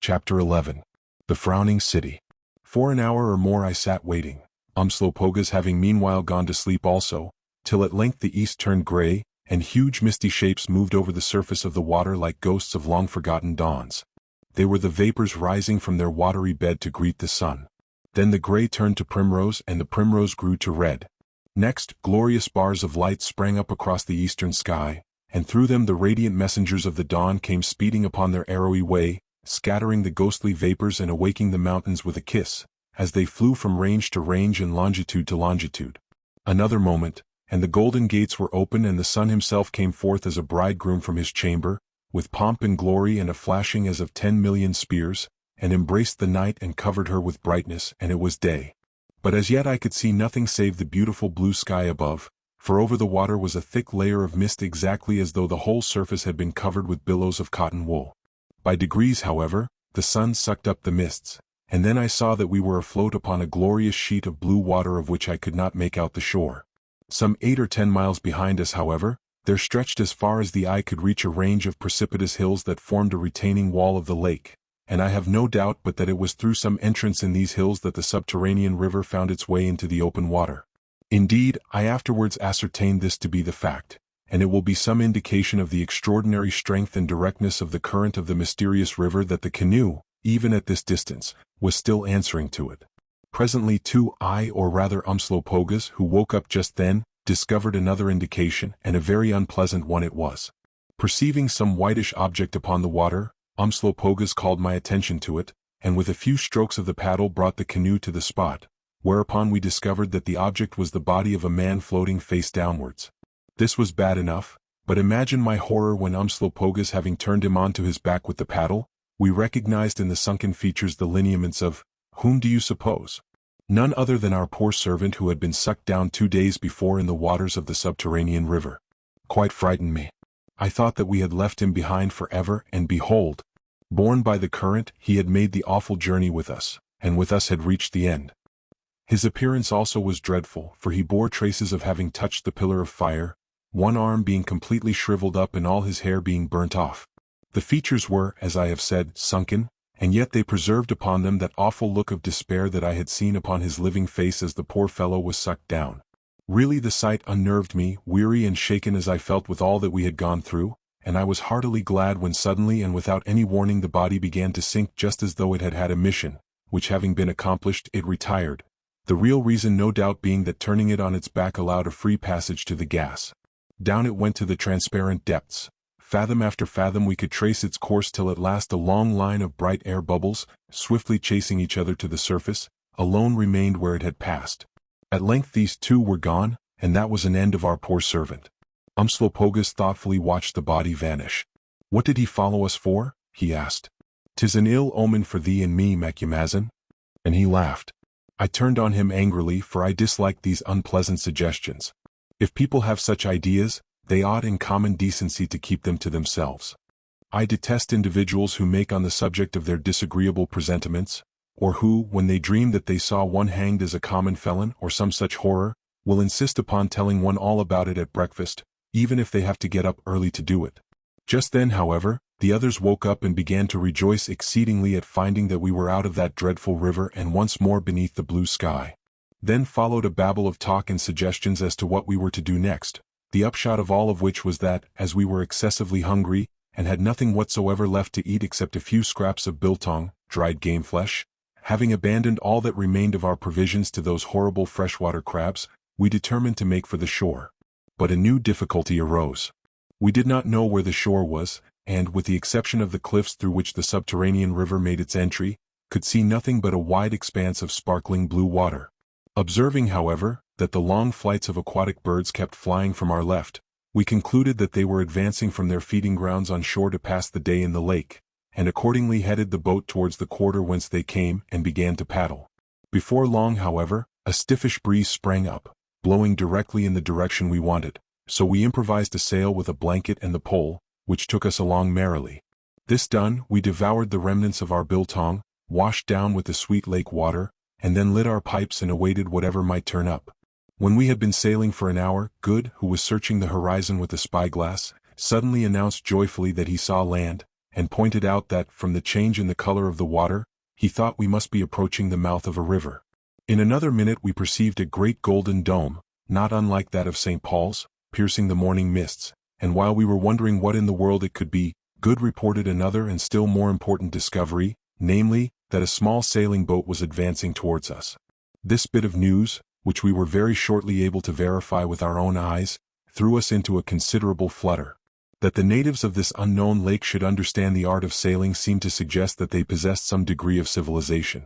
Chapter 11. The Frowning City. For an hour or more I sat waiting, Umslopogaas having meanwhile gone to sleep also, till at length the east turned grey, and huge misty shapes moved over the surface of the water like ghosts of long-forgotten dawns. They were the vapors rising from their watery bed to greet the sun. Then the grey turned to primrose, and the primrose grew to red. Next, glorious bars of light sprang up across the eastern sky, and through them the radiant messengers of the dawn came speeding upon their arrowy way, scattering the ghostly vapors and awaking the mountains with a kiss, as they flew from range to range and longitude to longitude. Another moment, and the golden gates were open and the sun himself came forth as a bridegroom from his chamber, with pomp and glory and a flashing as of 10,000,000 spears, and embraced the night and covered her with brightness, and it was day. But as yet I could see nothing save the beautiful blue sky above, for over the water was a thick layer of mist exactly as though the whole surface had been covered with billows of cotton wool. By degrees, however, the sun sucked up the mists, and then I saw that we were afloat upon a glorious sheet of blue water of which I could not make out the shore. Some 8 or 10 miles behind us, however, there stretched as far as the eye could reach a range of precipitous hills that formed a retaining wall of the lake, and I have no doubt but that it was through some entrance in these hills that the subterranean river found its way into the open water. Indeed, I afterwards ascertained this to be the fact, and it will be some indication of the extraordinary strength and directness of the current of the mysterious river that the canoe, even at this distance, was still answering to it. Presently or rather Umslopogaas, who woke up just then, discovered another indication, and a very unpleasant one it was. Perceiving some whitish object upon the water, Umslopogaas called my attention to it, and with a few strokes of the paddle brought the canoe to the spot, whereupon we discovered that the object was the body of a man floating face downwards. This was bad enough, but imagine my horror when Umslopogaas, having turned him on to his back with the paddle, we recognized in the sunken features the lineaments of, whom do you suppose? None other than our poor servant who had been sucked down 2 days before in the waters of the subterranean river. Quite frightened me. I thought that we had left him behind forever, and behold, borne by the current, he had made the awful journey with us, and with us had reached the end. His appearance also was dreadful, for he bore traces of having touched the pillar of fire, one arm being completely shriveled up and all his hair being burnt off. The features were, as I have said, sunken, and yet they preserved upon them that awful look of despair that I had seen upon his living face as the poor fellow was sucked down. Really the sight unnerved me, weary and shaken as I felt with all that we had gone through, and I was heartily glad when suddenly and without any warning the body began to sink just as though it had had a mission, which having been accomplished it retired, the real reason no doubt being that turning it on its back allowed a free passage to the gas. Down it went to the transparent depths. Fathom after fathom we could trace its course till at last a long line of bright air bubbles, swiftly chasing each other to the surface, alone remained where it had passed. At length these two were gone, and that was an end of our poor servant. Umslopogaas thoughtfully watched the body vanish. What did he follow us for? He asked. 'Tis an ill omen for thee and me, Macumazahn. And he laughed. I turned on him angrily, for I disliked these unpleasant suggestions. If people have such ideas, they ought in common decency to keep them to themselves. I detest individuals who make on the subject of their disagreeable presentiments, or who, when they dream that they saw one hanged as a common felon or some such horror, will insist upon telling one all about it at breakfast, even if they have to get up early to do it. Just then, however, the others woke up and began to rejoice exceedingly at finding that we were out of that dreadful river and once more beneath the blue sky. Then followed a babble of talk and suggestions as to what we were to do next, the upshot of all of which was that, as we were excessively hungry, and had nothing whatsoever left to eat except a few scraps of biltong, dried game flesh, having abandoned all that remained of our provisions to those horrible freshwater crabs, we determined to make for the shore. But a new difficulty arose. We did not know where the shore was, and, with the exception of the cliffs through which the subterranean river made its entry, could see nothing but a wide expanse of sparkling blue water. Observing, however, that the long flights of aquatic birds kept flying from our left, we concluded that they were advancing from their feeding grounds on shore to pass the day in the lake, and accordingly headed the boat towards the quarter whence they came and began to paddle. Before long, however, a stiffish breeze sprang up, blowing directly in the direction we wanted, so we improvised a sail with a blanket and the pole, which took us along merrily. This done, we devoured the remnants of our biltong, washed down with the sweet lake water, and then lit our pipes and awaited whatever might turn up. When we had been sailing for an hour, Good, who was searching the horizon with a spyglass, suddenly announced joyfully that he saw land, and pointed out that, from the change in the color of the water, he thought we must be approaching the mouth of a river. In another minute we perceived a great golden dome, not unlike that of St. Paul's, piercing the morning mists, and while we were wondering what in the world it could be, Good reported another and still more important discovery, namely, that a small sailing boat was advancing towards us. This bit of news, which we were very shortly able to verify with our own eyes, threw us into a considerable flutter. That the natives of this unknown lake should understand the art of sailing seemed to suggest that they possessed some degree of civilization.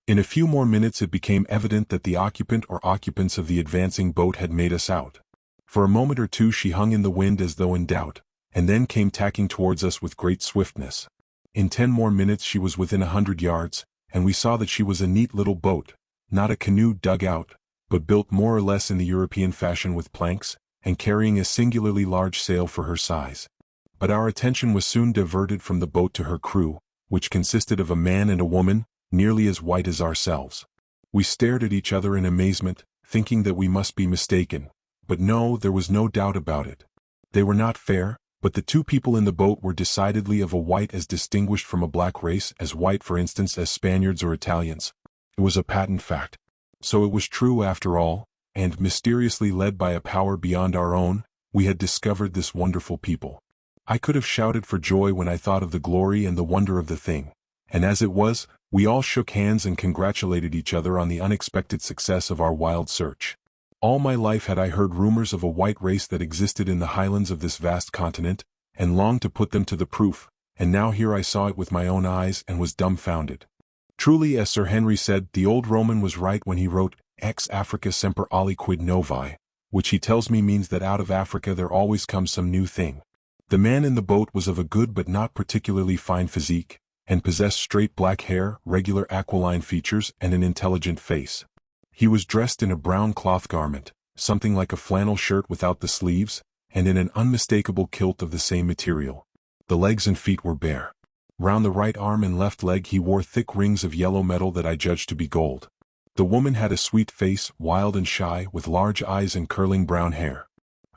In a few more minutes it became evident that the occupant or occupants of the advancing boat had made us out. For a moment or two she hung in the wind as though in doubt, and then came tacking towards us with great swiftness. In 10 more minutes she was within 100 yards, and we saw that she was a neat little boat, not a canoe dug out, but built more or less in the European fashion with planks, and carrying a singularly large sail for her size. But our attention was soon diverted from the boat to her crew, which consisted of a man and a woman, nearly as white as ourselves. We stared at each other in amazement, thinking that we must be mistaken, but no, there was no doubt about it. They were not fair, but the two people in the boat were decidedly of a white as distinguished from a black race, as white for instance as Spaniards or Italians. It was a patent fact. So it was true after all, and, mysteriously led by a power beyond our own, we had discovered this wonderful people. I could have shouted for joy when I thought of the glory and the wonder of the thing, and as it was, we all shook hands and congratulated each other on the unexpected success of our wild search. All my life had I heard rumors of a white race that existed in the highlands of this vast continent, and longed to put them to the proof, and now here I saw it with my own eyes and was dumbfounded. Truly, as Sir Henry said, the old Roman was right when he wrote, Ex Africa semper aliquid novae, which he tells me means that out of Africa there always comes some new thing. The man in the boat was of a good but not particularly fine physique, and possessed straight black hair, regular aquiline features, and an intelligent face. He was dressed in a brown cloth garment, something like a flannel shirt without the sleeves, and in an unmistakable kilt of the same material. The legs and feet were bare. Round the right arm and left leg he wore thick rings of yellow metal that I judged to be gold. The woman had a sweet face, wild and shy, with large eyes and curling brown hair.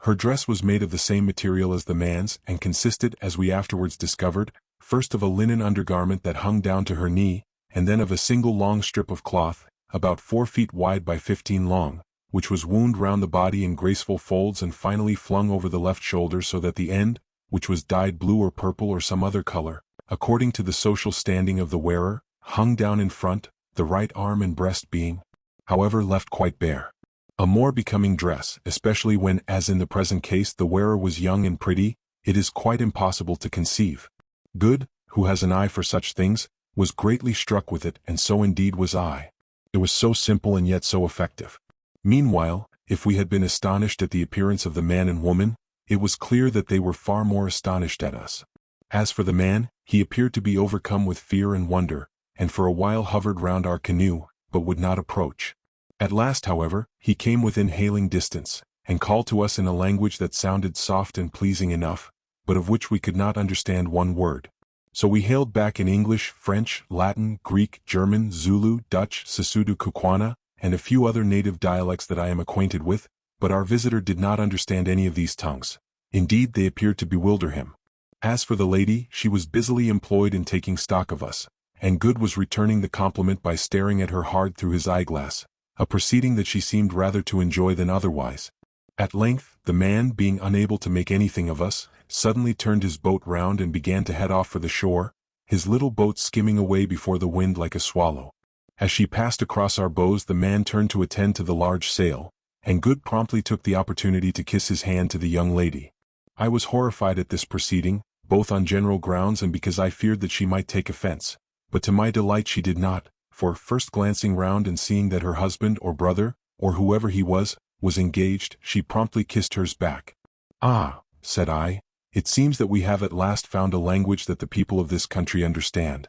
Her dress was made of the same material as the man's, and consisted, as we afterwards discovered, first of a linen undergarment that hung down to her knee, and then of a single long strip of cloth, about 4 feet wide by 15 long, which was wound round the body in graceful folds and finally flung over the left shoulder so that the end, which was dyed blue or purple or some other color, according to the social standing of the wearer, hung down in front, the right arm and breast being, however, left quite bare. A more becoming dress, especially when, as in the present case, the wearer was young and pretty, it is quite impossible to conceive. Good, who has an eye for such things, was greatly struck with it, and so indeed was I. It was so simple and yet so effective. Meanwhile, if we had been astonished at the appearance of the man and woman, it was clear that they were far more astonished at us. As for the man, he appeared to be overcome with fear and wonder, and for a while hovered round our canoe, but would not approach. At last, however, he came within hailing distance, and called to us in a language that sounded soft and pleasing enough, but of which we could not understand one word. So we hailed back in English, French, Latin, Greek, German, Zulu, Dutch, Sisudu Kukwana, and a few other native dialects that I am acquainted with, but our visitor did not understand any of these tongues. Indeed, they appeared to bewilder him. As for the lady, she was busily employed in taking stock of us, and Good was returning the compliment by staring at her hard through his eyeglass, a proceeding that she seemed rather to enjoy than otherwise. At length, the man, being unable to make anything of us, suddenly turned his boat round and began to head off for the shore, his little boat skimming away before the wind like a swallow. As she passed across our bows the man turned to attend to the large sail, and Good promptly took the opportunity to kiss his hand to the young lady. I was horrified at this proceeding, both on general grounds and because I feared that she might take offense, but to my delight she did not, for, first glancing round and seeing that her husband or brother, or whoever he was engaged, she promptly kissed hers back. "Ah," said I, "it seems that we have at last found a language that the people of this country understand."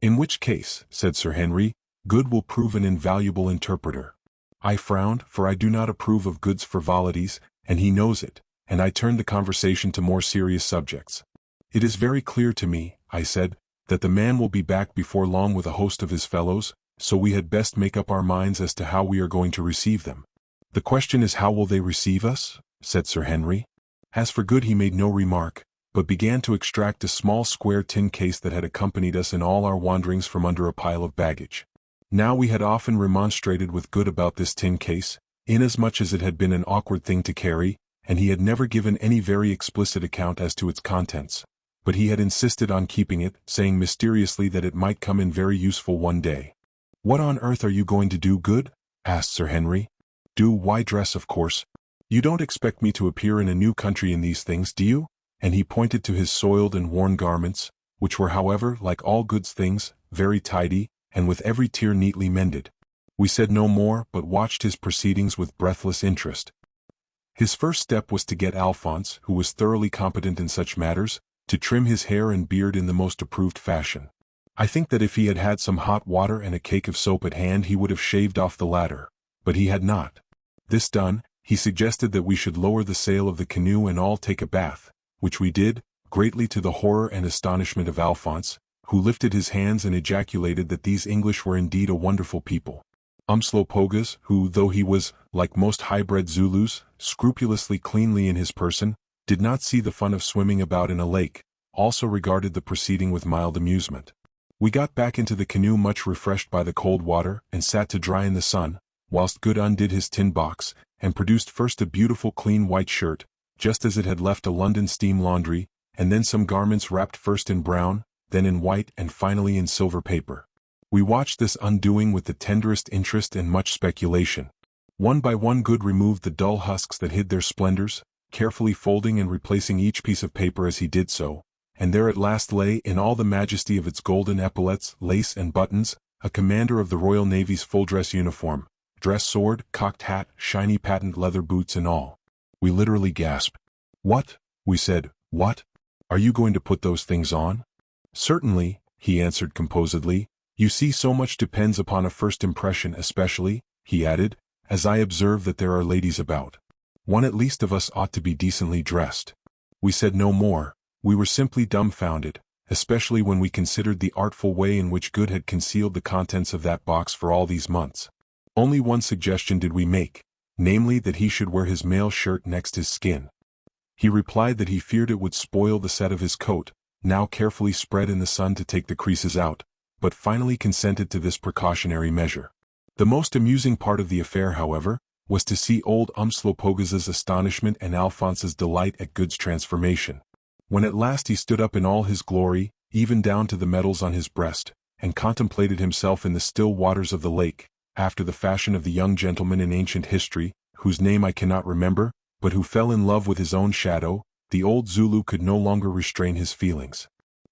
"In which case," said Sir Henry, "Good will prove an invaluable interpreter." I frowned, for I do not approve of Good's frivolities, and he knows it, and I turned the conversation to more serious subjects. "It is very clear to me," I said, "that the man will be back before long with a host of his fellows, so we had best make up our minds as to how we are going to receive them." "The question is, how will they receive us?" said Sir Henry. As for Good, he made no remark, but began to extract a small square tin case that had accompanied us in all our wanderings from under a pile of baggage. Now we had often remonstrated with Good about this tin case, inasmuch as it had been an awkward thing to carry, and he had never given any very explicit account as to its contents. But he had insisted on keeping it, saying mysteriously that it might come in very useful one day. "What on earth are you going to do, Good?" asked Sir Henry. "Do? Why, dress, of course. You don't expect me to appear in a new country in these things, do you?" And he pointed to his soiled and worn garments, which were, however, like all Good's things, very tidy, and with every tear neatly mended. We said no more, but watched his proceedings with breathless interest. His first step was to get Alphonse, who was thoroughly competent in such matters, to trim his hair and beard in the most approved fashion. I think that if he had had some hot water and a cake of soap at hand he would have shaved off the latter, but he had not. This done, he suggested that we should lower the sail of the canoe and all take a bath, which we did, greatly to the horror and astonishment of Alphonse, who lifted his hands and ejaculated that these English were indeed a wonderful people. Umslopogaas, who, though he was, like most high-bred Zulus, scrupulously cleanly in his person, did not see the fun of swimming about in a lake, also regarded the proceeding with mild amusement. We got back into the canoe much refreshed by the cold water, and sat to dry in the sun, whilst Good undid his tin box, and produced first a beautiful clean white shirt, just as it had left a London steam laundry, and then some garments wrapped first in brown, then in white, and finally in silver paper. We watched this undoing with the tenderest interest and much speculation. One by one Good removed the dull husks that hid their splendors, carefully folding and replacing each piece of paper as he did so, and there at last lay, in all the majesty of its golden epaulets, lace and buttons, a commander of the Royal Navy's full-dress uniform, dress sword, cocked hat, shiny patent leather boots and all. We literally gasped. "What?" we said. "What? Are you going to put those things on?" "Certainly," he answered composedly. "You see, so much depends upon a first impression, especially," he added, "as I observe that there are ladies about. One at least of us ought to be decently dressed." We said no more. We were simply dumbfounded, especially when we considered the artful way in which Good had concealed the contents of that box for all these months. Only one suggestion did we make, namely that he should wear his mail shirt next his skin. He replied that he feared it would spoil the set of his coat, now carefully spread in the sun to take the creases out, but finally consented to this precautionary measure. The most amusing part of the affair, however, was to see old Umslopogaas's astonishment and Alphonse's delight at Good's transformation. When at last he stood up in all his glory, even down to the medals on his breast, and contemplated himself in the still waters of the lake, after the fashion of the young gentleman in ancient history, whose name I cannot remember, but who fell in love with his own shadow, the old Zulu could no longer restrain his feelings.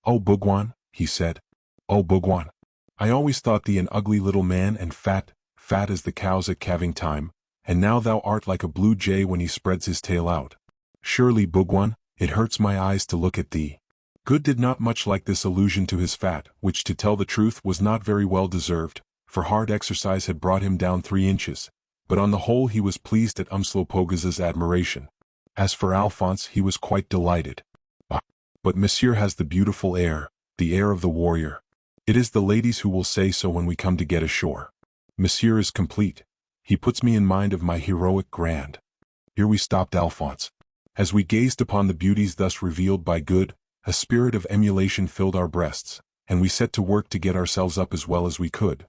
"Oh, Bougwan," he said. "Oh, Bougwan. I always thought thee an ugly little man and fat as the cows at calving time, and now thou art like a blue jay when he spreads his tail out. Surely, Bougwan, it hurts my eyes to look at thee." Good did not much like this allusion to his fat, which to tell the truth was not very well deserved, for hard exercise had brought him down 3 inches, but on the whole he was pleased at Umslopogaas's admiration. As for Alphonse, he was quite delighted. "Ah, but monsieur has the beautiful air, the air of the warrior. It is the ladies who will say so when we come to get ashore. Monsieur is complete. He puts me in mind of my heroic grand." Here we stopped Alphonse. As we gazed upon the beauties thus revealed by Good, a spirit of emulation filled our breasts, and we set to work to get ourselves up as well as we could.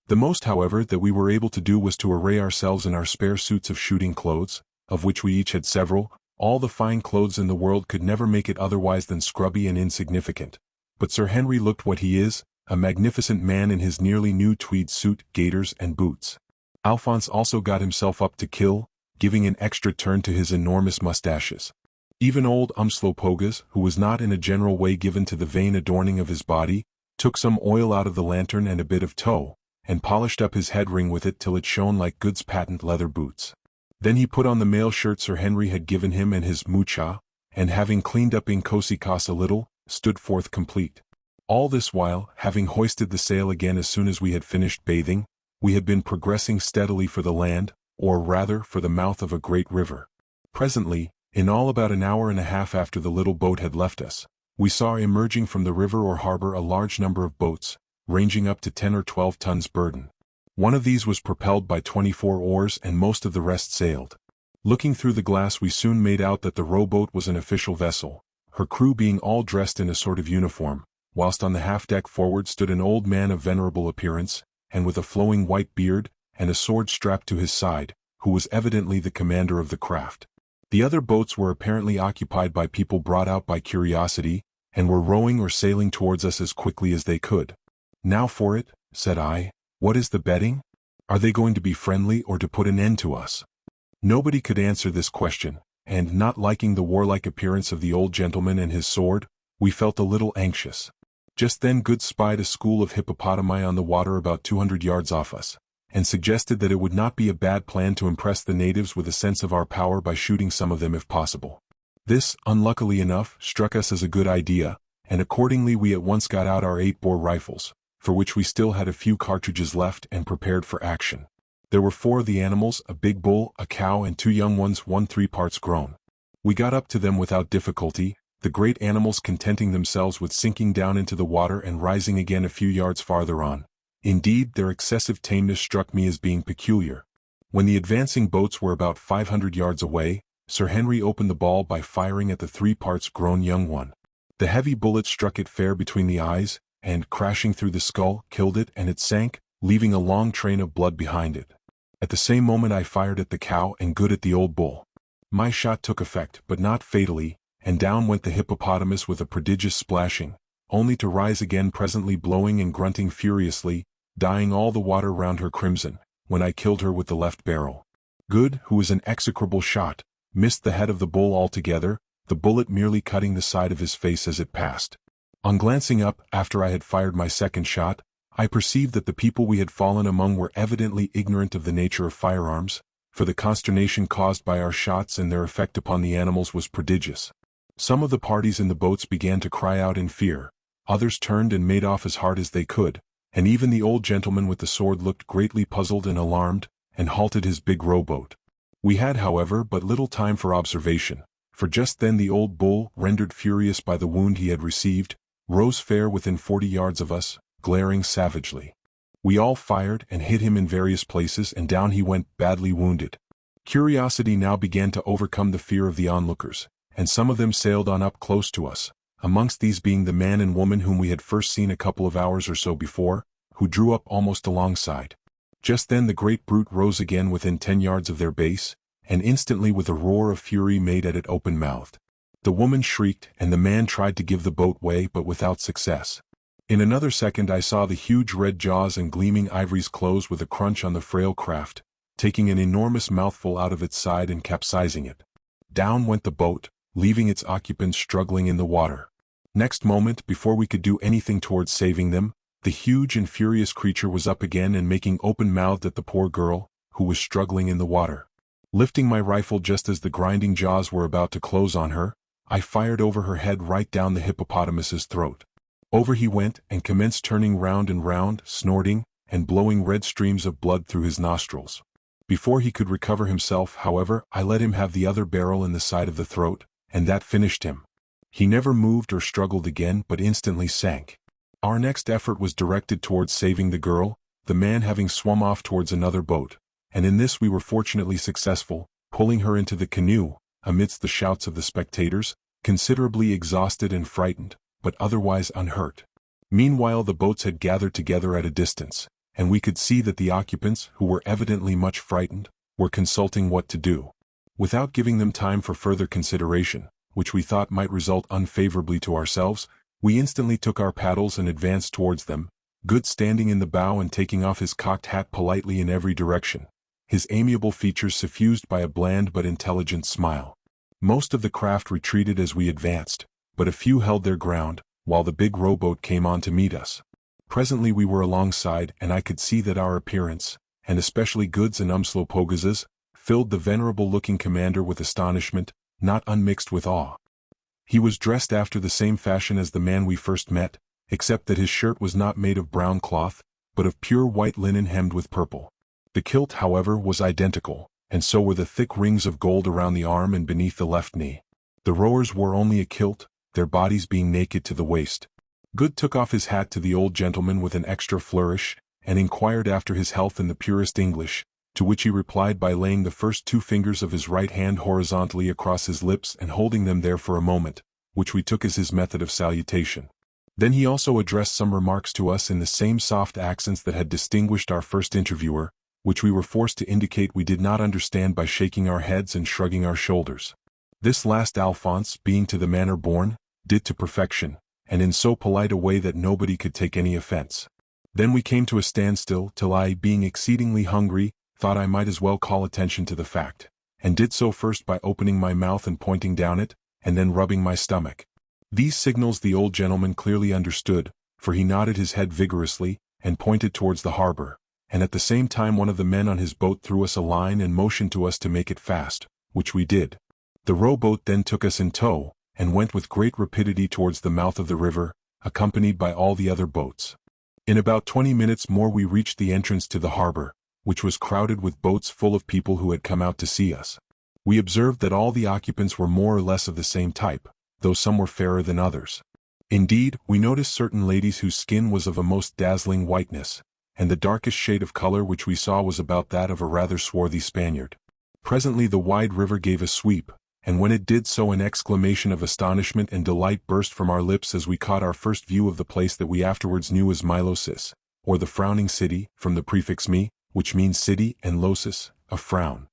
The most, however, that we were able to do was to array ourselves in our spare suits of shooting clothes, of which we each had several. All the fine clothes in the world could never make it otherwise than scrubby and insignificant. But Sir Henry looked what he is, a magnificent man in his nearly new tweed suit, gaiters, and boots. Alphonse also got himself up to kill, giving an extra turn to his enormous mustaches. Even old Umslopogaas, who was not in a general way given to the vain adorning of his body, took some oil out of the lantern and a bit of tow, and polished up his head ring with it till it shone like Good's patent leather boots. Then he put on the mail shirt Sir Henry had given him and his mucha, and having cleaned up Inkosikaas a little, stood forth complete. All this while, having hoisted the sail again as soon as we had finished bathing, we had been progressing steadily for the land, or rather for the mouth of a great river. Presently, in all about an hour and a half after the little boat had left us, we saw emerging from the river or harbor a large number of boats, ranging up to 10 or 12 tons burden. One of these was propelled by 24 oars and most of the rest sailed. Looking through the glass we soon made out that the rowboat was an official vessel, her crew being all dressed in a sort of uniform, whilst on the half-deck forward stood an old man of venerable appearance, and with a flowing white beard, and a sword strapped to his side, who was evidently the commander of the craft. The other boats were apparently occupied by people brought out by curiosity, and were rowing or sailing towards us as quickly as they could. "Now for it," said I. "What is the betting? Are they going to be friendly or to put an end to us?" Nobody could answer this question, and not liking the warlike appearance of the old gentleman and his sword, we felt a little anxious. Just then Good spied a school of hippopotami on the water about 200 yards off us, and suggested that it would not be a bad plan to impress the natives with a sense of our power by shooting some of them if possible. This, unluckily enough, struck us as a good idea, and accordingly we at once got out our 8-bore rifles, for which we still had a few cartridges left, and prepared for action. There were 4 of the animals, a big bull, a cow, and 2 young ones, one 3 parts grown. We got up to them without difficulty, the great animals contenting themselves with sinking down into the water and rising again a few yards farther on. Indeed, their excessive tameness struck me as being peculiar. When the advancing boats were about 500 yards away, Sir Henry opened the ball by firing at the 3 parts grown young one. The heavy bullet struck it fair between the eyes, and, crashing through the skull, killed it, and it sank, leaving a long train of blood behind it. At the same moment I fired at the cow and Good at the old bull. My shot took effect, but not fatally, and down went the hippopotamus with a prodigious splashing, only to rise again presently blowing and grunting furiously, dyeing all the water round her crimson, when I killed her with the left barrel. Good, who was an execrable shot, missed the head of the bull altogether, the bullet merely cutting the side of his face as it passed. On glancing up, after I had fired my second shot, I perceived that the people we had fallen among were evidently ignorant of the nature of firearms, for the consternation caused by our shots and their effect upon the animals was prodigious. Some of the parties in the boats began to cry out in fear, others turned and made off as hard as they could, and even the old gentleman with the sword looked greatly puzzled and alarmed, and halted his big rowboat. We had, however, but little time for observation, for just then the old bull, rendered furious by the wound he had received, rose fair within 40 yards of us, glaring savagely. We all fired and hit him in various places, and down he went badly wounded. Curiosity now began to overcome the fear of the onlookers, and some of them sailed on up close to us, amongst these being the man and woman whom we had first seen a couple of hours or so before, who drew up almost alongside. Just then the great brute rose again within 10 yards of their base, and instantly with a roar of fury made at it open-mouthed. The woman shrieked, and the man tried to give the boat way, but without success. In another second I saw the huge red jaws and gleaming ivories close with a crunch on the frail craft, taking an enormous mouthful out of its side and capsizing it. Down went the boat, leaving its occupants struggling in the water. Next moment, before we could do anything towards saving them, the huge and furious creature was up again and making open-mouthed at the poor girl, who was struggling in the water. Lifting my rifle just as the grinding jaws were about to close on her, I fired over her head right down the hippopotamus's throat. Over he went, and commenced turning round and round, snorting, and blowing red streams of blood through his nostrils. Before he could recover himself, however, I let him have the other barrel in the side of the throat, and that finished him. He never moved or struggled again, but instantly sank. Our next effort was directed towards saving the girl, the man having swum off towards another boat, and in this we were fortunately successful, pulling her into the canoe, amidst the shouts of the spectators, considerably exhausted and frightened, but otherwise unhurt. Meanwhile the boats had gathered together at a distance, and we could see that the occupants, who were evidently much frightened, were consulting what to do. Without giving them time for further consideration, which we thought might result unfavorably to ourselves, we instantly took our paddles and advanced towards them, Good standing in the bow and taking off his cocked hat politely in every direction, his amiable features suffused by a bland but intelligent smile. Most of the craft retreated as we advanced, but a few held their ground, while the big rowboat came on to meet us. Presently we were alongside, and I could see that our appearance, and especially Good's and Umslopogas's, filled the venerable-looking commander with astonishment, not unmixed with awe. He was dressed after the same fashion as the man we first met, except that his shirt was not made of brown cloth, but of pure white linen hemmed with purple. The kilt, however, was identical, and so were the thick rings of gold around the arm and beneath the left knee. The rowers wore only a kilt, their bodies being naked to the waist. Good took off his hat to the old gentleman with an extra flourish, and inquired after his health in the purest English, to which he replied by laying the first 2 fingers of his right hand horizontally across his lips and holding them there for a moment, which we took as his method of salutation. Then he also addressed some remarks to us in the same soft accents that had distinguished our first interviewer, which we were forced to indicate we did not understand by shaking our heads and shrugging our shoulders. This last Alphonse, being to the manner born, did to perfection, and in so polite a way that nobody could take any offense. Then we came to a standstill, till I, being exceedingly hungry, thought I might as well call attention to the fact, and did so first by opening my mouth and pointing down it, and then rubbing my stomach. These signals the old gentleman clearly understood, for he nodded his head vigorously, and pointed towards the harbor, and at the same time one of the men on his boat threw us a line and motioned to us to make it fast, which we did. The rowboat then took us in tow, and went with great rapidity towards the mouth of the river, accompanied by all the other boats. In about 20 minutes more we reached the entrance to the harbor, which was crowded with boats full of people who had come out to see us. We observed that all the occupants were more or less of the same type, though some were fairer than others. Indeed, we noticed certain ladies whose skin was of a most dazzling whiteness, and the darkest shade of color which we saw was about that of a rather swarthy Spaniard. Presently the wide river gave a sweep, and when it did so an exclamation of astonishment and delight burst from our lips as we caught our first view of the place that we afterwards knew as Milosis, or the frowning city, from the prefix mi, which means city, and losis, a frown.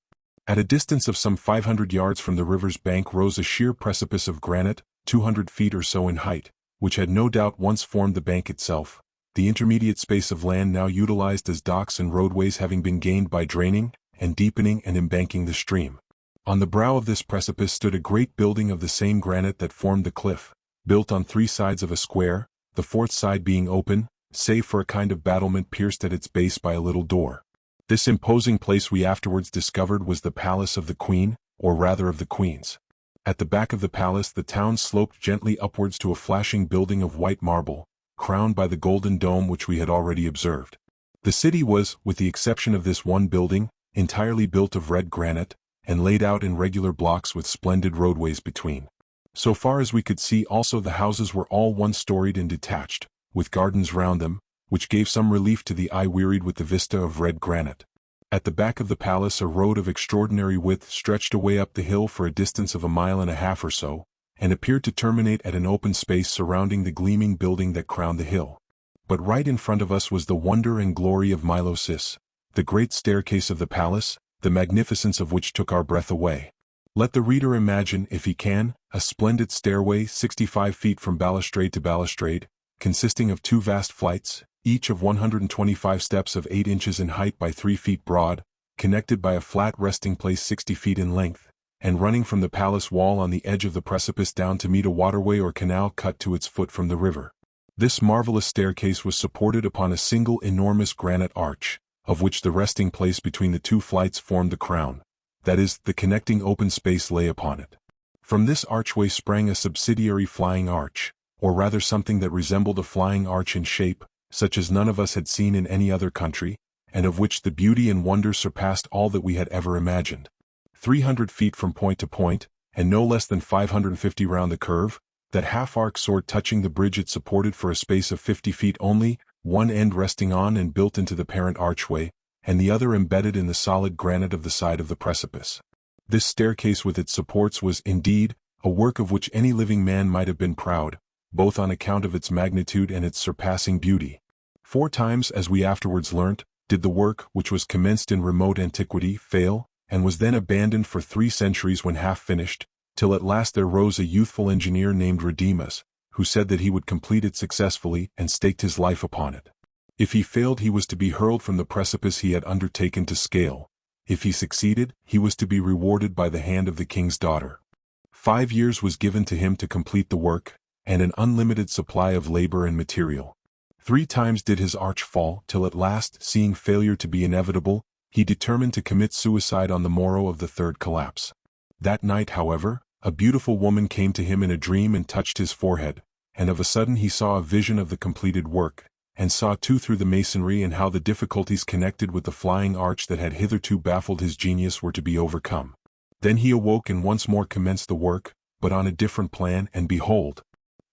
At a distance of some 500 yards from the river's bank rose a sheer precipice of granite, 200 feet or so in height, which had no doubt once formed the bank itself, the intermediate space of land now utilized as docks and roadways having been gained by draining, and deepening and embanking the stream. On the brow of this precipice stood a great building of the same granite that formed the cliff, built on 3 sides of a square, the 4th side being open, save for a kind of battlement pierced at its base by a little door. This imposing place we afterwards discovered was the palace of the queen, or rather of the queens. At the back of the palace the town sloped gently upwards to a flashing building of white marble, crowned by the golden dome which we had already observed. The city was, with the exception of this one building, entirely built of red granite, and laid out in regular blocks with splendid roadways between. So far as we could see also the houses were all one-storied and detached, with gardens round them, which gave some relief to the eye wearied with the vista of red granite. At the back of the palace a road of extraordinary width stretched away up the hill for a distance of 1.5 miles or so, and appeared to terminate at an open space surrounding the gleaming building that crowned the hill. But right in front of us was the wonder and glory of Milosis, the great staircase of the palace, the magnificence of which took our breath away. Let the reader imagine, if he can, a splendid stairway 65 feet from balustrade to balustrade, consisting of 2 vast flights, each of 125 steps of 8 inches in height by 3 feet broad, connected by a flat resting place 60 feet in length, and running from the palace wall on the edge of the precipice down to meet a waterway or canal cut to its foot from the river. This marvelous staircase was supported upon a single enormous granite arch, of which the resting place between the 2 flights formed the crown, that is, the connecting open space lay upon it. From this archway sprang a subsidiary flying arch, or rather something that resembled a flying arch in shape, such as none of us had seen in any other country, and of which the beauty and wonder surpassed all that we had ever imagined. 300 feet from point to point, and no less than 550 round the curve, that half-arc sword touching the bridge it supported for a space of 50 feet only, one end resting on and built into the parent archway, and the other embedded in the solid granite of the side of the precipice. This staircase with its supports was, indeed, a work of which any living man might have been proud, both on account of its magnitude and its surpassing beauty. 4 times, as we afterwards learnt, did the work, which was commenced in remote antiquity, fail, and was then abandoned for 3 centuries when half finished, till at last there rose a youthful engineer named Redimas, who said that he would complete it successfully and staked his life upon it. If he failed he was to be hurled from the precipice he had undertaken to scale. If he succeeded, he was to be rewarded by the hand of the king's daughter. 5 years was given to him to complete the work, and an unlimited supply of labor and material. 3 times did his arch fall, till at last, seeing failure to be inevitable, he determined to commit suicide on the morrow of the 3rd collapse. That night, however, a beautiful woman came to him in a dream and touched his forehead, and of a sudden he saw a vision of the completed work, and saw too through the masonry and how the difficulties connected with the flying arch that had hitherto baffled his genius were to be overcome. Then he awoke and once more commenced the work, but on a different plan, and behold,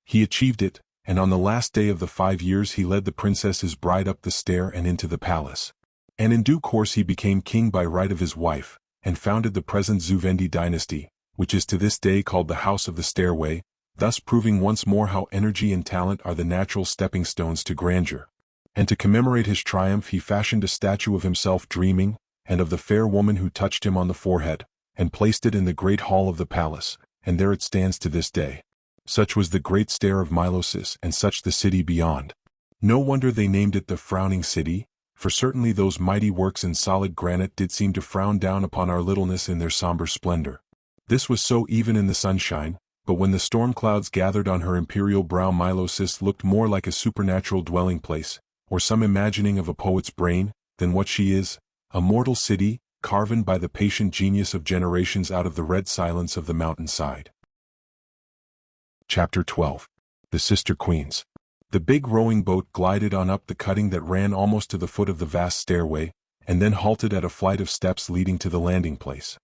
he achieved it, and on the last day of the 5 years he led the princess his bride up the stair and into the palace. And in due course he became king by right of his wife, and founded the present Zuvendi dynasty, which is to this day called the House of the Stairway, thus proving once more how energy and talent are the natural stepping stones to grandeur. And to commemorate his triumph he fashioned a statue of himself dreaming, and of the fair woman who touched him on the forehead, and placed it in the great hall of the palace, and there it stands to this day. Such was the great stair of Milosis, and such the city beyond. No wonder they named it the Frowning City, for certainly those mighty works in solid granite did seem to frown down upon our littleness in their somber splendor. This was so even in the sunshine, but when the storm clouds gathered on her imperial brow Milosis looked more like a supernatural dwelling place, or some imagining of a poet's brain, than what she is, a mortal city, carven by the patient genius of generations out of the red silence of the mountainside. Chapter 12. The Sister Queens. The big rowing boat glided on up the cutting that ran almost to the foot of the vast stairway, and then halted at a flight of steps leading to the landing place.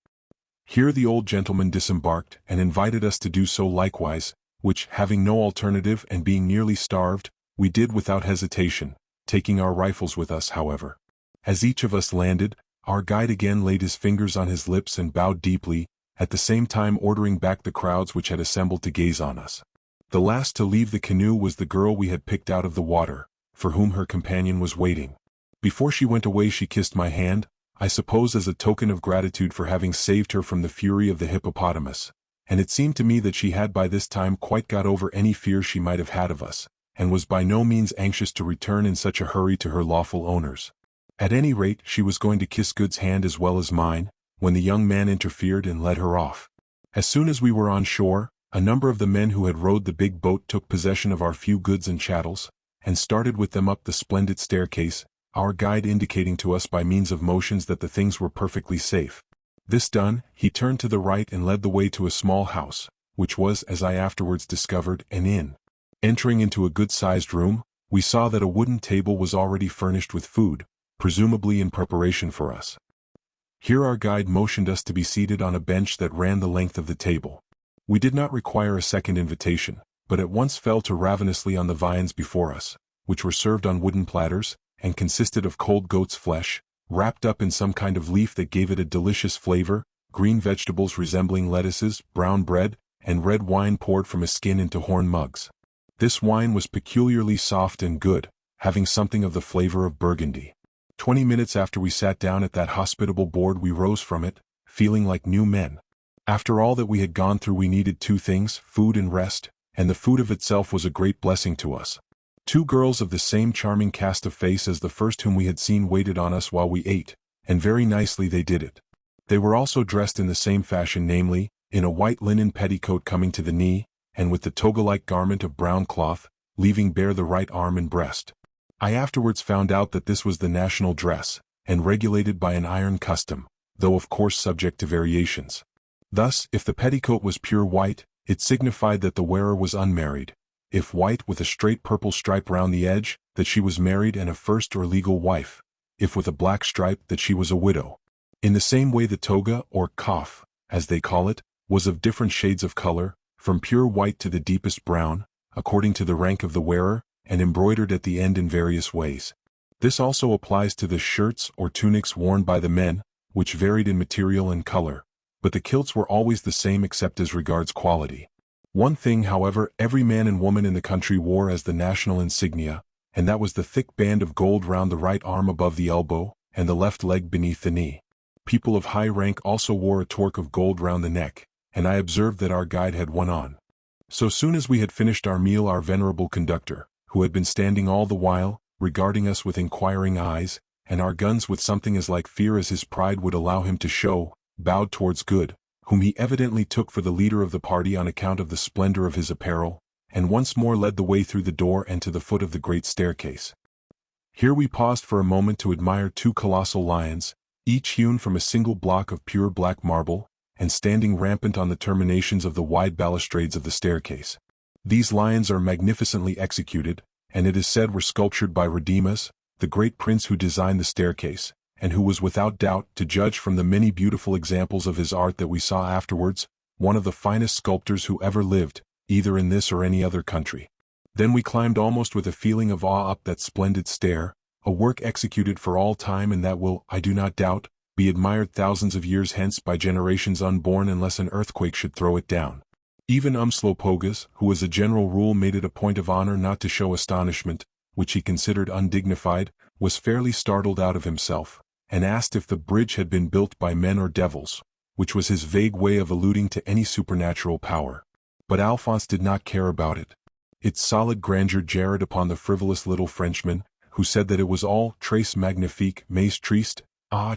Here the old gentleman disembarked and invited us to do so likewise, which, having no alternative and being nearly starved, we did without hesitation, taking our rifles with us, however. As each of us landed, our guide again laid his fingers on his lips and bowed deeply, at the same time ordering back the crowds which had assembled to gaze on us. The last to leave the canoe was the girl we had picked out of the water, for whom her companion was waiting. Before she went away she kissed my hand, I suppose as a token of gratitude for having saved her from the fury of the hippopotamus, and it seemed to me that she had by this time quite got over any fear she might have had of us, and was by no means anxious to return in such a hurry to her lawful owners. At any rate she was going to kiss Good's hand as well as mine, when the young man interfered and led her off. As soon as we were on shore, a number of the men who had rowed the big boat took possession of our few goods and chattels, and started with them up the splendid staircase, our guide indicating to us by means of motions that the things were perfectly safe. This done, he turned to the right and led the way to a small house, which was, as I afterwards discovered, an inn. Entering into a good-sized room, we saw that a wooden table was already furnished with food, presumably in preparation for us. Here our guide motioned us to be seated on a bench that ran the length of the table. We did not require a second invitation, but at once fell to ravenously on the viands before us, which were served on wooden platters, and consisted of cold goat's flesh, wrapped up in some kind of leaf that gave it a delicious flavor, green vegetables resembling lettuces, brown bread, and red wine poured from a skin into horn mugs. This wine was peculiarly soft and good, having something of the flavor of Burgundy. 20 minutes after we sat down at that hospitable board we rose from it, feeling like new men. After all that we had gone through we needed two things, food and rest, and the food of itself was a great blessing to us. Two girls of the same charming cast of face as the first whom we had seen waited on us while we ate, and very nicely they did it. They were also dressed in the same fashion, namely, in a white linen petticoat coming to the knee, and with the toga-like garment of brown cloth, leaving bare the right arm and breast. I afterwards found out that this was the national dress, and regulated by an iron custom, though of course subject to variations. Thus, if the petticoat was pure white, it signified that the wearer was unmarried; if white with a straight purple stripe round the edge, that she was married and a first or legal wife; if with a black stripe, that she was a widow. In the same way the toga, or coif, as they call it, was of different shades of color, from pure white to the deepest brown, according to the rank of the wearer, and embroidered at the end in various ways. This also applies to the shirts or tunics worn by the men, which varied in material and color, but the kilts were always the same except as regards quality. One thing, however, every man and woman in the country wore as the national insignia, and that was the thick band of gold round the right arm above the elbow, and the left leg beneath the knee. People of high rank also wore a torque of gold round the neck, and I observed that our guide had one on. So soon as we had finished our meal our venerable conductor, who had been standing all the while, regarding us with inquiring eyes, and our guns with something as like fear as his pride would allow him to show, bowed towards Good, whom he evidently took for the leader of the party on account of the splendor of his apparel, and once more led the way through the door and to the foot of the great staircase. Here we paused for a moment to admire two colossal lions, each hewn from a single block of pure black marble, and standing rampant on the terminations of the wide balustrades of the staircase. These lions are magnificently executed, and it is said were sculptured by Rodimus, the great prince who designed the staircase, and who was without doubt, to judge from the many beautiful examples of his art that we saw afterwards, one of the finest sculptors who ever lived, either in this or any other country. Then we climbed almost with a feeling of awe up that splendid stair, a work executed for all time and that will, I do not doubt, be admired thousands of years hence by generations unborn unless an earthquake should throw it down. Even Umslopogus, who as a general rule made it a point of honor not to show astonishment, which he considered undignified, was fairly startled out of himself, and asked if the bridge had been built by men or devils, which was his vague way of alluding to any supernatural power. But Alphonse did not care about it. Its solid grandeur jarred upon the frivolous little Frenchman, who said that it was all très magnifique, mais triste,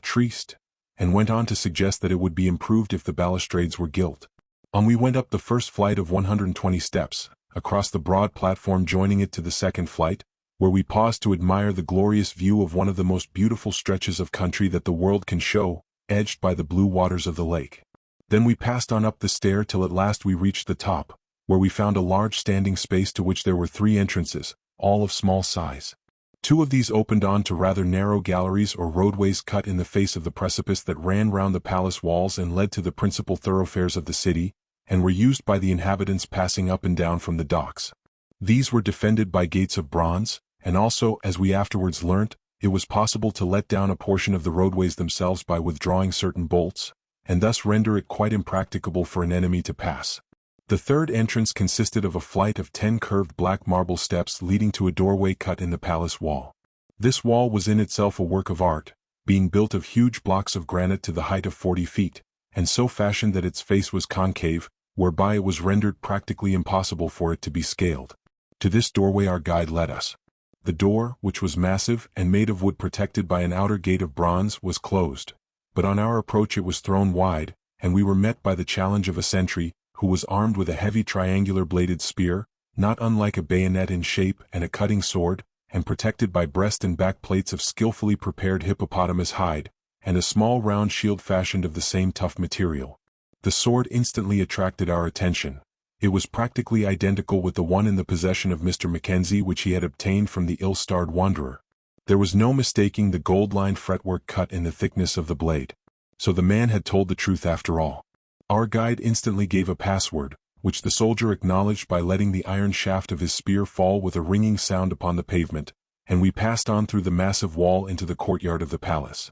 triste, and went on to suggest that it would be improved if the balustrades were gilt. On we went up the first flight of 120 steps, across the broad platform joining it to the second flight, where we paused to admire the glorious view of one of the most beautiful stretches of country that the world can show, edged by the blue waters of the lake. Then we passed on up the stair till at last we reached the top, where we found a large standing space to which there were 3 entrances, all of small size. 2 of these opened on to rather narrow galleries or roadways cut in the face of the precipice that ran round the palace walls and led to the principal thoroughfares of the city, and were used by the inhabitants passing up and down from the docks. These were defended by gates of bronze, and also, as we afterwards learnt, it was possible to let down a portion of the roadways themselves by withdrawing certain bolts, and thus render it quite impracticable for an enemy to pass. The third entrance consisted of a flight of 10 curved black marble steps leading to a doorway cut in the palace wall. This wall was in itself a work of art, being built of huge blocks of granite to the height of 40 feet, and so fashioned that its face was concave, whereby it was rendered practically impossible for it to be scaled. To this doorway our guide led us. The door, which was massive and made of wood protected by an outer gate of bronze, was closed, but on our approach it was thrown wide, and we were met by the challenge of a sentry, who was armed with a heavy triangular-bladed spear, not unlike a bayonet in shape, and a cutting sword, and protected by breast and back plates of skillfully prepared hippopotamus hide, and a small round shield fashioned of the same tough material. The sword instantly attracted our attention. It was practically identical with the one in the possession of Mr. Mackenzie which he had obtained from the ill-starred wanderer. There was no mistaking the gold-lined fretwork cut in the thickness of the blade. So the man had told the truth after all. Our guide instantly gave a password, which the soldier acknowledged by letting the iron shaft of his spear fall with a ringing sound upon the pavement, and we passed on through the massive wall into the courtyard of the palace.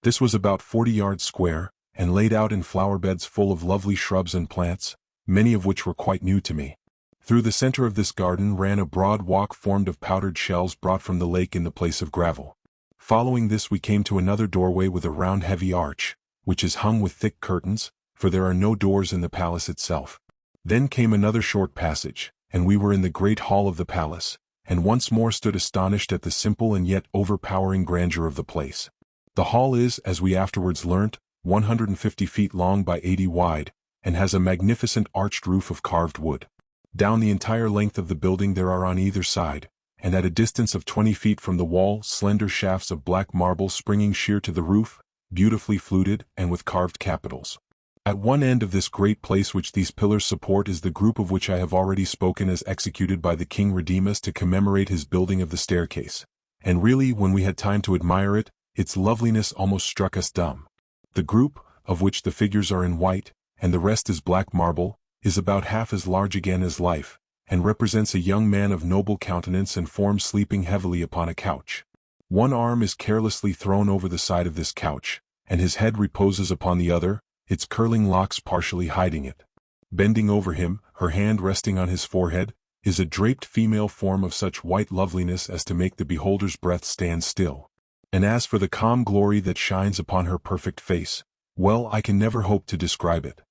This was about 40 yards square, and laid out in flower beds full of lovely shrubs and plants, many of which were quite new to me. Through the center of this garden ran a broad walk formed of powdered shells brought from the lake in the place of gravel. Following this we came to another doorway with a round heavy arch, which is hung with thick curtains, for there are no doors in the palace itself. Then came another short passage, and we were in the great hall of the palace, and once more stood astonished at the simple and yet overpowering grandeur of the place. The hall is, as we afterwards learnt, 150 feet long by 80 wide, and has a magnificent arched roof of carved wood. Down the entire length of the building there are on either side, and at a distance of 20 feet from the wall, slender shafts of black marble springing sheer to the roof, beautifully fluted and with carved capitals. At one end of this great place which these pillars support is the group of which I have already spoken as executed by the King Redeemus to commemorate his building of the staircase, and really when we had time to admire it, its loveliness almost struck us dumb. The group, of which the figures are in white, and the rest is black marble, is about half as large again as life, and represents a young man of noble countenance and form sleeping heavily upon a couch. One arm is carelessly thrown over the side of this couch, and his head reposes upon the other, its curling locks partially hiding it. Bending over him, her hand resting on his forehead, is a draped female form of such white loveliness as to make the beholder's breath stand still. And as for the calm glory that shines upon her perfect face, well, I can never hope to describe it.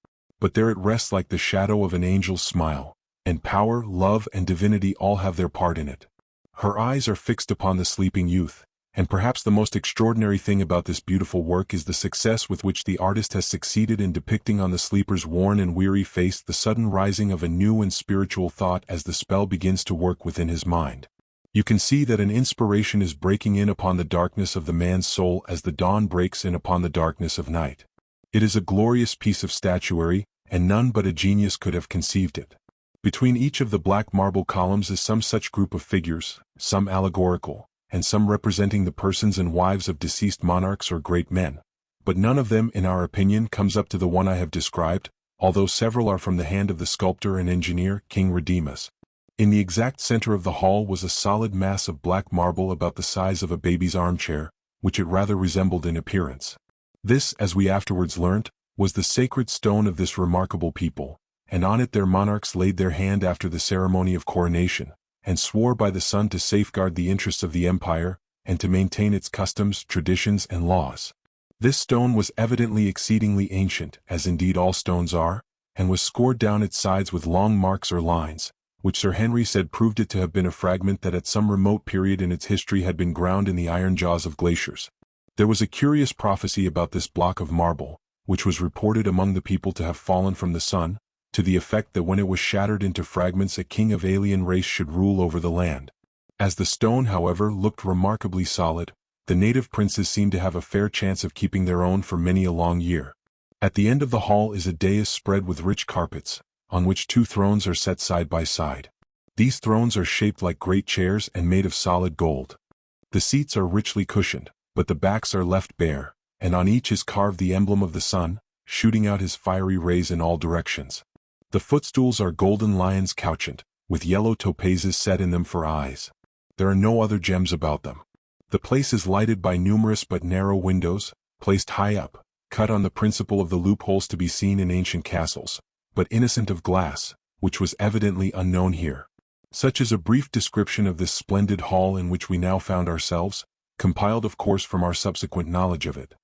But there it rests like the shadow of an angel's smile, and power, love, and divinity all have their part in it. Her eyes are fixed upon the sleeping youth, and perhaps the most extraordinary thing about this beautiful work is the success with which the artist has succeeded in depicting on the sleeper's worn and weary face the sudden rising of a new and spiritual thought as the spell begins to work within his mind. You can see that an inspiration is breaking in upon the darkness of the man's soul as the dawn breaks in upon the darkness of night. It is a glorious piece of statuary, and none but a genius could have conceived it. Between each of the black marble columns is some such group of figures, some allegorical, and some representing the persons and wives of deceased monarchs or great men. But none of them, in our opinion, comes up to the one I have described, although several are from the hand of the sculptor and engineer, King Redeemus. In the exact center of the hall was a solid mass of black marble about the size of a baby's armchair, which it rather resembled in appearance. This, as we afterwards learnt, was the sacred stone of this remarkable people, and on it their monarchs laid their hand after the ceremony of coronation, and swore by the sun to safeguard the interests of the empire, and to maintain its customs, traditions, and laws. This stone was evidently exceedingly ancient, as indeed all stones are, and was scored down its sides with long marks or lines, which Sir Henry said proved it to have been a fragment that at some remote period in its history had been ground in the iron jaws of glaciers. There was a curious prophecy about this block of marble, which was reported among the people to have fallen from the sun, to the effect that when it was shattered into fragments a king of alien race should rule over the land. As the stone, however, looked remarkably solid, the native princes seemed to have a fair chance of keeping their own for many a long year. At the end of the hall is a dais spread with rich carpets, on which 2 thrones are set side by side. These thrones are shaped like great chairs and made of solid gold. The seats are richly cushioned, but the backs are left bare, and on each is carved the emblem of the sun, shooting out his fiery rays in all directions. The footstools are golden lions couchant, with yellow topazes set in them for eyes. There are no other gems about them. The place is lighted by numerous but narrow windows, placed high up, cut on the principle of the loopholes to be seen in ancient castles, but innocent of glass, which was evidently unknown here. Such is a brief description of this splendid hall in which we now found ourselves, compiled of course from our subsequent knowledge of it.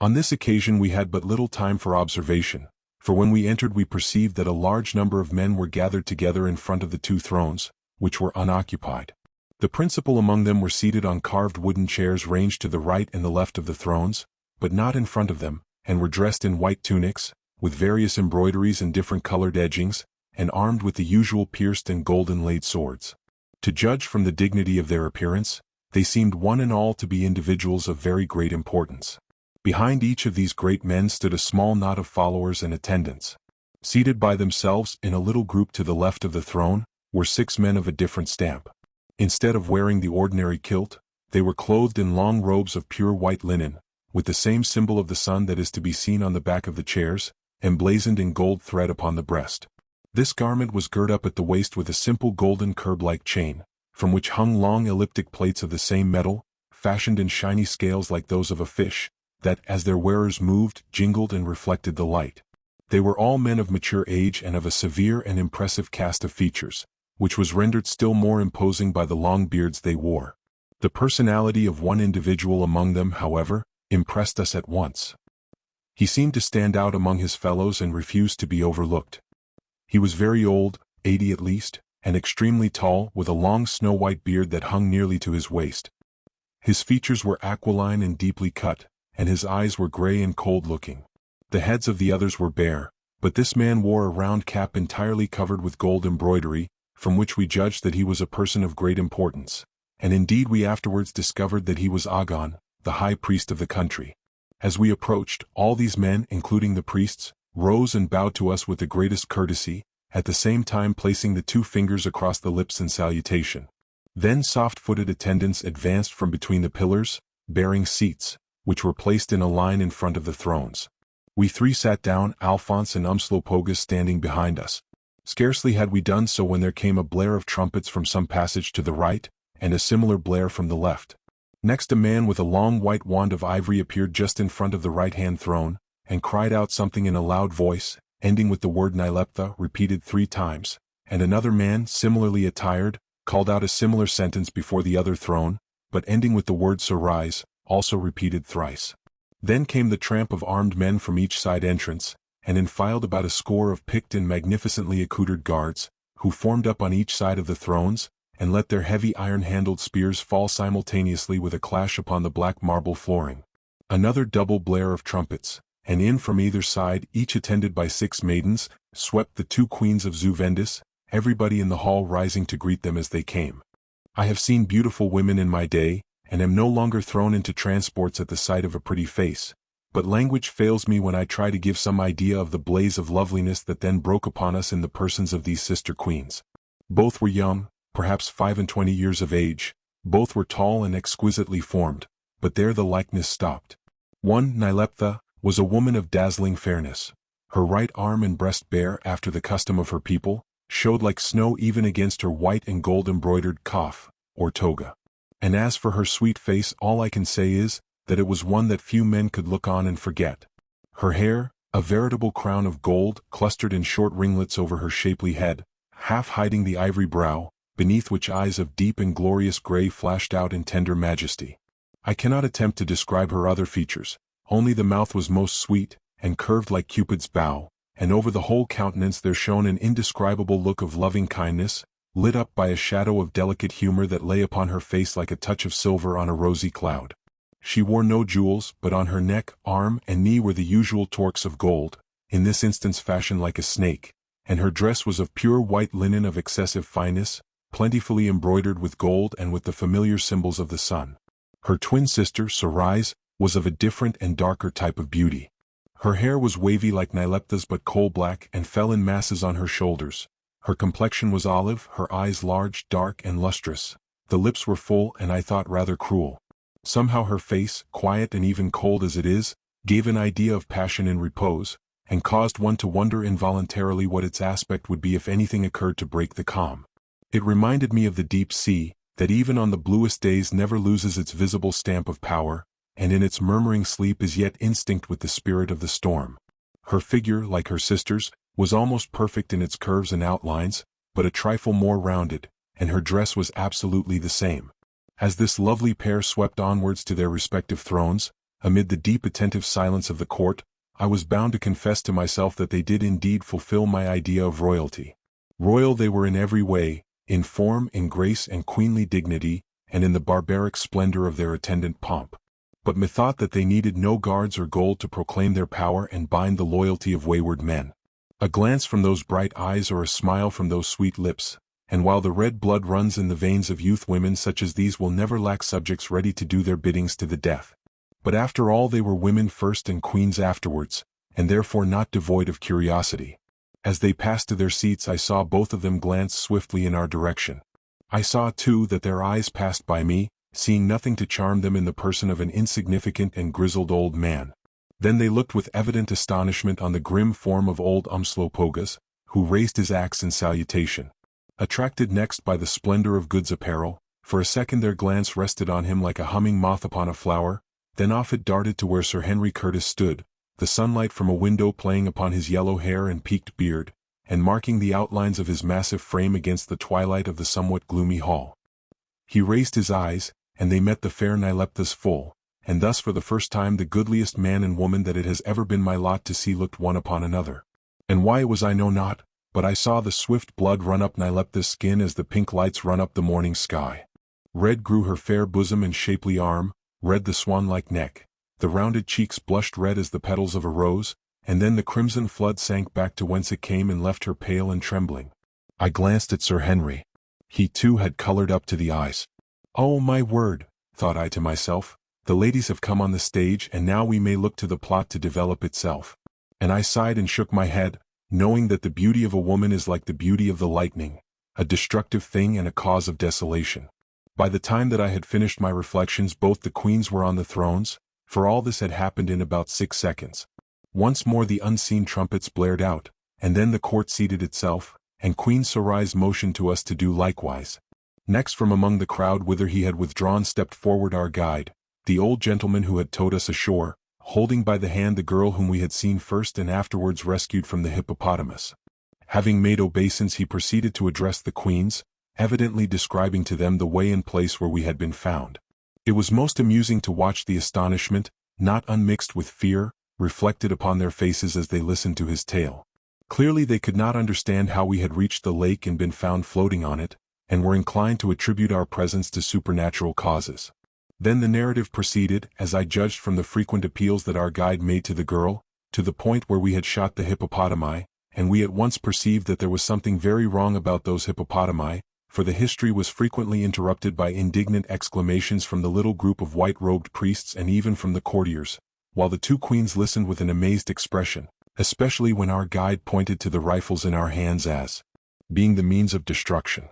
On this occasion we had but little time for observation, for when we entered we perceived that a large number of men were gathered together in front of the 2 thrones, which were unoccupied. The principal among them were seated on carved wooden chairs ranged to the right and the left of the thrones, but not in front of them, and were dressed in white tunics, with various embroideries and different colored edgings, and armed with the usual pierced and golden-laid swords. To judge from the dignity of their appearance, they seemed one and all to be individuals of very great importance. Behind each of these great men stood a small knot of followers and attendants. Seated by themselves in a little group to the left of the throne, were 6 men of a different stamp. Instead of wearing the ordinary kilt, they were clothed in long robes of pure white linen, with the same symbol of the sun that is to be seen on the back of the chairs, emblazoned in gold thread upon the breast. This garment was girt up at the waist with a simple golden curb-like chain, from which hung long elliptic plates of the same metal, fashioned in shiny scales like those of a fish, that, as their wearers moved, jingled and reflected the light. They were all men of mature age and of a severe and impressive cast of features, which was rendered still more imposing by the long beards they wore. The personality of one individual among them, however, impressed us at once. He seemed to stand out among his fellows and refused to be overlooked. He was very old, 80 at least, and extremely tall, with a long snow-white beard that hung nearly to his waist. His features were aquiline and deeply cut, and his eyes were gray and cold-looking. The heads of the others were bare, but this man wore a round cap entirely covered with gold embroidery, from which we judged that he was a person of great importance, and indeed we afterwards discovered that he was Agon, the high priest of the country. As we approached, all these men, including the priests, rose and bowed to us with the greatest courtesy, at the same time placing the 2 fingers across the lips in salutation. Then soft-footed attendants advanced from between the pillars, bearing seats, which were placed in a line in front of the thrones. We 3 sat down, Alphonse and Umslopogus standing behind us. Scarcely had we done so when there came a blare of trumpets from some passage to the right, and a similar blare from the left. Next a man with a long white wand of ivory appeared just in front of the right-hand throne, and cried out something in a loud voice, ending with the word Nyleptha repeated 3 times, and another man, similarly attired, called out a similar sentence before the other throne, but ending with the word Sorais, also repeated thrice. Then came the tramp of armed men from each side entrance, and infiled about a score of picked and magnificently accoutred guards, who formed up on each side of the thrones, and let their heavy iron-handled spears fall simultaneously with a clash upon the black marble flooring. Another double blare of trumpets, and in from either side, each attended by 6 maidens, swept the 2 queens of Zuvendis, everybody in the hall rising to greet them as they came. I have seen beautiful women in my day, and am no longer thrown into transports at the sight of a pretty face, but language fails me when I try to give some idea of the blaze of loveliness that then broke upon us in the persons of these sister queens. Both were young, perhaps 25 years of age, both were tall and exquisitely formed, but there the likeness stopped. One, Nyleptha, was a woman of dazzling fairness. Her right arm and breast bare, after the custom of her people, showed like snow even against her white and gold-embroidered coif, or toga. And as for her sweet face, all I can say is, that it was one that few men could look on and forget. Her hair, A veritable crown of gold clustered in short ringlets over her shapely head, half hiding the ivory brow, beneath which eyes of deep and glorious gray flashed out in tender majesty. I cannot attempt to describe her other features, only the mouth was most sweet, and curved like Cupid's bow, and over the whole countenance there shone an indescribable look of loving kindness, lit up by a shadow of delicate humor that lay upon her face like a touch of silver on a rosy cloud. She wore no jewels, but on her neck, arm, and knee were the usual torques of gold, in this instance fashioned like a snake, and her dress was of pure white linen of excessive fineness, plentifully embroidered with gold and with the familiar symbols of the sun. Her twin sister, Cerise, was of a different and darker type of beauty. Her hair was wavy like Nyleptha's but coal-black and fell in masses on her shoulders. Her complexion was olive, her eyes large, dark, and lustrous. The lips were full and I thought rather cruel. Somehow her face, quiet and even cold as it is, gave an idea of passion in repose, and caused one to wonder involuntarily what its aspect would be if anything occurred to break the calm. It reminded me of the deep sea, that even on the bluest days never loses its visible stamp of power, and in its murmuring sleep is yet instinct with the spirit of the storm. Her figure, like her sister's, was almost perfect in its curves and outlines, but a trifle more rounded, and her dress was absolutely the same. As this lovely pair swept onwards to their respective thrones, amid the deep attentive silence of the court, I was bound to confess to myself that they did indeed fulfill my idea of royalty. Royal they were in every way, in form, in grace and queenly dignity, and in the barbaric splendor of their attendant pomp. But methought that they needed no guards or gold to proclaim their power and bind the loyalty of wayward men. A glance from those bright eyes or a smile from those sweet lips, and while the red blood runs in the veins of youth, women such as these will never lack subjects ready to do their biddings to the death. But after all they were women first and queens afterwards, and therefore not devoid of curiosity. As they passed to their seats I saw both of them glance swiftly in our direction. I saw too that their eyes passed by me, seeing nothing to charm them in the person of an insignificant and grizzled old man. Then they looked with evident astonishment on the grim form of old Umslopogaas, who raised his axe in salutation. Attracted next by the splendor of Good's apparel, for a second their glance rested on him like a humming moth upon a flower, then off it darted to where Sir Henry Curtis stood, the sunlight from a window playing upon his yellow hair and peaked beard, and marking the outlines of his massive frame against the twilight of the somewhat gloomy hall. He raised his eyes, and they met the fair Nyleptha's full, and thus for the first time the goodliest man and woman that it has ever been my lot to see looked one upon another. And why it was I know not, but I saw the swift blood run up Nyleptha's skin as the pink lights run up the morning sky. Red grew her fair bosom and shapely arm, red the swan-like neck, the rounded cheeks blushed red as the petals of a rose, and then the crimson flood sank back to whence it came and left her pale and trembling. I glanced at Sir Henry. He too had colored up to the eyes. Oh my word, thought I to myself, the ladies have come on the stage and now we may look to the plot to develop itself. And I sighed and shook my head, knowing that the beauty of a woman is like the beauty of the lightning, a destructive thing and a cause of desolation. By the time that I had finished my reflections both the queens were on the thrones, for all this had happened in about 6 seconds. Once more the unseen trumpets blared out, and then the court seated itself, and Queen Cerise motioned to us to do likewise. Next from among the crowd whither he had withdrawn stepped forward our guide, the old gentleman who had towed us ashore, holding by the hand the girl whom we had seen first and afterwards rescued from the hippopotamus. Having made obeisance he proceeded to address the queens, evidently describing to them the way and place where we had been found. It was most amusing to watch the astonishment, not unmixed with fear, reflected upon their faces as they listened to his tale. Clearly they could not understand how we had reached the lake and been found floating on it, and were inclined to attribute our presence to supernatural causes. Then the narrative proceeded, as I judged from the frequent appeals that our guide made to the girl, to the point where we had shot the hippopotami, and we at once perceived that there was something very wrong about those hippopotami, for the history was frequently interrupted by indignant exclamations from the little group of white-robed priests and even from the courtiers, while the two queens listened with an amazed expression, especially when our guide pointed to the rifles in our hands as being the means of destruction.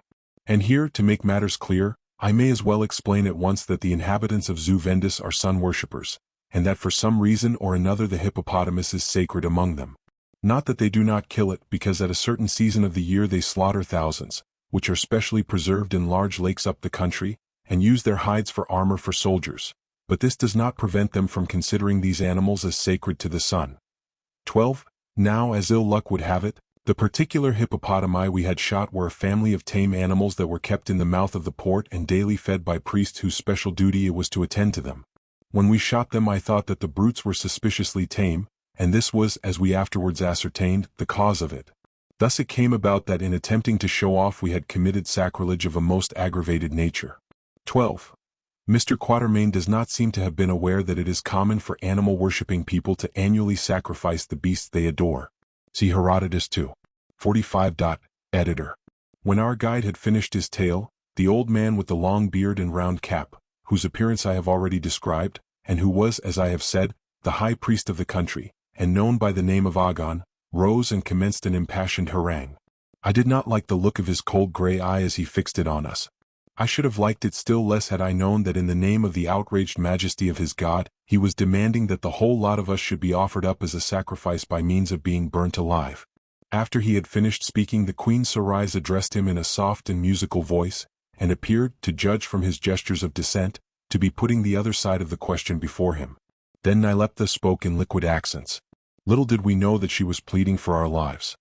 And here, to make matters clear, I may as well explain at once that the inhabitants of Zuvendis are sun-worshippers, and that for some reason or another the hippopotamus is sacred among them. Not that they do not kill it, because at a certain season of the year they slaughter thousands, which are specially preserved in large lakes up the country, and use their hides for armor for soldiers, but this does not prevent them from considering these animals as sacred to the sun. 12. Now, as ill luck would have it, the particular hippopotami we had shot were a family of tame animals that were kept in the mouth of the port and daily fed by priests whose special duty it was to attend to them. When we shot them I thought that the brutes were suspiciously tame, and this was, as we afterwards ascertained, the cause of it. Thus it came about that in attempting to show off we had committed sacrilege of a most aggravated nature. 12. Mr. Quatermain does not seem to have been aware that it is common for animal-worshipping people to annually sacrifice the beasts they adore. See Herodotus 2. 45. Editor. When our guide had finished his tale, the old man with the long beard and round cap, whose appearance I have already described, and who was, as I have said, the high priest of the country, and known by the name of Haggard, rose and commenced an impassioned harangue. I did not like the look of his cold gray eye as he fixed it on us. I should have liked it still less had I known that in the name of the outraged majesty of his God, he was demanding that the whole lot of us should be offered up as a sacrifice by means of being burnt alive. After he had finished speaking, the Queen Ceres addressed him in a soft and musical voice, and appeared, to judge from his gestures of dissent, to be putting the other side of the question before him. Then Nyleptha spoke in liquid accents. Little did we know that she was pleading for our lives.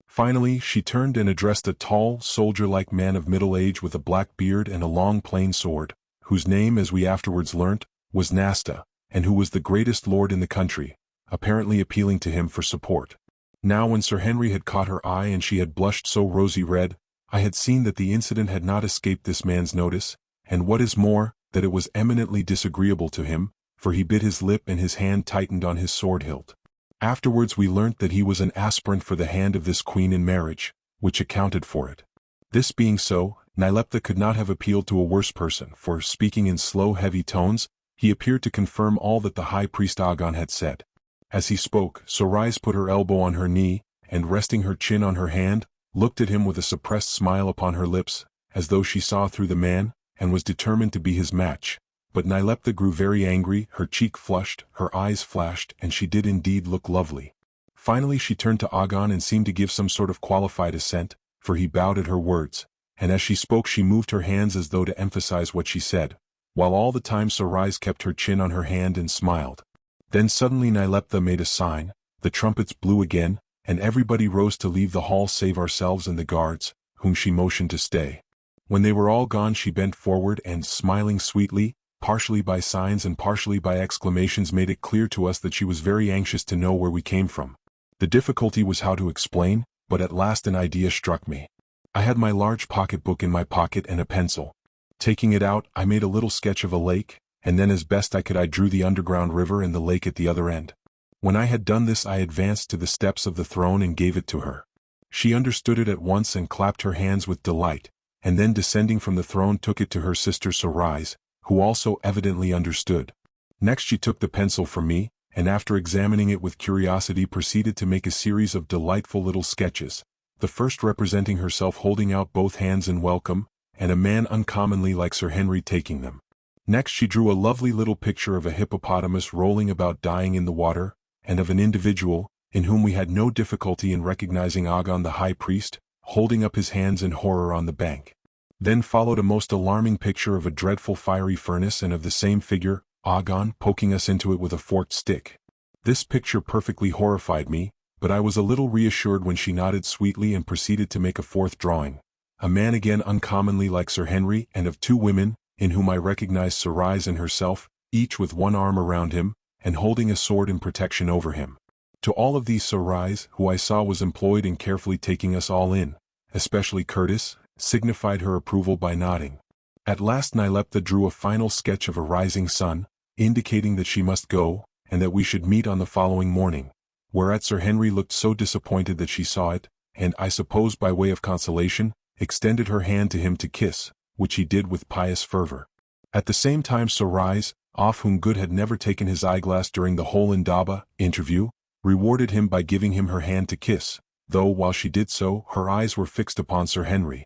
Finally, she turned and addressed a tall, soldier-like man of middle age with a black beard and a long plain sword, whose name, as we afterwards learnt, was Nasta, and who was the greatest lord in the country, apparently appealing to him for support. Now when Sir Henry had caught her eye and she had blushed so rosy red, I had seen that the incident had not escaped this man's notice, and what is more, that it was eminently disagreeable to him, for he bit his lip and his hand tightened on his sword hilt. Afterwards we learnt that he was an aspirant for the hand of this queen in marriage, which accounted for it. This being so, Nyleptha could not have appealed to a worse person, for, speaking in slow heavy tones, he appeared to confirm all that the high priest Haggard had said. As he spoke, Ceres put her elbow on her knee, and resting her chin on her hand, looked at him with a suppressed smile upon her lips, as though she saw through the man, and was determined to be his match. But Nyleptha grew very angry, her cheek flushed, her eyes flashed, and she did indeed look lovely. Finally she turned to Haggard and seemed to give some sort of qualified assent, for he bowed at her words, and as she spoke she moved her hands as though to emphasize what she said, while all the time Ceres kept her chin on her hand and smiled. Then suddenly Nyleptha made a sign, the trumpets blew again, and everybody rose to leave the hall save ourselves and the guards, whom she motioned to stay. When they were all gone she bent forward and, smiling sweetly, partially by signs and partially by exclamations, made it clear to us that she was very anxious to know where we came from. The difficulty was how to explain, but at last an idea struck me. I had my large pocketbook in my pocket and a pencil. Taking it out, I made a little sketch of a lake, and then as best I could I drew the underground river and the lake at the other end. When I had done this I advanced to the steps of the throne and gave it to her. She understood it at once and clapped her hands with delight, and then descending from the throne took it to her sister Ceres, who also evidently understood. Next she took the pencil from me, and after examining it with curiosity proceeded to make a series of delightful little sketches, the first representing herself holding out both hands in welcome, and a man uncommonly like Sir Henry taking them. Next she drew a lovely little picture of a hippopotamus rolling about dying in the water, and of an individual, in whom we had no difficulty in recognizing Haggard the high priest, holding up his hands in horror on the bank. Then followed a most alarming picture of a dreadful fiery furnace and of the same figure, Haggard, poking us into it with a forked stick. This picture perfectly horrified me, but I was a little reassured when she nodded sweetly and proceeded to make a fourth drawing, a man again uncommonly like Sir Henry, and of two women, in whom I recognized Ceres and herself, each with one arm around him, and holding a sword in protection over him. To all of these Ceres, who I saw was employed in carefully taking us all in, especially Curtis, signified her approval by nodding. At last Nyleptha drew a final sketch of a rising sun, indicating that she must go, and that we should meet on the following morning, whereat Sir Henry looked so disappointed that she saw it, and, I suppose by way of consolation, extended her hand to him to kiss, which he did with pious fervor. At the same time Ceres, off whom Good had never taken his eyeglass during the whole Indaba interview, rewarded him by giving him her hand to kiss, though while she did so her eyes were fixed upon Sir Henry.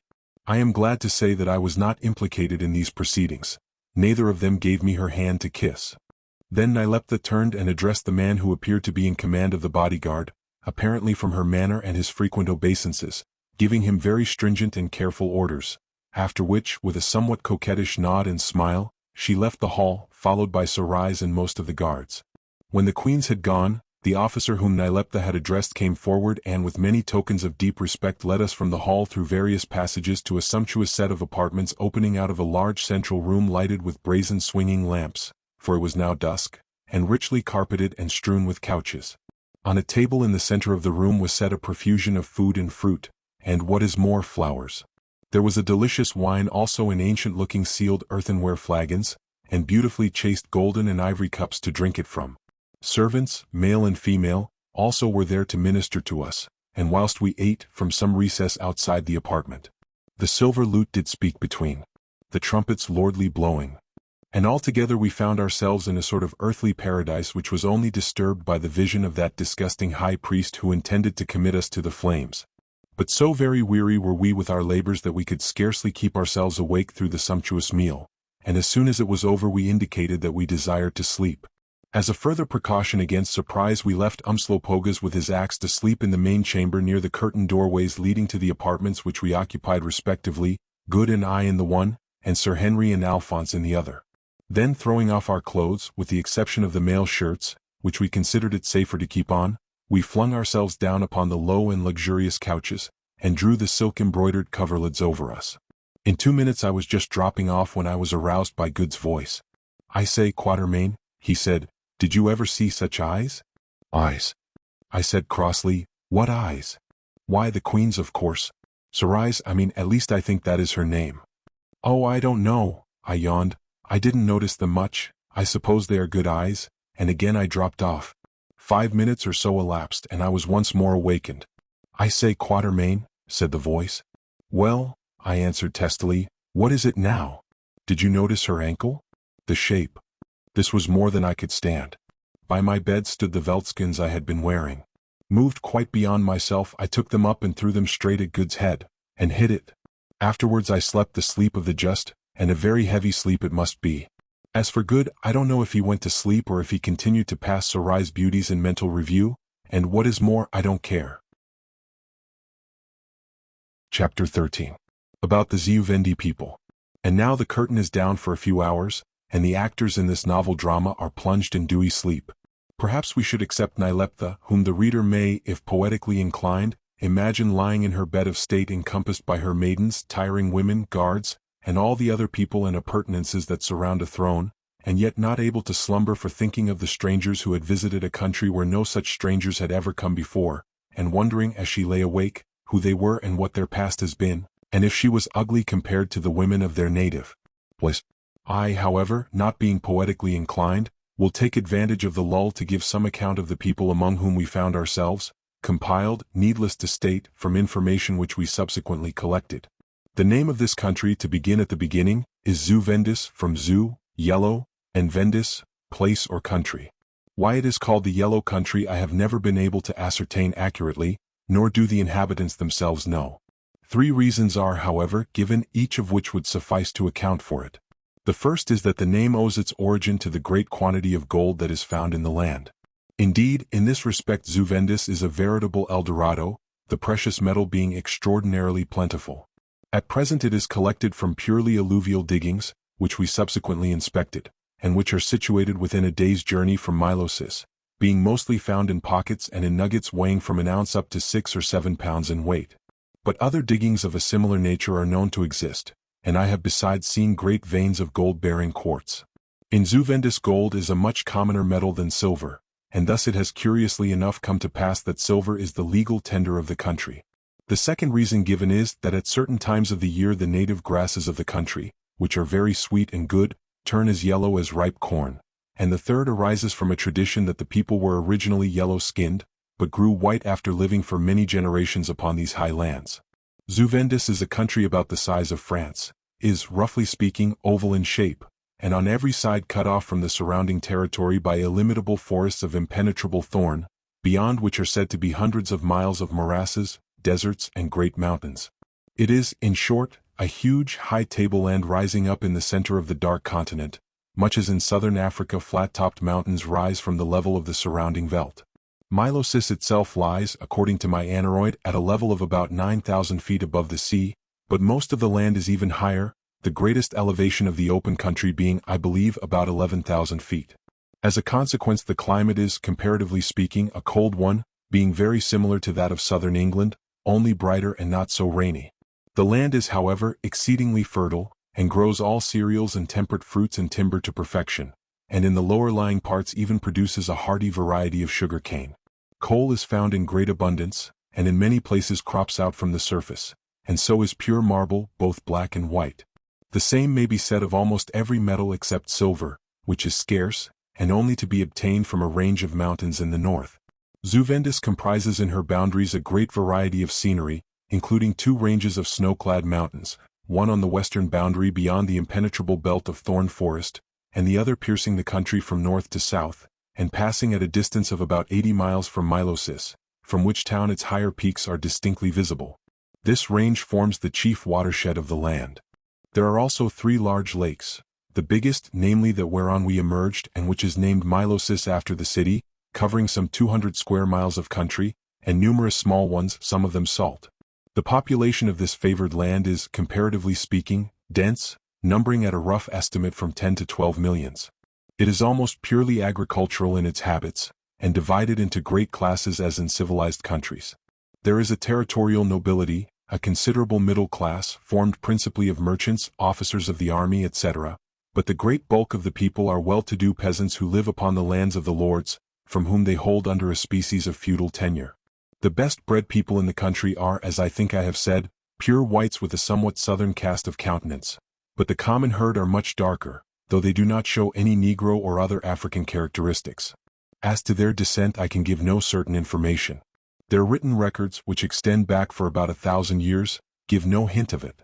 I am glad to say that I was not implicated in these proceedings. Neither of them gave me her hand to kiss. Then Nyleptha turned and addressed the man who appeared to be in command of the bodyguard, apparently from her manner and his frequent obeisances, giving him very stringent and careful orders, after which, with a somewhat coquettish nod and smile, she left the hall, followed by Ceres and most of the guards. When the queens had gone, The officer whom Nyleptha had addressed came forward and with many tokens of deep respect led us from the hall through various passages to a sumptuous set of apartments opening out of a large central room lighted with brazen swinging lamps, for it was now dusk, and richly carpeted and strewn with couches. On a table in the center of the room was set a profusion of food and fruit, and what is more, flowers. There was a delicious wine also in ancient-looking sealed earthenware flagons, and beautifully chased golden and ivory cups to drink it from. Servants, male and female, also were there to minister to us, and whilst we ate, from some recess outside the apartment, the silver lute did speak between, the trumpets lordly blowing. And altogether we found ourselves in a sort of earthly paradise which was only disturbed by the vision of that disgusting high priest who intended to commit us to the flames. But so very weary were we with our labors that we could scarcely keep ourselves awake through the sumptuous meal, and as soon as it was over we indicated that we desired to sleep. As a further precaution against surprise we left Umslopogaas with his axe to sleep in the main chamber near the curtained doorways leading to the apartments which we occupied respectively, Good and I in the one, and Sir Henry and Alphonse in the other. Then throwing off our clothes, with the exception of the male shirts, which we considered it safer to keep on, we flung ourselves down upon the low and luxurious couches, and drew the silk-embroidered coverlids over us. In 2 minutes I was just dropping off when I was aroused by Good's voice. "I say, Quatermain," he said, "did you ever see such eyes?" "Eyes?" I said crossly. "What eyes?" "Why, the Queen's, of course. Cerise, I mean, at least I think that is her name." "Oh, I don't know," I yawned. "I didn't notice them much. I suppose they are good eyes," and again I dropped off. 5 minutes or so elapsed and I was once more awakened. "I say, Quatermain," said the voice. "Well," I answered testily, "what is it now? Did you notice her ankle? The shape?" This was more than I could stand. By my bed stood the veltskins I had been wearing. Moved quite beyond myself, I took them up and threw them straight at Good's head, and hid it. Afterwards I slept the sleep of the just, and a very heavy sleep it must be. As for Good, I don't know if he went to sleep or if he continued to pass Sorai's beauties in mental review, and what is more, I don't care. Chapter 13. About the Zeuvendi people. And now the curtain is down for a few hours, and the actors in this novel drama are plunged in dewy sleep. Perhaps we should accept Nyleptha, whom the reader may, if poetically inclined, imagine lying in her bed of state encompassed by her maidens, tiring women, guards, and all the other people and appurtenances that surround a throne, and yet not able to slumber for thinking of the strangers who had visited a country where no such strangers had ever come before, and wondering as she lay awake, who they were and what their past has been, and if she was ugly compared to the women of their native place. I, however, not being poetically inclined, will take advantage of the lull to give some account of the people among whom we found ourselves, compiled, needless to state, from information which we subsequently collected. The name of this country, to begin at the beginning, is Zeuvendis, from Zeu, yellow, and Vendis, place or country. Why it is called the Yellow Country I have never been able to ascertain accurately, nor do the inhabitants themselves know. 3 reasons are, however, given, each of which would suffice to account for it. The first is that the name owes its origin to the great quantity of gold that is found in the land. Indeed, in this respect Zeuvendis is a veritable El Dorado, the precious metal being extraordinarily plentiful. At present it is collected from purely alluvial diggings, which we subsequently inspected, and which are situated within a day's journey from Milosis, being mostly found in pockets and in nuggets weighing from an ounce up to 6 or 7 pounds in weight. But other diggings of a similar nature are known to exist, and I have besides seen great veins of gold-bearing quartz. In Zeuvendis gold is a much commoner metal than silver, and thus it has curiously enough come to pass that silver is the legal tender of the country. The second reason given is that at certain times of the year the native grasses of the country, which are very sweet and good, turn as yellow as ripe corn, and the third arises from a tradition that the people were originally yellow-skinned, but grew white after living for many generations upon these high lands. Zeuvendis is a country about the size of France, is, roughly speaking, oval in shape, and on every side cut off from the surrounding territory by illimitable forests of impenetrable thorn, beyond which are said to be hundreds of miles of morasses, deserts, and great mountains. It is, in short, a huge, high tableland rising up in the center of the dark continent, much as in southern Africa flat-topped mountains rise from the level of the surrounding veldt. Milosis itself lies, according to my aneroid, at a level of about 9,000 feet above the sea, but most of the land is even higher, the greatest elevation of the open country being, I believe, about 11,000 feet. As a consequence, the climate is, comparatively speaking, a cold one, being very similar to that of southern England, only brighter and not so rainy. The land is, however, exceedingly fertile, and grows all cereals and temperate fruits and timber to perfection, and in the lower lying parts even produces a hardy variety of sugar cane. Coal is found in great abundance, and in many places crops out from the surface, and so is pure marble, both black and white. The same may be said of almost every metal except silver, which is scarce, and only to be obtained from a range of mountains in the north. Zuvendis comprises in her boundaries a great variety of scenery, including 2 ranges of snow-clad mountains, one on the western boundary beyond the impenetrable belt of thorn forest, and the other piercing the country from north to south, and passing at a distance of about 80 miles from Milosis, from which town its higher peaks are distinctly visible. This range forms the chief watershed of the land. There are also 3 large lakes, the biggest, namely that whereon we emerged and which is named Milosis after the city, covering some 200 square miles of country, and numerous small ones, some of them salt. The population of this favored land is, comparatively speaking, dense, numbering at a rough estimate from 10 to 12 millions. It is almost purely agricultural in its habits, and divided into great classes as in civilized countries. There is a territorial nobility, a considerable middle class, formed principally of merchants, officers of the army, etc., but the great bulk of the people are well-to-do peasants who live upon the lands of the lords, from whom they hold under a species of feudal tenure. The best-bred people in the country are, as I think I have said, pure whites with a somewhat southern cast of countenance, but the common herd are much darker, though they do not show any Negro or other African characteristics. As to their descent I can give no certain information. Their written records, which extend back for about 1,000 years, give no hint of it.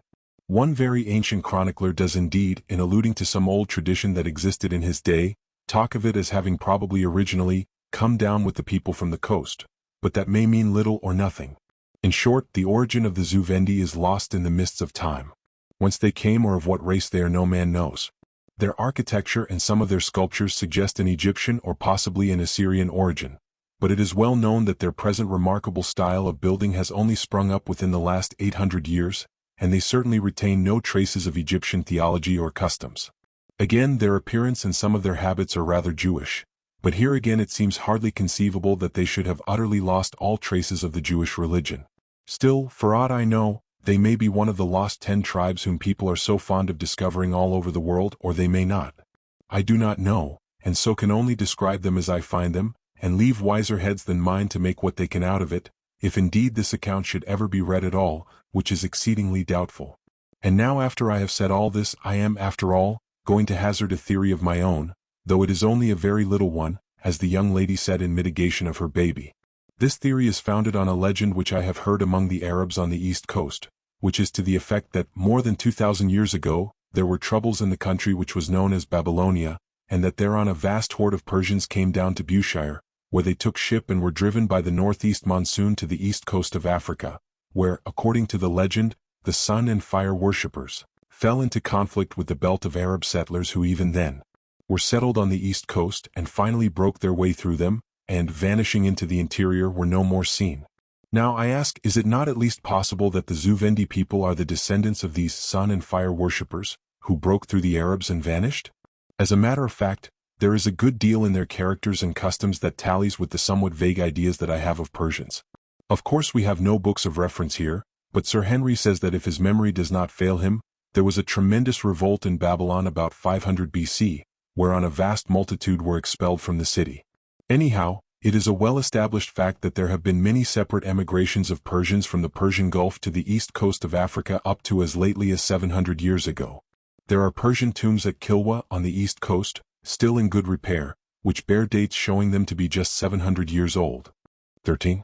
One very ancient chronicler does indeed, in alluding to some old tradition that existed in his day, talk of it as having probably originally come down with the people from the coast, but that may mean little or nothing. In short, the origin of the Zuvendi is lost in the mists of time. Whence they came or of what race they are no man knows. Their architecture and some of their sculptures suggest an Egyptian or possibly an Assyrian origin, but it is well known that their present remarkable style of building has only sprung up within the last 800 years, and they certainly retain no traces of Egyptian theology or customs. Again, their appearance and some of their habits are rather Jewish, but here again it seems hardly conceivable that they should have utterly lost all traces of the Jewish religion. Still, for aught I know, they may be one of the lost 10 tribes whom people are so fond of discovering all over the world, or they may not. I do not know, and so can only describe them as I find them, and leave wiser heads than mine to make what they can out of it, if indeed this account should ever be read at all, which is exceedingly doubtful. And now after I have said all this, I am, after all, going to hazard a theory of my own, though it is only a very little one, as the young lady said in mitigation of her baby. This theory is founded on a legend which I have heard among the Arabs on the East Coast, which is to the effect that more than 2,000 years ago, there were troubles in the country which was known as Babylonia, and that thereon a vast horde of Persians came down to Bushire, where they took ship and were driven by the northeast monsoon to the east coast of Africa, where, according to the legend, the sun and fire worshippers fell into conflict with the belt of Arab settlers who even then were settled on the east coast and finally broke their way through them, and, vanishing into the interior, were no more seen. Now I ask, is it not at least possible that the Zuvendi people are the descendants of these sun and fire worshippers, who broke through the Arabs and vanished? As a matter of fact, there is a good deal in their characters and customs that tallies with the somewhat vague ideas that I have of Persians. Of course we have no books of reference here, but Sir Henry says that if his memory does not fail him, there was a tremendous revolt in Babylon about 500 BC, whereon a vast multitude were expelled from the city. Anyhow, it is a well-established fact that there have been many separate emigrations of Persians from the Persian Gulf to the east coast of Africa up to as lately as 700 years ago. There are Persian tombs at Kilwa on the east coast, still in good repair, which bear dates showing them to be just 700 years old. 13.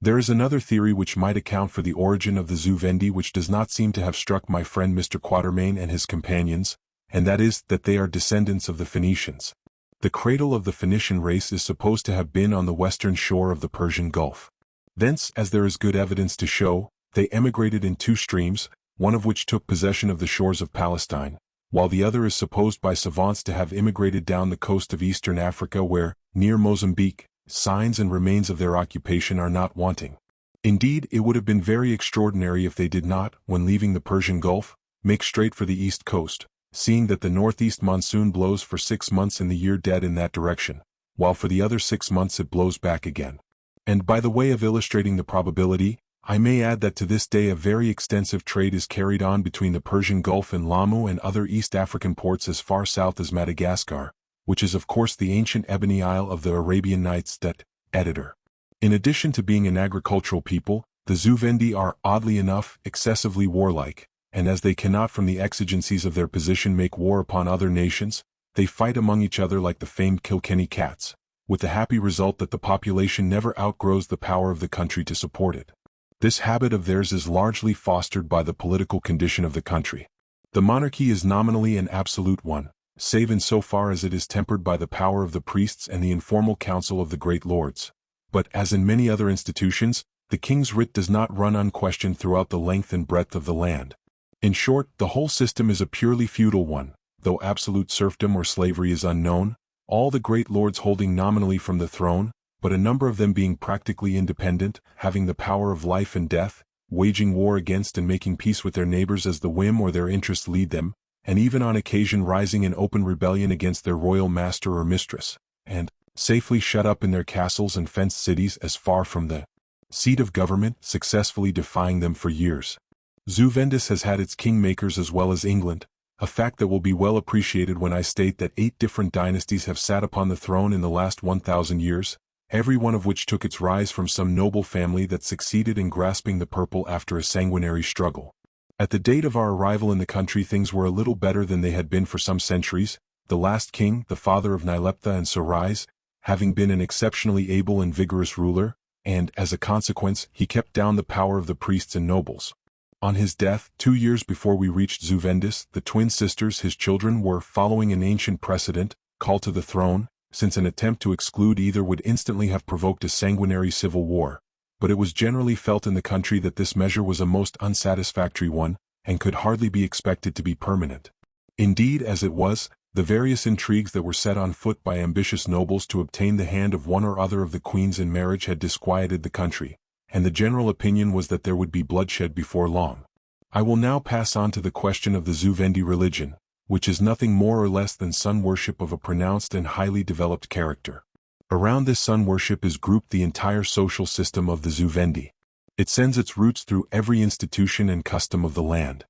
There is another theory which might account for the origin of the Zuvendi which does not seem to have struck my friend Mr. Quatermain and his companions, and that is that they are descendants of the Phoenicians. The cradle of the Phoenician race is supposed to have been on the western shore of the Persian Gulf. Thence, as there is good evidence to show, they emigrated in 2 streams, one of which took possession of the shores of Palestine, while the other is supposed by savants to have immigrated down the coast of eastern Africa where, near Mozambique, signs and remains of their occupation are not wanting. Indeed, it would have been very extraordinary if they did not, when leaving the Persian Gulf, make straight for the east coast, seeing that the northeast monsoon blows for 6 months in the year dead in that direction, while for the other 6 months it blows back again. And by the way of illustrating the probability, I may add that to this day a very extensive trade is carried on between the Persian Gulf and Lamu and other East African ports as far south as Madagascar, which is of course the ancient ebony isle of the Arabian Nights. Editor. In addition to being an agricultural people, the Zuvendi are, oddly enough, excessively warlike, and as they cannot from the exigencies of their position make war upon other nations, they fight among each other like the famed Kilkenny cats, with the happy result that the population never outgrows the power of the country to support it. This habit of theirs is largely fostered by the political condition of the country. The monarchy is nominally an absolute one, save in so far as it is tempered by the power of the priests and the informal council of the great lords. But as in many other institutions, the king's writ does not run unquestioned throughout the length and breadth of the land. In short, the whole system is a purely feudal one, though absolute serfdom or slavery is unknown, all the great lords holding nominally from the throne, but a number of them being practically independent, having the power of life and death, waging war against and making peace with their neighbors as the whim or their interests lead them, and even on occasion rising in open rebellion against their royal master or mistress, and, safely shut up in their castles and fenced cities as far from the seat of government, successfully defying them for years. Zuvendis has had its kingmakers as well as England, a fact that will be well appreciated when I state that 8 different dynasties have sat upon the throne in the last 1,000 years, every one of which took its rise from some noble family that succeeded in grasping the purple after a sanguinary struggle. At the date of our arrival in the country things were a little better than they had been for some centuries, the last king, the father of Nyleptha and Sorais, having been an exceptionally able and vigorous ruler, and, as a consequence, he kept down the power of the priests and nobles. On his death, 2 years before we reached Zuvendis, the twin sisters, his children, were, following an ancient precedent, called to the throne, since an attempt to exclude either would instantly have provoked a sanguinary civil war, but it was generally felt in the country that this measure was a most unsatisfactory one, and could hardly be expected to be permanent. Indeed, as it was, the various intrigues that were set on foot by ambitious nobles to obtain the hand of one or other of the queens in marriage had disquieted the country, and the general opinion was that there would be bloodshed before long. I will now pass on to the question of the Zuvendi religion, which is nothing more or less than sun worship of a pronounced and highly developed character. Around this sun worship is grouped the entire social system of the Zuvendi. It sends its roots through every institution and custom of the land.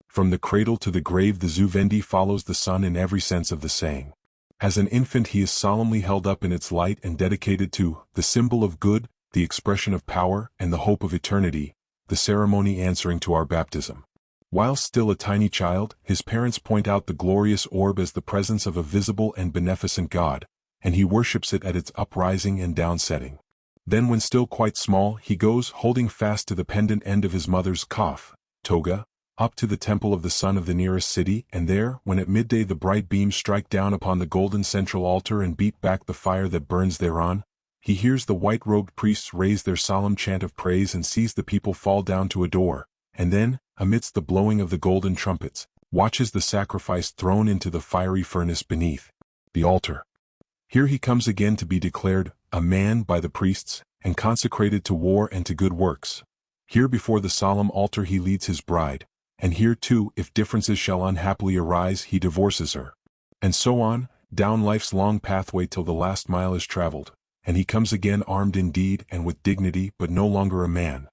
From the cradle to the grave the Zuvendi follows the sun in every sense of the saying. As an infant he is solemnly held up in its light and dedicated to the symbol of good, the expression of power, and the hope of eternity, the ceremony answering to our baptism. Whilst still a tiny child, his parents point out the glorious orb as the presence of a visible and beneficent God, and he worships it at its uprising and downsetting. Then when still quite small, he goes, holding fast to the pendant end of his mother's kaf, toga, up to the temple of the sun of the nearest city, and there, when at midday the bright beams strike down upon the golden central altar and beat back the fire that burns thereon, he hears the white-robed priests raise their solemn chant of praise and sees the people fall down to adore, and then, amidst the blowing of the golden trumpets, watches the sacrifice thrown into the fiery furnace beneath the altar. Here he comes again to be declared a man by the priests, and consecrated to war and to good works. Here before the solemn altar he leads his bride, and here too, if differences shall unhappily arise, he divorces her. And so on, down life's long pathway till the last mile is traveled, and he comes again armed indeed and with dignity, but no longer a man.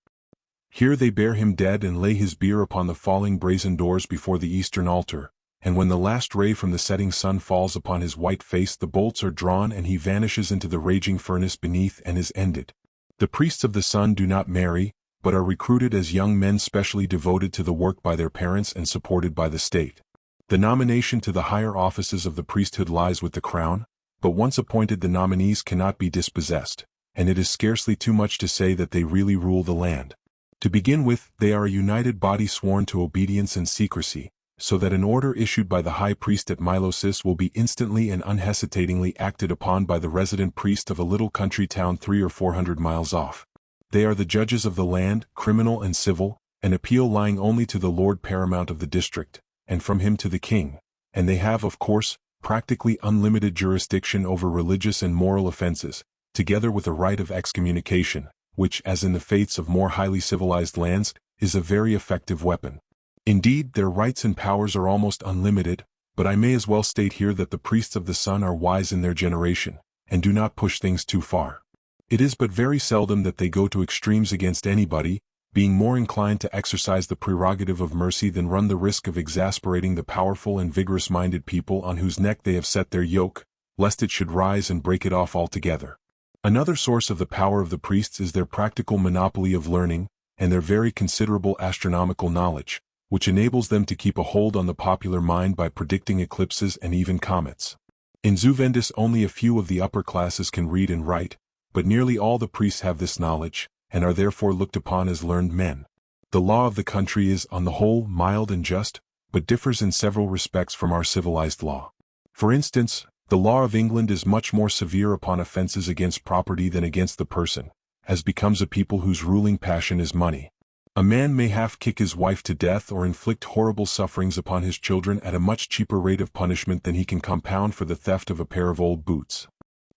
Here they bear him dead and lay his bier upon the falling brazen doors before the eastern altar, and when the last ray from the setting sun falls upon his white face the bolts are drawn and he vanishes into the raging furnace beneath and is ended. The priests of the sun do not marry, but are recruited as young men specially devoted to the work by their parents and supported by the state. The nomination to the higher offices of the priesthood lies with the crown, but once appointed the nominees cannot be dispossessed, and it is scarcely too much to say that they really rule the land. To begin with, they are a united body sworn to obedience and secrecy, so that an order issued by the high priest at Milosis will be instantly and unhesitatingly acted upon by the resident priest of a little country town 300 or 400 miles off. They are the judges of the land, criminal and civil, an appeal lying only to the Lord Paramount of the district, and from him to the king, and they have, of course, practically unlimited jurisdiction over religious and moral offenses, together with a right of excommunication, which, as in the faiths of more highly civilized lands, is a very effective weapon. Indeed, their rights and powers are almost unlimited, but I may as well state here that the priests of the sun are wise in their generation, and do not push things too far. It is but very seldom that they go to extremes against anybody, being more inclined to exercise the prerogative of mercy than run the risk of exasperating the powerful and vigorous-minded people on whose neck they have set their yoke, lest it should rise and break it off altogether. Another source of the power of the priests is their practical monopoly of learning, and their very considerable astronomical knowledge, which enables them to keep a hold on the popular mind by predicting eclipses and even comets. In Zuvendis only a few of the upper classes can read and write, but nearly all the priests have this knowledge, and are therefore looked upon as learned men. The law of the country is, on the whole, mild and just, but differs in several respects from our civilized law. For instance, the law of England is much more severe upon offenses against property than against the person, as becomes a people whose ruling passion is money. A man may half kick his wife to death or inflict horrible sufferings upon his children at a much cheaper rate of punishment than he can compound for the theft of a pair of old boots.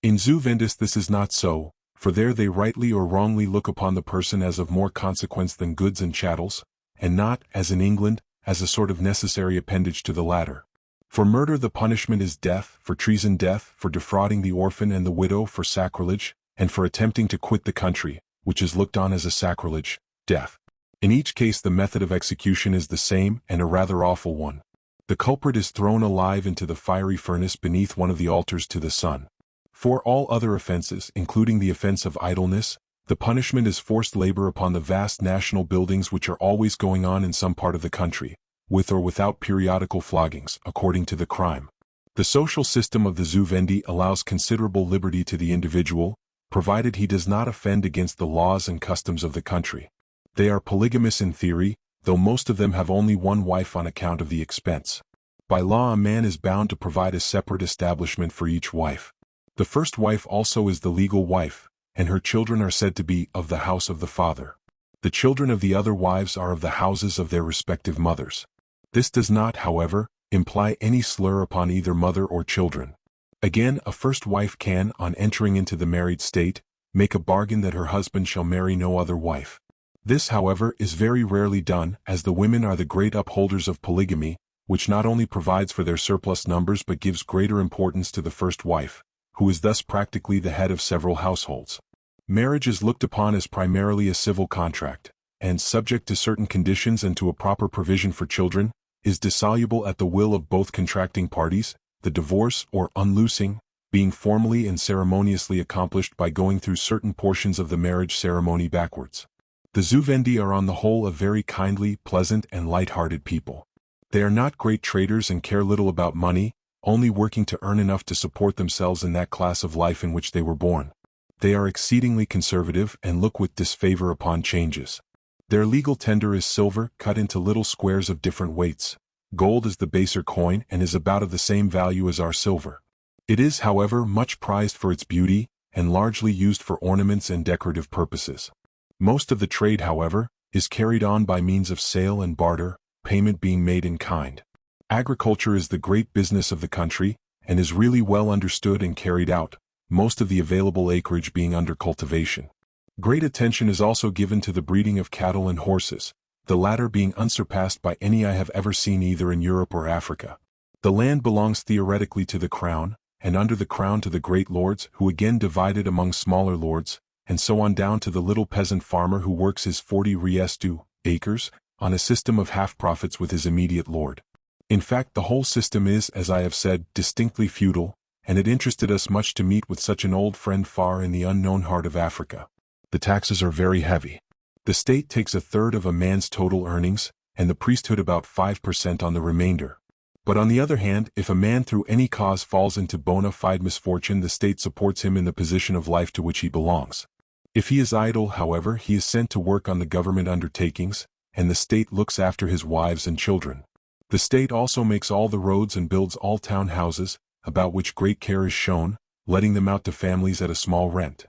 In Zuvendis this is not so, for there they rightly or wrongly look upon the person as of more consequence than goods and chattels, and not, as in England, as a sort of necessary appendage to the latter. For murder the punishment is death, for treason death, for defrauding the orphan and the widow for sacrilege, and for attempting to quit the country, which is looked on as a sacrilege, death. In each case the method of execution is the same and a rather awful one. The culprit is thrown alive into the fiery furnace beneath one of the altars to the sun. For all other offenses, including the offense of idleness, the punishment is forced labor upon the vast national buildings which are always going on in some part of the country, with or without periodical floggings, according to the crime. The social system of the Zuvendi allows considerable liberty to the individual, provided he does not offend against the laws and customs of the country. They are polygamous in theory, though most of them have only one wife on account of the expense. By law a man is bound to provide a separate establishment for each wife. The first wife also is the legal wife, and her children are said to be of the house of the father. The children of the other wives are of the houses of their respective mothers. This does not, however, imply any slur upon either mother or children. Again, a first wife can, on entering into the married state, make a bargain that her husband shall marry no other wife. This, however, is very rarely done, as the women are the great upholders of polygamy, which not only provides for their surplus numbers but gives greater importance to the first wife, who is thus practically the head of several households. Marriage is looked upon as primarily a civil contract, and, subject to certain conditions and to a proper provision for children, is dissoluble at the will of both contracting parties, the divorce, or unloosing, being formally and ceremoniously accomplished by going through certain portions of the marriage ceremony backwards. The Zuvendi are on the whole a very kindly, pleasant, and light-hearted people. They are not great traders and care little about money, only working to earn enough to support themselves in that class of life in which they were born. They are exceedingly conservative and look with disfavor upon changes. Their legal tender is silver cut into little squares of different weights. Gold is the baser coin and is about of the same value as our silver. It is, however, much prized for its beauty, and largely used for ornaments and decorative purposes. Most of the trade, however, is carried on by means of sale and barter, payment being made in kind. Agriculture is the great business of the country, and is really well understood and carried out, most of the available acreage being under cultivation. Great attention is also given to the breeding of cattle and horses, the latter being unsurpassed by any I have ever seen either in Europe or Africa. The land belongs theoretically to the crown, and under the crown to the great lords, who again divide it among smaller lords, and so on down to the little peasant farmer who works his 40 riestu acres, on a system of half-profits with his immediate lord. In fact, the whole system is, as I have said, distinctly feudal, and it interested us much to meet with such an old friend far in the unknown heart of Africa. The taxes are very heavy. The state takes a third of a man's total earnings, and the priesthood about 5% on the remainder. But on the other hand, if a man through any cause falls into bona fide misfortune, the state supports him in the position of life to which he belongs. If he is idle, however, he is sent to work on the government undertakings, and the state looks after his wives and children. The state also makes all the roads and builds all town houses, about which great care is shown, letting them out to families at a small rent.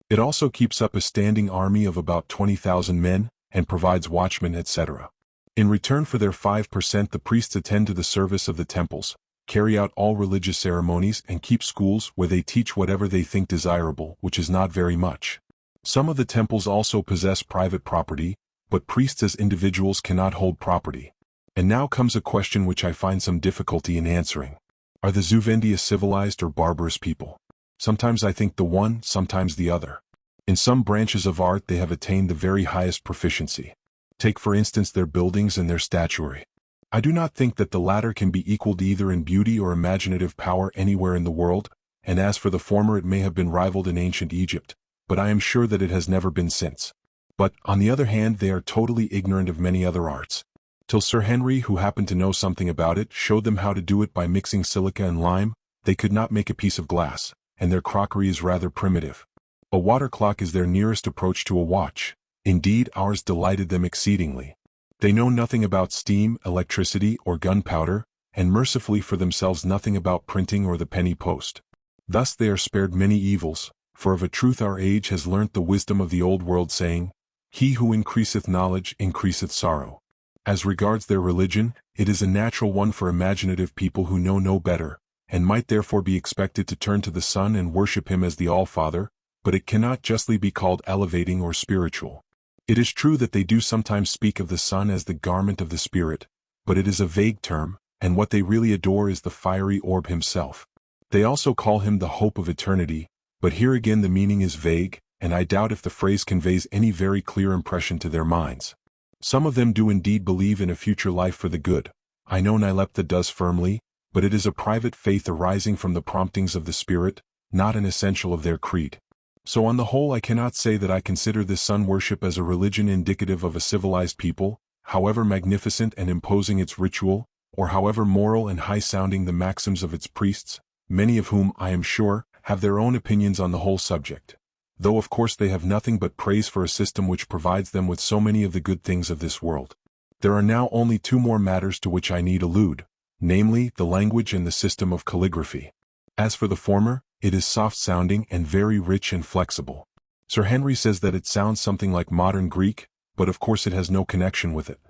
It also keeps up a standing army of about 20,000 men, and provides watchmen, etc. In return for their 5%, the priests attend to the service of the temples, carry out all religious ceremonies, and keep schools where they teach whatever they think desirable, which is not very much. Some of the temples also possess private property, but priests as individuals cannot hold property. And now comes a question which I find some difficulty in answering. Are the Zuvendi a civilized or barbarous people? Sometimes I think the one, sometimes the other. In some branches of art they have attained the very highest proficiency. Take for instance their buildings and their statuary. I do not think that the latter can be equaled either in beauty or imaginative power anywhere in the world, and as for the former it may have been rivaled in ancient Egypt, but I am sure that it has never been since. But, on the other hand, they are totally ignorant of many other arts. Till Sir Henry, who happened to know something about it, showed them how to do it by mixing silica and lime, they could not make a piece of glass, and their crockery is rather primitive. A water clock is their nearest approach to a watch. Indeed, ours delighted them exceedingly. They know nothing about steam, electricity, or gunpowder, and mercifully for themselves nothing about printing or the penny post. Thus they are spared many evils, for of a truth our age has learnt the wisdom of the old world saying, "He who increaseth knowledge increaseth sorrow." As regards their religion, it is a natural one for imaginative people who know no better, and might therefore be expected to turn to the sun and worship him as the All-Father, but it cannot justly be called elevating or spiritual. It is true that they do sometimes speak of the sun as the garment of the spirit, but it is a vague term, and what they really adore is the fiery orb himself. They also call him the hope of eternity, but here again the meaning is vague, and I doubt if the phrase conveys any very clear impression to their minds. Some of them do indeed believe in a future life for the good. I know Nyleptha does firmly, but it is a private faith arising from the promptings of the spirit, not an essential of their creed. So on the whole I cannot say that I consider this sun worship as a religion indicative of a civilized people, however magnificent and imposing its ritual, or however moral and high-sounding the maxims of its priests, many of whom, I am sure, have their own opinions on the whole subject. Though of course they have nothing but praise for a system which provides them with so many of the good things of this world. There are now only two more matters to which I need allude, namely, the language and the system of calligraphy. As for the former, it is soft-sounding and very rich and flexible. Sir Henry says that it sounds something like modern Greek, but of course it has no connection with it.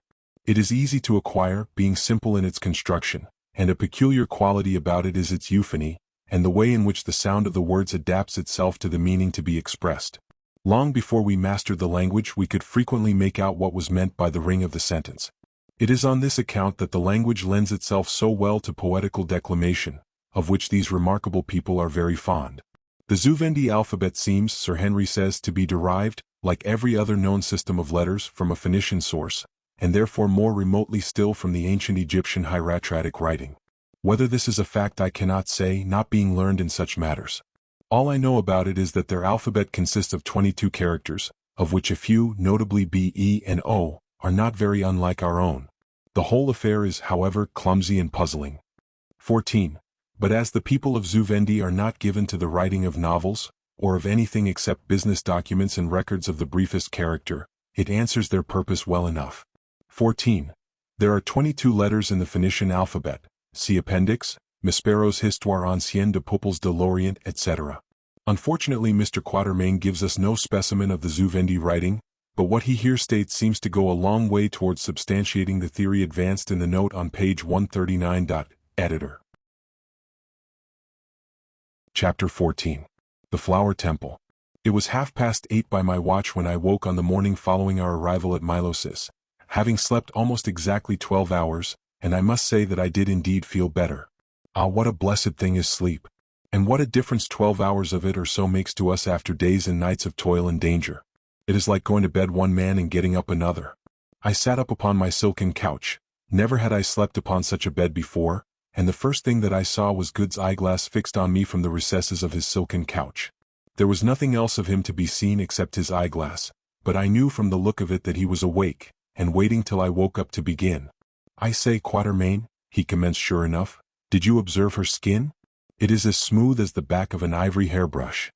It is easy to acquire, being simple in its construction, and a peculiar quality about it is its euphony, and the way in which the sound of the words adapts itself to the meaning to be expressed. Long before we mastered the language we could frequently make out what was meant by the ring of the sentence. It is on this account that the language lends itself so well to poetical declamation, of which these remarkable people are very fond. The Zuvendi alphabet seems, Sir Henry says, to be derived, like every other known system of letters, from a Phoenician source, and therefore more remotely still from the ancient Egyptian hieratic writing. Whether this is a fact I cannot say, not being learned in such matters. All I know about it is that their alphabet consists of 22 characters, of which a few, notably B, E, and O, are not very unlike our own. The whole affair is, however, clumsy and puzzling. 14. But as the people of Zuvendi are not given to the writing of novels, or of anything except business documents and records of the briefest character, it answers their purpose well enough. 14. There are 22 letters in the Phoenician alphabet. See Appendix, Maspero's Histoire ancienne de Peuples de l'Orient, etc. Unfortunately Mr. Quatermain gives us no specimen of the Zuvendi writing, but what he here states seems to go a long way towards substantiating the theory advanced in the note on page 139. Editor. Chapter 14. The Flower Temple. It was 8:30 by my watch when I woke on the morning following our arrival at Milosis, having slept almost exactly 12 hours, and I must say that I did indeed feel better. Ah, what a blessed thing is sleep! And what a difference 12 hours of it or so makes to us after days and nights of toil and danger. It is like going to bed one man and getting up another. I sat up upon my silken couch. Never had I slept upon such a bed before, and the first thing that I saw was Good's eyeglass fixed on me from the recesses of his silken couch. There was nothing else of him to be seen except his eyeglass, but I knew from the look of it that he was awake, and waiting till I woke up to begin. "I say, Quatermain," he commenced sure enough, "did you observe her skin? It is as smooth as the back of an ivory hairbrush."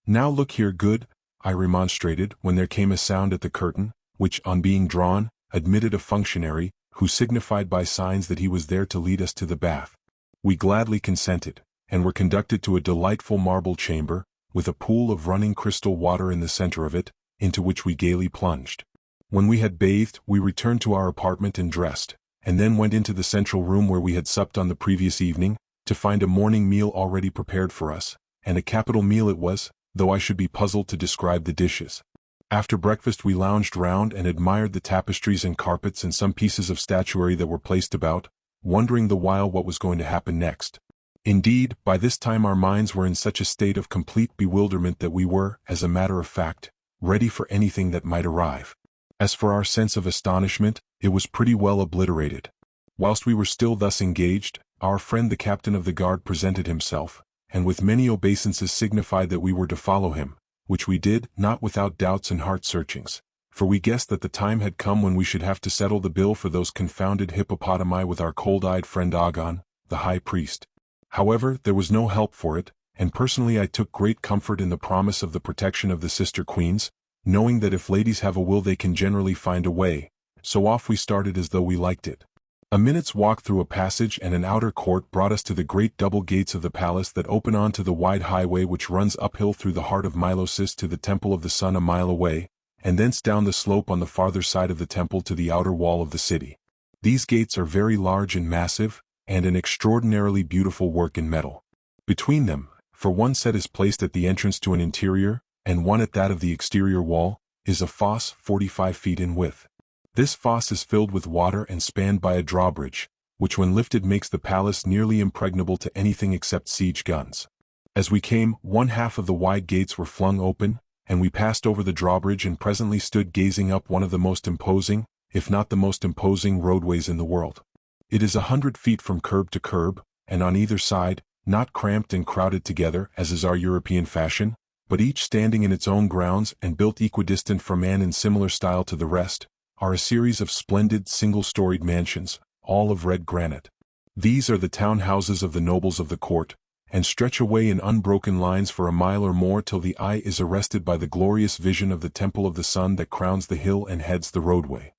"Now look here, Good," I remonstrated, when there came a sound at the curtain, which, on being drawn, admitted a functionary, who signified by signs that he was there to lead us to the bath. We gladly consented, and were conducted to a delightful marble chamber, with a pool of running crystal water in the center of it, into which we gaily plunged. When we had bathed, we returned to our apartment and dressed, and then went into the central room where we had supped on the previous evening, to find a morning meal already prepared for us, and a capital meal it was, though I should be puzzled to describe the dishes. After breakfast we lounged round and admired the tapestries and carpets and some pieces of statuary that were placed about, wondering the while what was going to happen next. Indeed, by this time our minds were in such a state of complete bewilderment that we were, as a matter of fact, ready for anything that might arrive. As for our sense of astonishment, it was pretty well obliterated. Whilst we were still thus engaged, our friend the captain of the guard presented himself, and with many obeisances signified that we were to follow him, which we did, not without doubts and heart-searchings, for we guessed that the time had come when we should have to settle the bill for those confounded hippopotami with our cold-eyed friend Agon, the high priest. However, there was no help for it, and personally I took great comfort in the promise of the protection of the sister queens, knowing that if ladies have a will they can generally find a way, so off we started as though we liked it. A minute's walk through a passage and an outer court brought us to the great double gates of the palace that open onto the wide highway which runs uphill through the heart of Milosis to the Temple of the Sun a mile away, and thence down the slope on the farther side of the temple to the outer wall of the city. These gates are very large and massive, and an extraordinarily beautiful work in metal. Between them, for one set is placed at the entrance to an interior, and one at that of the exterior wall, is a fosse 45 feet in width. This fosse is filled with water and spanned by a drawbridge, which when lifted makes the palace nearly impregnable to anything except siege guns. As we came, one half of the wide gates were flung open, and we passed over the drawbridge and presently stood gazing up one of the most imposing, if not the most imposing roadways in the world. It is 100 feet from curb to curb, and on either side, not cramped and crowded together as is our European fashion, but each standing in its own grounds and built equidistant from and in similar style to the rest, are a series of splendid single-storied mansions, all of red granite. These are the town houses of the nobles of the court, and stretch away in unbroken lines for a mile or more till the eye is arrested by the glorious vision of the Temple of the Sun that crowns the hill and heads the roadway.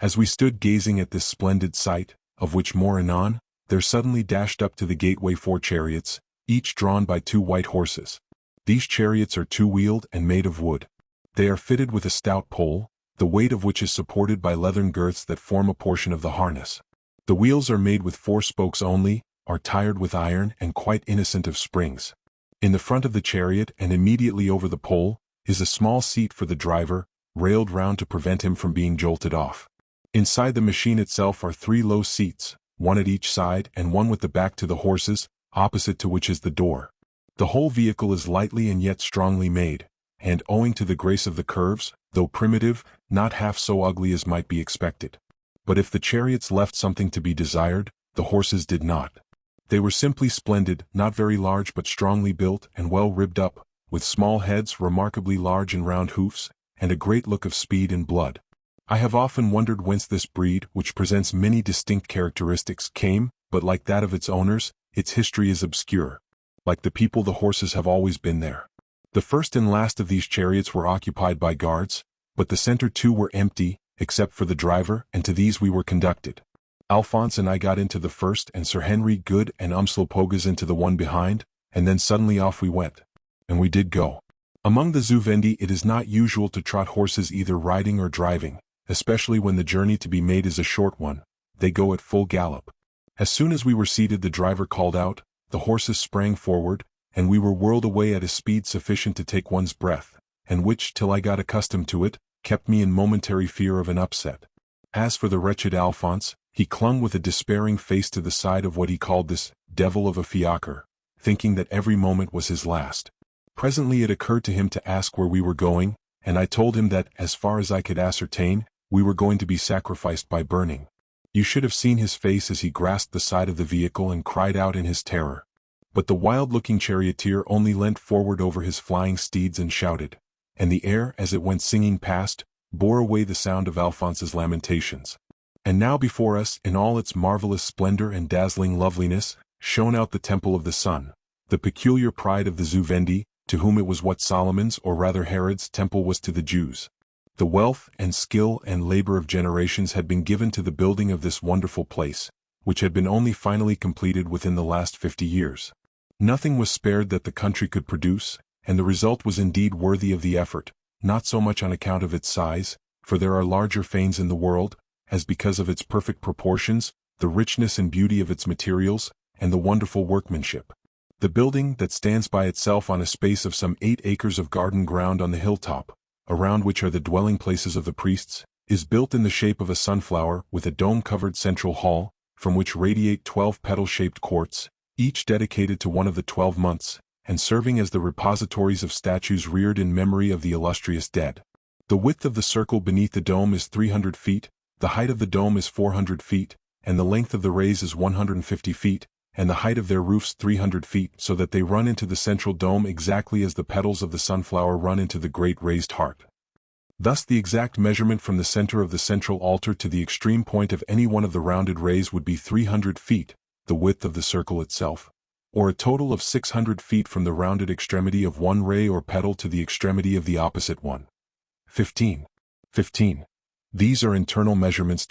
As we stood gazing at this splendid sight, of which more anon, there suddenly dashed up to the gateway 4 chariots, each drawn by 2 white horses. These chariots are 2-wheeled and made of wood. They are fitted with a stout pole, the weight of which is supported by leathern girths that form a portion of the harness. The wheels are made with 4 spokes only, are tired with iron and quite innocent of springs. In the front of the chariot and immediately over the pole, is a small seat for the driver, railed round to prevent him from being jolted off. Inside the machine itself are 3 low seats, one at each side and one with the back to the horses, opposite to which is the door. The whole vehicle is lightly and yet strongly made, and owing to the grace of the curves, though primitive, not half so ugly as might be expected. But if the chariots left something to be desired, the horses did not. They were simply splendid, not very large but strongly built and well ribbed up, with small heads, remarkably large and round hoofs, and a great look of speed and blood. I have often wondered whence this breed, which presents many distinct characteristics, came, but like that of its owners, its history is obscure. Like the people, the horses have always been there. The first and last of these chariots were occupied by guards, but the center 2 were empty, except for the driver, and to these we were conducted. Alphonse and I got into the first and Sir Henry Good and Umslopogas into the one behind, and then suddenly off we went. And we did go. Among the Zuvendi it is not usual to trot horses either riding or driving, especially when the journey to be made is a short one. They go at full gallop. As soon as we were seated the driver called out, the horses sprang forward, and we were whirled away at a speed sufficient to take one's breath, and which, till I got accustomed to it, kept me in momentary fear of an upset. As for the wretched Alphonse, he clung with a despairing face to the side of what he called this devil of a fiacre, thinking that every moment was his last. Presently it occurred to him to ask where we were going, and I told him that, as far as I could ascertain, we were going to be sacrificed by burning. You should have seen his face as he grasped the side of the vehicle and cried out in his terror. But the wild-looking charioteer only leant forward over his flying steeds and shouted, and the air, as it went singing past, bore away the sound of Alphonse's lamentations. And now before us, in all its marvelous splendor and dazzling loveliness, shone out the Temple of the Sun, the peculiar pride of the Zuvendi, to whom it was what Solomon's, or rather Herod's, temple was to the Jews. The wealth and skill and labor of generations had been given to the building of this wonderful place, which had been only finally completed within the last 50 years. Nothing was spared that the country could produce, and the result was indeed worthy of the effort, not so much on account of its size, for there are larger fanes in the world, as because of its perfect proportions, the richness and beauty of its materials, and the wonderful workmanship. The building, that stands by itself on a space of some 8 acres of garden ground on the hilltop, around which are the dwelling places of the priests, is built in the shape of a sunflower with a dome-covered central hall, from which radiate 12 petal-shaped courts, each dedicated to one of the 12 months, and serving as the repositories of statues reared in memory of the illustrious dead. The width of the circle beneath the dome is 300 feet, the height of the dome is 400 feet, and the length of the rays is 150 feet, and the height of their roofs 300 feet, so that they run into the central dome exactly as the petals of the sunflower run into the great raised heart. Thus the exact measurement from the center of the central altar to the extreme point of any one of the rounded rays would be 300 feet, the width of the circle itself, or a total of 600 feet from the rounded extremity of one ray or petal to the extremity of the opposite one. 15. These are internal measurements.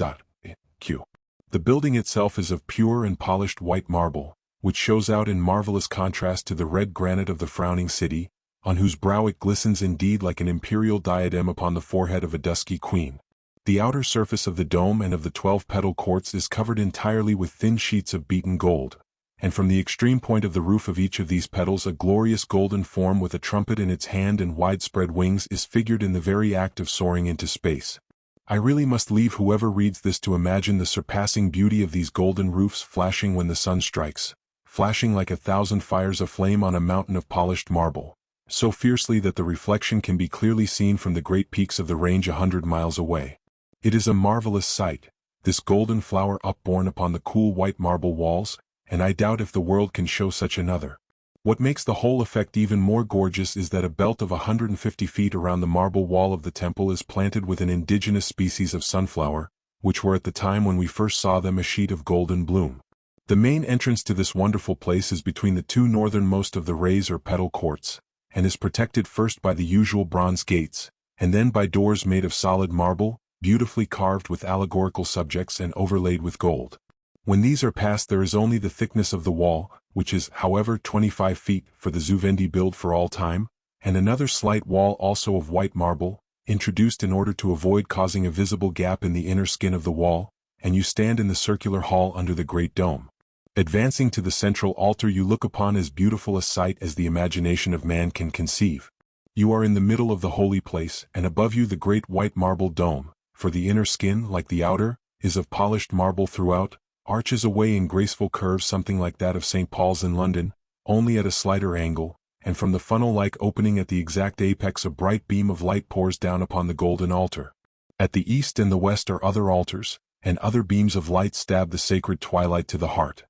Q. The building itself is of pure and polished white marble, which shows out in marvelous contrast to the red granite of the frowning city, on whose brow it glistens indeed like an imperial diadem upon the forehead of a dusky queen. The outer surface of the dome and of the 12-petal courts is covered entirely with thin sheets of beaten gold, and from the extreme point of the roof of each of these petals a glorious golden form with a trumpet in its hand and widespread wings is figured in the very act of soaring into space. I really must leave whoever reads this to imagine the surpassing beauty of these golden roofs flashing when the sun strikes, flashing like 1,000 fires aflame on a mountain of polished marble, so fiercely that the reflection can be clearly seen from the great peaks of the range 100 miles away. It is a marvelous sight, this golden flower upborne upon the cool white marble walls, and I doubt if the world can show such another. What makes the whole effect even more gorgeous is that a belt of 150 feet around the marble wall of the temple is planted with an indigenous species of sunflower, which were at the time when we first saw them a sheet of golden bloom. The main entrance to this wonderful place is between the two northernmost of the rays or petal courts, and is protected first by the usual bronze gates, and then by doors made of solid marble, beautifully carved with allegorical subjects and overlaid with gold. When these are passed there is only the thickness of the wall, which is, however, 25 feet for the Zuvendi build for all time, and another slight wall also of white marble, introduced in order to avoid causing a visible gap in the inner skin of the wall, and you stand in the circular hall under the great dome. Advancing to the central altar you look upon as beautiful a sight as the imagination of man can conceive. You are in the middle of the holy place, and above you the great white marble dome, for the inner skin, like the outer, is of polished marble throughout, arches away in graceful curves something like that of St. Paul's in London, only at a slighter angle, and from the funnel-like opening at the exact apex a bright beam of light pours down upon the golden altar. At the east and the west are other altars, and other beams of light stab the sacred twilight to the heart.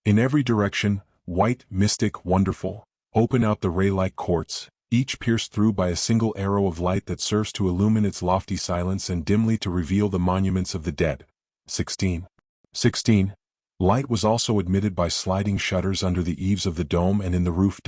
In every direction, white, mystic, wonderful, open out the ray-like courts, each pierced through by a single arrow of light that serves to illumine its lofty silence and dimly to reveal the monuments of the dead. 16. Light was also admitted by sliding shutters under the eaves of the dome and in the roof.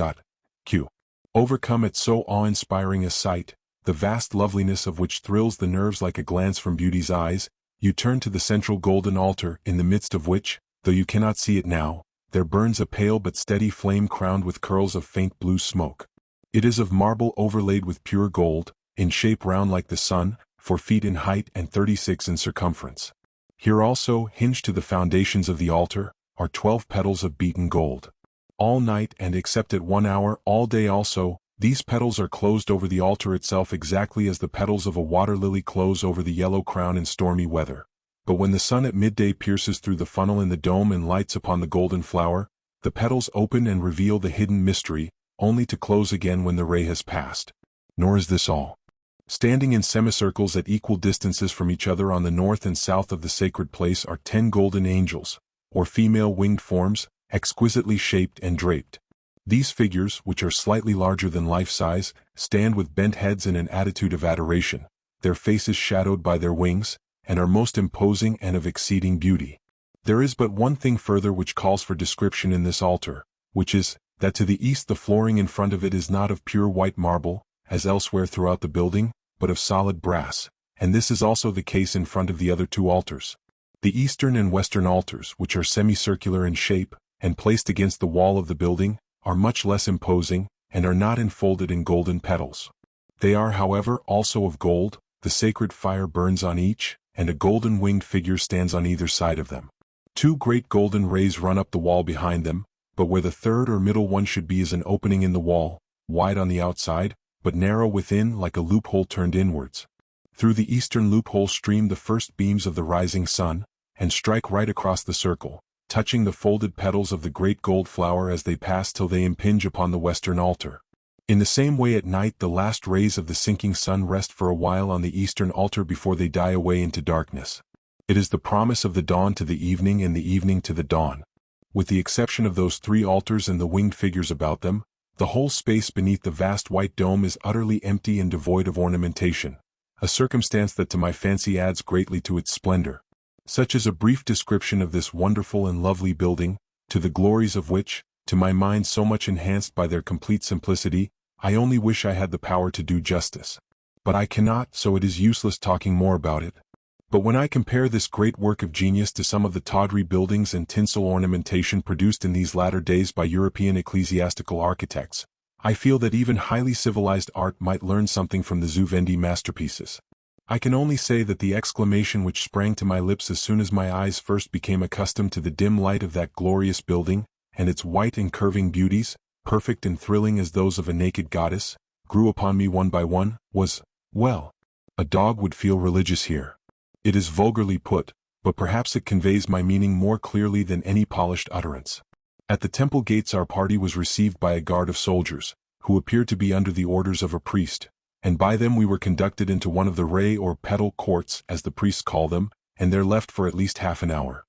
Q. Overcome at so awe-inspiring a sight, the vast loveliness of which thrills the nerves like a glance from beauty's eyes, you turn to the central golden altar, in the midst of which, though you cannot see it now, there burns a pale but steady flame crowned with curls of faint blue smoke. It is of marble overlaid with pure gold, in shape round like the sun, 4 feet in height and 36 in circumference. Here also, hinged to the foundations of the altar, are 12 petals of beaten gold. All night and except at 1 hour all day also, these petals are closed over the altar itself exactly as the petals of a water lily close over the yellow crown in stormy weather. But when the sun at midday pierces through the funnel in the dome and lights upon the golden flower, the petals open and reveal the hidden mystery, only to close again when the ray has passed. Nor is this all. Standing in semicircles at equal distances from each other on the north and south of the sacred place are 10 golden angels, or female winged forms, exquisitely shaped and draped. These figures, which are slightly larger than life-size, stand with bent heads in an attitude of adoration, their faces shadowed by their wings, and are most imposing and of exceeding beauty. There is but one thing further which calls for description in this altar, which is, that to the east the flooring in front of it is not of pure white marble, as elsewhere throughout the building, but of solid brass, and this is also the case in front of the other 2 altars. The eastern and western altars, which are semicircular in shape, and placed against the wall of the building, are much less imposing, and are not enfolded in golden petals. They are, however, also of gold, the sacred fire burns on each, and a golden winged figure stands on either side of them. 2 great golden rays run up the wall behind them, but where the third or middle one should be is an opening in the wall, wide on the outside, but narrow within like a loophole turned inwards. Through the eastern loophole streamed the first beams of the rising sun, and strike right across the circle, touching the folded petals of the great gold flower as they pass till they impinge upon the western altar. In the same way at night the last rays of the sinking sun rest for a while on the eastern altar before they die away into darkness. It is the promise of the dawn to the evening and the evening to the dawn. With the exception of those three altars and the winged figures about them, the whole space beneath the vast white dome is utterly empty and devoid of ornamentation, a circumstance that to my fancy adds greatly to its splendor. Such is a brief description of this wonderful and lovely building, to the glories of which, to my mind so much enhanced by their complete simplicity, I only wish I had the power to do justice. But I cannot, so it is useless talking more about it. But when I compare this great work of genius to some of the tawdry buildings and tinsel ornamentation produced in these latter days by European ecclesiastical architects, I feel that even highly civilized art might learn something from the Zuvendi masterpieces. I can only say that the exclamation which sprang to my lips as soon as my eyes first became accustomed to the dim light of that glorious building, and its white and curving beauties, perfect and thrilling as those of a naked goddess, grew upon me one by one, was, well, a dog would feel religious here. It is vulgarly put, but perhaps it conveys my meaning more clearly than any polished utterance. At the temple gates our party was received by a guard of soldiers, who appeared to be under the orders of a priest, and by them we were conducted into one of the ray or petal courts, as the priests call them, and there left for at least half an hour.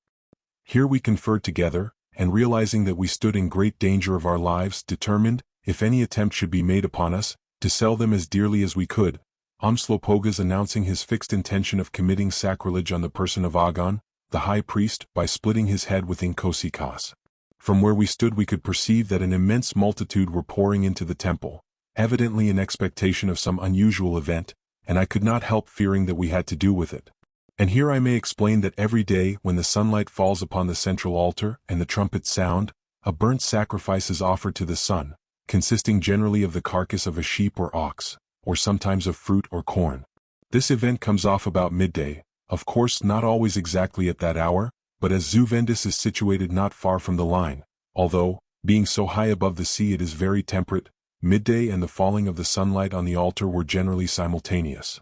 Here we conferred together, and realizing that we stood in great danger of our lives, determined, if any attempt should be made upon us, to sell them as dearly as we could, Umslopogaas announcing his fixed intention of committing sacrilege on the person of Agon, the high priest, by splitting his head with Inkosikas. From where we stood we could perceive that an immense multitude were pouring into the temple, evidently in expectation of some unusual event, and I could not help fearing that we had to do with it. And here I may explain that every day when the sunlight falls upon the central altar and the trumpets sound, a burnt sacrifice is offered to the sun, consisting generally of the carcass of a sheep or ox, or sometimes of fruit or corn. This event comes off about midday, of course not always exactly at that hour, but as Zuvendis is situated not far from the line, although, being so high above the sea it is very temperate, midday and the falling of the sunlight on the altar were generally simultaneous.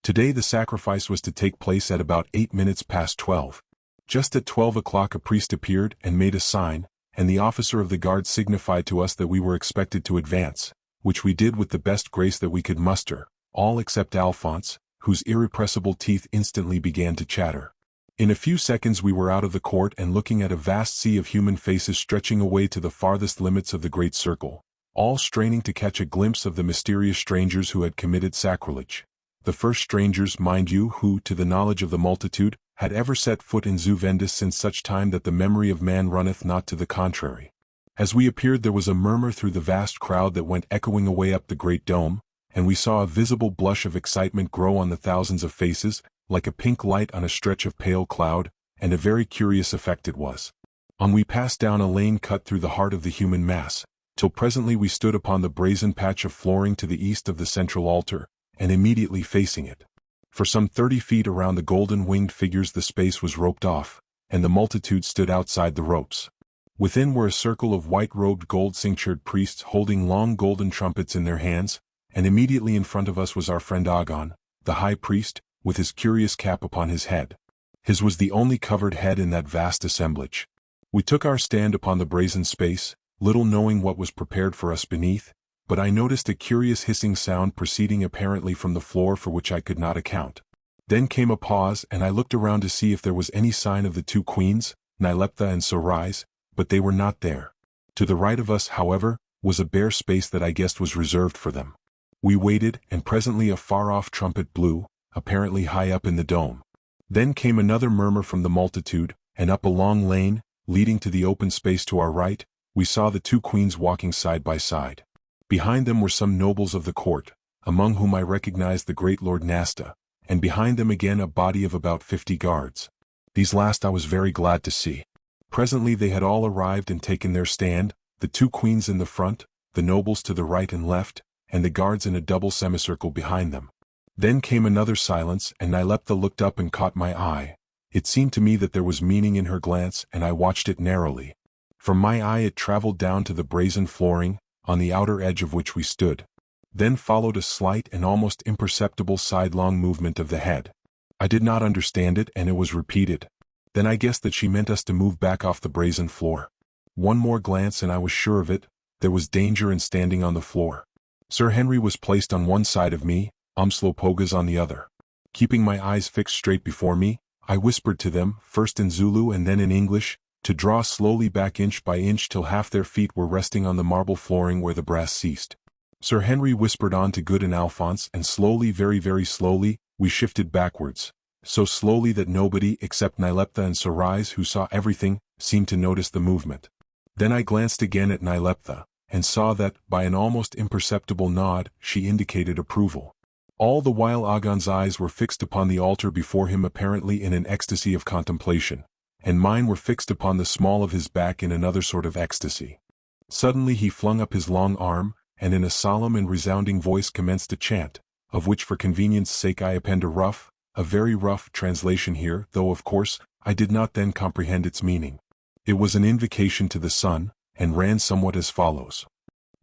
Today the sacrifice was to take place at about 8 minutes past 12. Just at 12 o'clock a priest appeared and made a sign, and the officer of the guard signified to us that we were expected to advance, which we did with the best grace that we could muster, all except Alphonse, whose irrepressible teeth instantly began to chatter. In a few seconds we were out of the court and looking at a vast sea of human faces stretching away to the farthest limits of the great circle, all straining to catch a glimpse of the mysterious strangers who had committed sacrilege. The first strangers, mind you, who, to the knowledge of the multitude, had ever set foot in Zuvendis since such time that the memory of man runneth not to the contrary. As we appeared there was a murmur through the vast crowd that went echoing away up the great dome, and we saw a visible blush of excitement grow on the thousands of faces, like a pink light on a stretch of pale cloud, and a very curious effect it was. On we passed down a lane cut through the heart of the human mass, till presently we stood upon the brazen patch of flooring to the east of the central altar, and immediately facing it. For some 30 feet around the golden-winged figures the space was roped off, and the multitude stood outside the ropes. Within were a circle of white-robed gold-cinctured priests holding long golden trumpets in their hands, and immediately in front of us was our friend Agon, the high priest, with his curious cap upon his head. His was the only covered head in that vast assemblage. We took our stand upon the brazen space, little knowing what was prepared for us beneath, but I noticed a curious hissing sound proceeding apparently from the floor for which I could not account. Then came a pause and I looked around to see if there was any sign of the two queens, Nyleptha and Sorais, but they were not there. To the right of us, however, was a bare space that I guessed was reserved for them. We waited, and presently a far-off trumpet blew, apparently high up in the dome. Then came another murmur from the multitude, and up a long lane, leading to the open space to our right, we saw the two queens walking side by side. Behind them were some nobles of the court, among whom I recognized the great Lord Nasta, and behind them again a body of about 50 guards. These last I was very glad to see. Presently they had all arrived and taken their stand, the two queens in the front, the nobles to the right and left, and the guards in a double semicircle behind them. Then came another silence, and Nyleptha looked up and caught my eye. It seemed to me that there was meaning in her glance, and I watched it narrowly. From my eye it traveled down to the brazen flooring, on the outer edge of which we stood. Then followed a slight and almost imperceptible sidelong movement of the head. I did not understand it, and it was repeated. Then I guessed that she meant us to move back off the brazen floor. One more glance and I was sure of it. There was danger in standing on the floor. Sir Henry was placed on one side of me, Umslopogaas on the other. Keeping my eyes fixed straight before me, I whispered to them, first in Zulu and then in English, to draw slowly back inch by inch till half their feet were resting on the marble flooring where the brass ceased. Sir Henry whispered on to Good and Alphonse, and slowly, very very slowly, we shifted backwards. So slowly that nobody except Nyleptha and Sorais, who saw everything, seemed to notice the movement. Then I glanced again at Nyleptha, and saw that, by an almost imperceptible nod, she indicated approval. All the while Agan's eyes were fixed upon the altar before him, apparently in an ecstasy of contemplation, and mine were fixed upon the small of his back in another sort of ecstasy. Suddenly he flung up his long arm, and in a solemn and resounding voice commenced a chant, of which for convenience sake I append a very rough translation here, though of course, I did not then comprehend its meaning. It was an invocation to the sun, and ran somewhat as follows.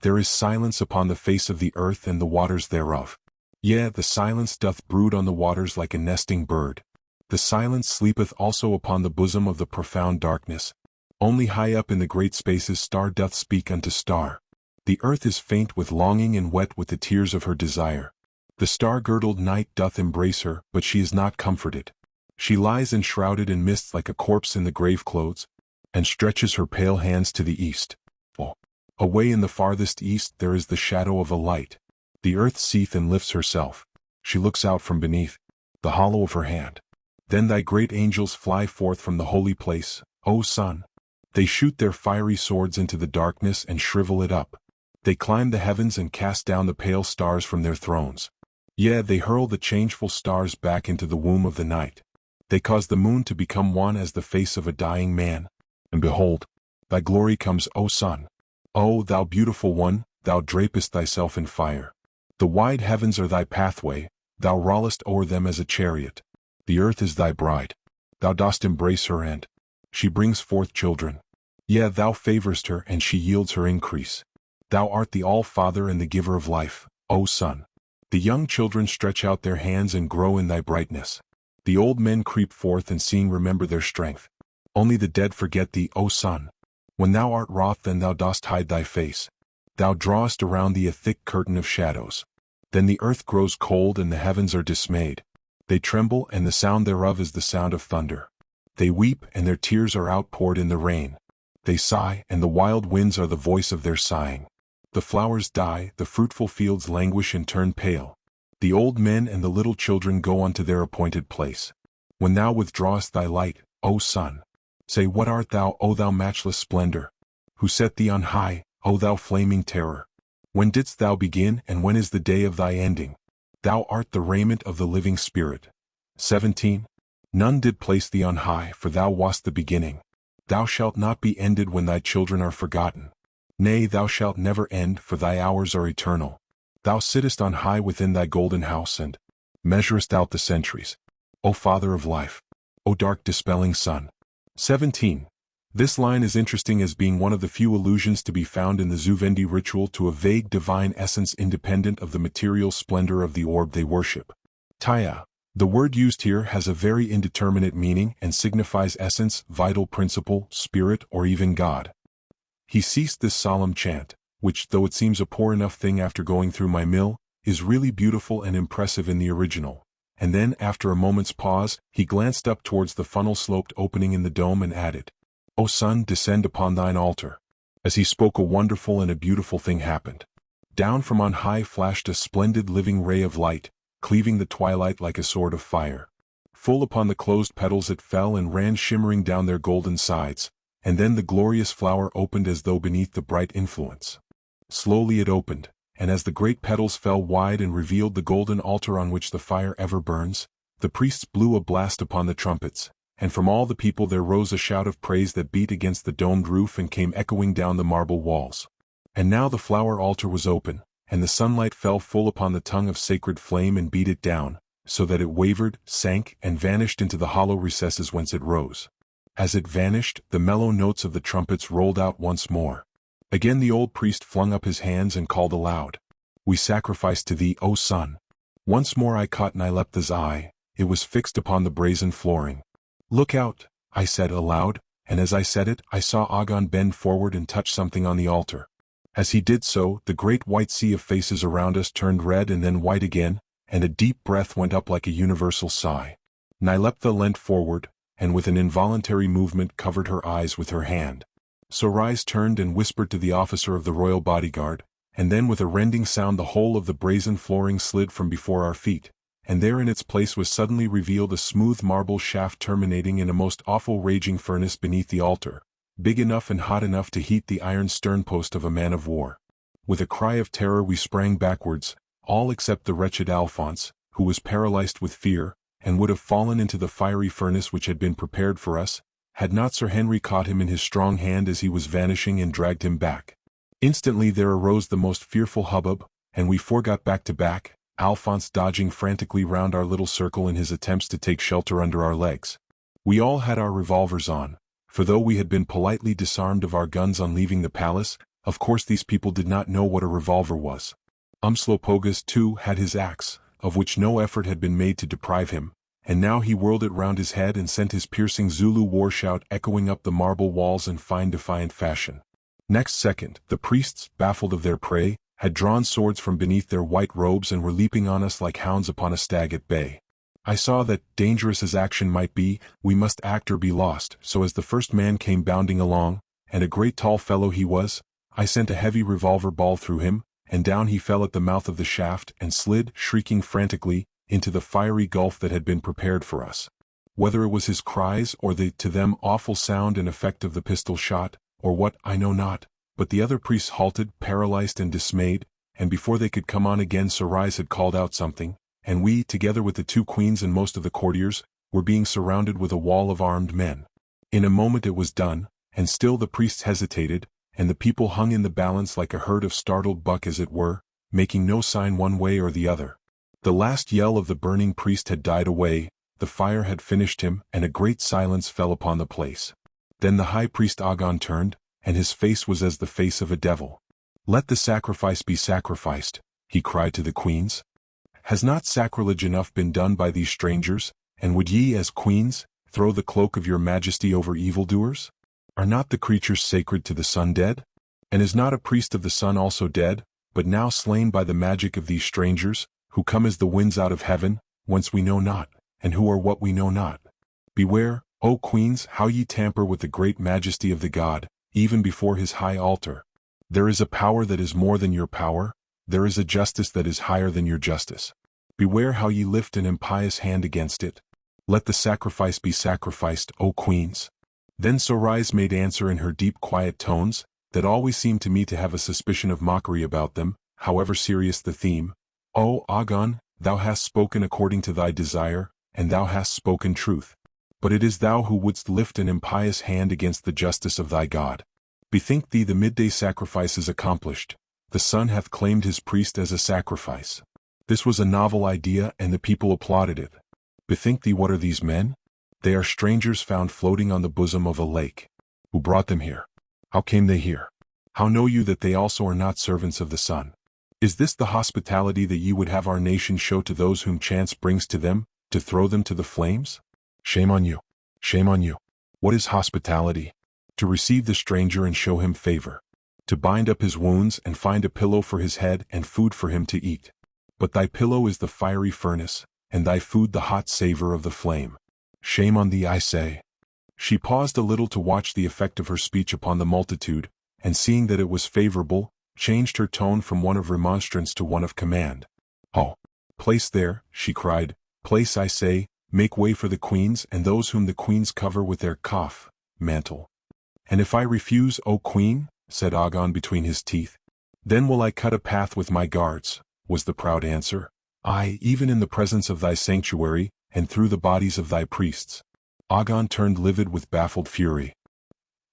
There is silence upon the face of the earth and the waters thereof. Yea, the silence doth brood on the waters like a nesting bird. The silence sleepeth also upon the bosom of the profound darkness. Only high up in the great spaces star doth speak unto star. The earth is faint with longing and wet with the tears of her desire. The star-girdled night doth embrace her, but she is not comforted. She lies enshrouded in mists like a corpse in the grave clothes, and stretches her pale hands to the east. Oh, away in the farthest east there is the shadow of a light. The earth seeth and lifts herself. She looks out from beneath the hollow of her hand. Then thy great angels fly forth from the holy place, O sun. They shoot their fiery swords into the darkness and shrivel it up. They climb the heavens and cast down the pale stars from their thrones. Yea, they hurl the changeful stars back into the womb of the night. They cause the moon to become one as the face of a dying man. And behold, thy glory comes, O sun. O thou beautiful one, thou drapest thyself in fire. The wide heavens are thy pathway, thou rollest o'er them as a chariot. The earth is thy bride. Thou dost embrace her and she brings forth children. Yea, thou favorest her and she yields her increase. Thou art the All-Father and the giver of life, O sun. The young children stretch out their hands and grow in thy brightness. The old men creep forth and seeing remember their strength. Only the dead forget thee, O sun. When thou art wroth then thou dost hide thy face. Thou drawest around thee a thick curtain of shadows. Then the earth grows cold and the heavens are dismayed. They tremble and the sound thereof is the sound of thunder. They weep and their tears are outpoured in the rain. They sigh and the wild winds are the voice of their sighing. The flowers die, the fruitful fields languish and turn pale. The old men and the little children go unto their appointed place. When thou withdrawest thy light, O sun, say what art thou, O thou matchless splendor? Who set thee on high, O thou flaming terror? When didst thou begin, and when is the day of thy ending? Thou art the raiment of the living spirit. 17. None did place thee on high, for thou wast the beginning. Thou shalt not be ended when thy children are forgotten. Nay, thou shalt never end, for thy hours are eternal. Thou sittest on high within thy golden house and measurest out the centuries. O Father of life! O dark dispelling sun! 17. This line is interesting as being one of the few allusions to be found in the Zuvendi ritual to a vague divine essence independent of the material splendor of the orb they worship. Taya. The word used here has a very indeterminate meaning and signifies essence, vital principle, spirit, or even God. He ceased this solemn chant, which, though it seems a poor enough thing after going through my mill, is really beautiful and impressive in the original. And then, after a moment's pause, he glanced up towards the funnel-sloped opening in the dome and added, O sun, descend upon thine altar. As he spoke, a wonderful and a beautiful thing happened. Down from on high flashed a splendid living ray of light, cleaving the twilight like a sword of fire. Full upon the closed petals it fell and ran shimmering down their golden sides, and then the glorious flower opened as though beneath the bright influence. Slowly it opened, and as the great petals fell wide and revealed the golden altar on which the fire ever burns, the priests blew a blast upon the trumpets, and from all the people there rose a shout of praise that beat against the domed roof and came echoing down the marble walls. And now the flower altar was open, and the sunlight fell full upon the tongue of sacred flame and beat it down, so that it wavered, sank, and vanished into the hollow recesses whence it rose. As it vanished, the mellow notes of the trumpets rolled out once more. Again the old priest flung up his hands and called aloud, We sacrifice to thee, O sun. Once more I caught Nyleptha's eye, it was fixed upon the brazen flooring. Look out, I said aloud, and as I said it I saw Agon bend forward and touch something on the altar. As he did so, the great white sea of faces around us turned red and then white again, and a deep breath went up like a universal sigh. Nyleptha leant forward, and with an involuntary movement covered her eyes with her hand. Sorais turned and whispered to the officer of the royal bodyguard, and then with a rending sound the whole of the brazen flooring slid from before our feet, and there in its place was suddenly revealed a smooth marble shaft terminating in a most awful raging furnace beneath the altar, big enough and hot enough to heat the iron sternpost of a man of war. With a cry of terror we sprang backwards, all except the wretched Alphonse, who was paralyzed with fear, and would have fallen into the fiery furnace which had been prepared for us, had not Sir Henry caught him in his strong hand as he was vanishing and dragged him back. Instantly there arose the most fearful hubbub, and we four got back to back, Alphonse dodging frantically round our little circle in his attempts to take shelter under our legs. We all had our revolvers on, for though we had been politely disarmed of our guns on leaving the palace, of course these people did not know what a revolver was. Umslopogus, too, had his axe, of which no effort had been made to deprive him, and now he whirled it round his head and sent his piercing Zulu war shout echoing up the marble walls in fine defiant fashion. Next second, the priests, baffled of their prey, had drawn swords from beneath their white robes and were leaping on us like hounds upon a stag at bay. I saw that, dangerous as action might be, we must act or be lost, so as the first man came bounding along, and a great tall fellow he was, I sent a heavy revolver ball through him, and down he fell at the mouth of the shaft and slid, shrieking frantically, into the fiery gulf that had been prepared for us. Whether it was his cries or the, to them, awful sound and effect of the pistol shot, or what, I know not, but the other priests halted, paralyzed and dismayed, and before they could come on again Sorais had called out something, and we, together with the two queens and most of the courtiers, were being surrounded with a wall of armed men. In a moment it was done, and still the priests hesitated, and the people hung in the balance like a herd of startled buck as it were, making no sign one way or the other. The last yell of the burning priest had died away, the fire had finished him, and a great silence fell upon the place. Then the high priest Agon turned, and his face was as the face of a devil. "Let the sacrifice be sacrificed," he cried to the queens. "Has not sacrilege enough been done by these strangers, and would ye, as queens, throw the cloak of your majesty over evildoers? Are not the creatures sacred to the sun dead? And is not a priest of the sun also dead, but now slain by the magic of these strangers, who come as the winds out of heaven, whence we know not, and who are what we know not? Beware, O queens, how ye tamper with the great majesty of the god, even before his high altar. There is a power that is more than your power, there is a justice that is higher than your justice. Beware how ye lift an impious hand against it. Let the sacrifice be sacrificed, O queens." Then Sorais made answer in her deep quiet tones, that always seemed to me to have a suspicion of mockery about them, however serious the theme. "O Agon, thou hast spoken according to thy desire, and thou hast spoken truth. But it is thou who wouldst lift an impious hand against the justice of thy God. Bethink thee the midday sacrifice is accomplished, the sun hath claimed his priest as a sacrifice." This was a novel idea and the people applauded it. "Bethink thee what are these men? They are strangers found floating on the bosom of a lake. Who brought them here? How came they here? How know you that they also are not servants of the sun? Is this the hospitality that ye would have our nation show to those whom chance brings to them, to throw them to the flames? Shame on you! Shame on you! What is hospitality? To receive the stranger and show him favor. To bind up his wounds and find a pillow for his head and food for him to eat. But thy pillow is the fiery furnace, and thy food the hot savor of the flame. Shame on thee, I say." She paused a little to watch the effect of her speech upon the multitude, and seeing that it was favorable, changed her tone from one of remonstrance to one of command. "Oh, place there," she cried, "place, I say, make way for the queens and those whom the queens cover with their mantle." "And if I refuse, O queen," said Agon between his teeth, "then will I cut a path with my guards," was the proud answer. "Aye, even in the presence of thy sanctuary, and through the bodies of thy priests." Agon turned livid with baffled fury.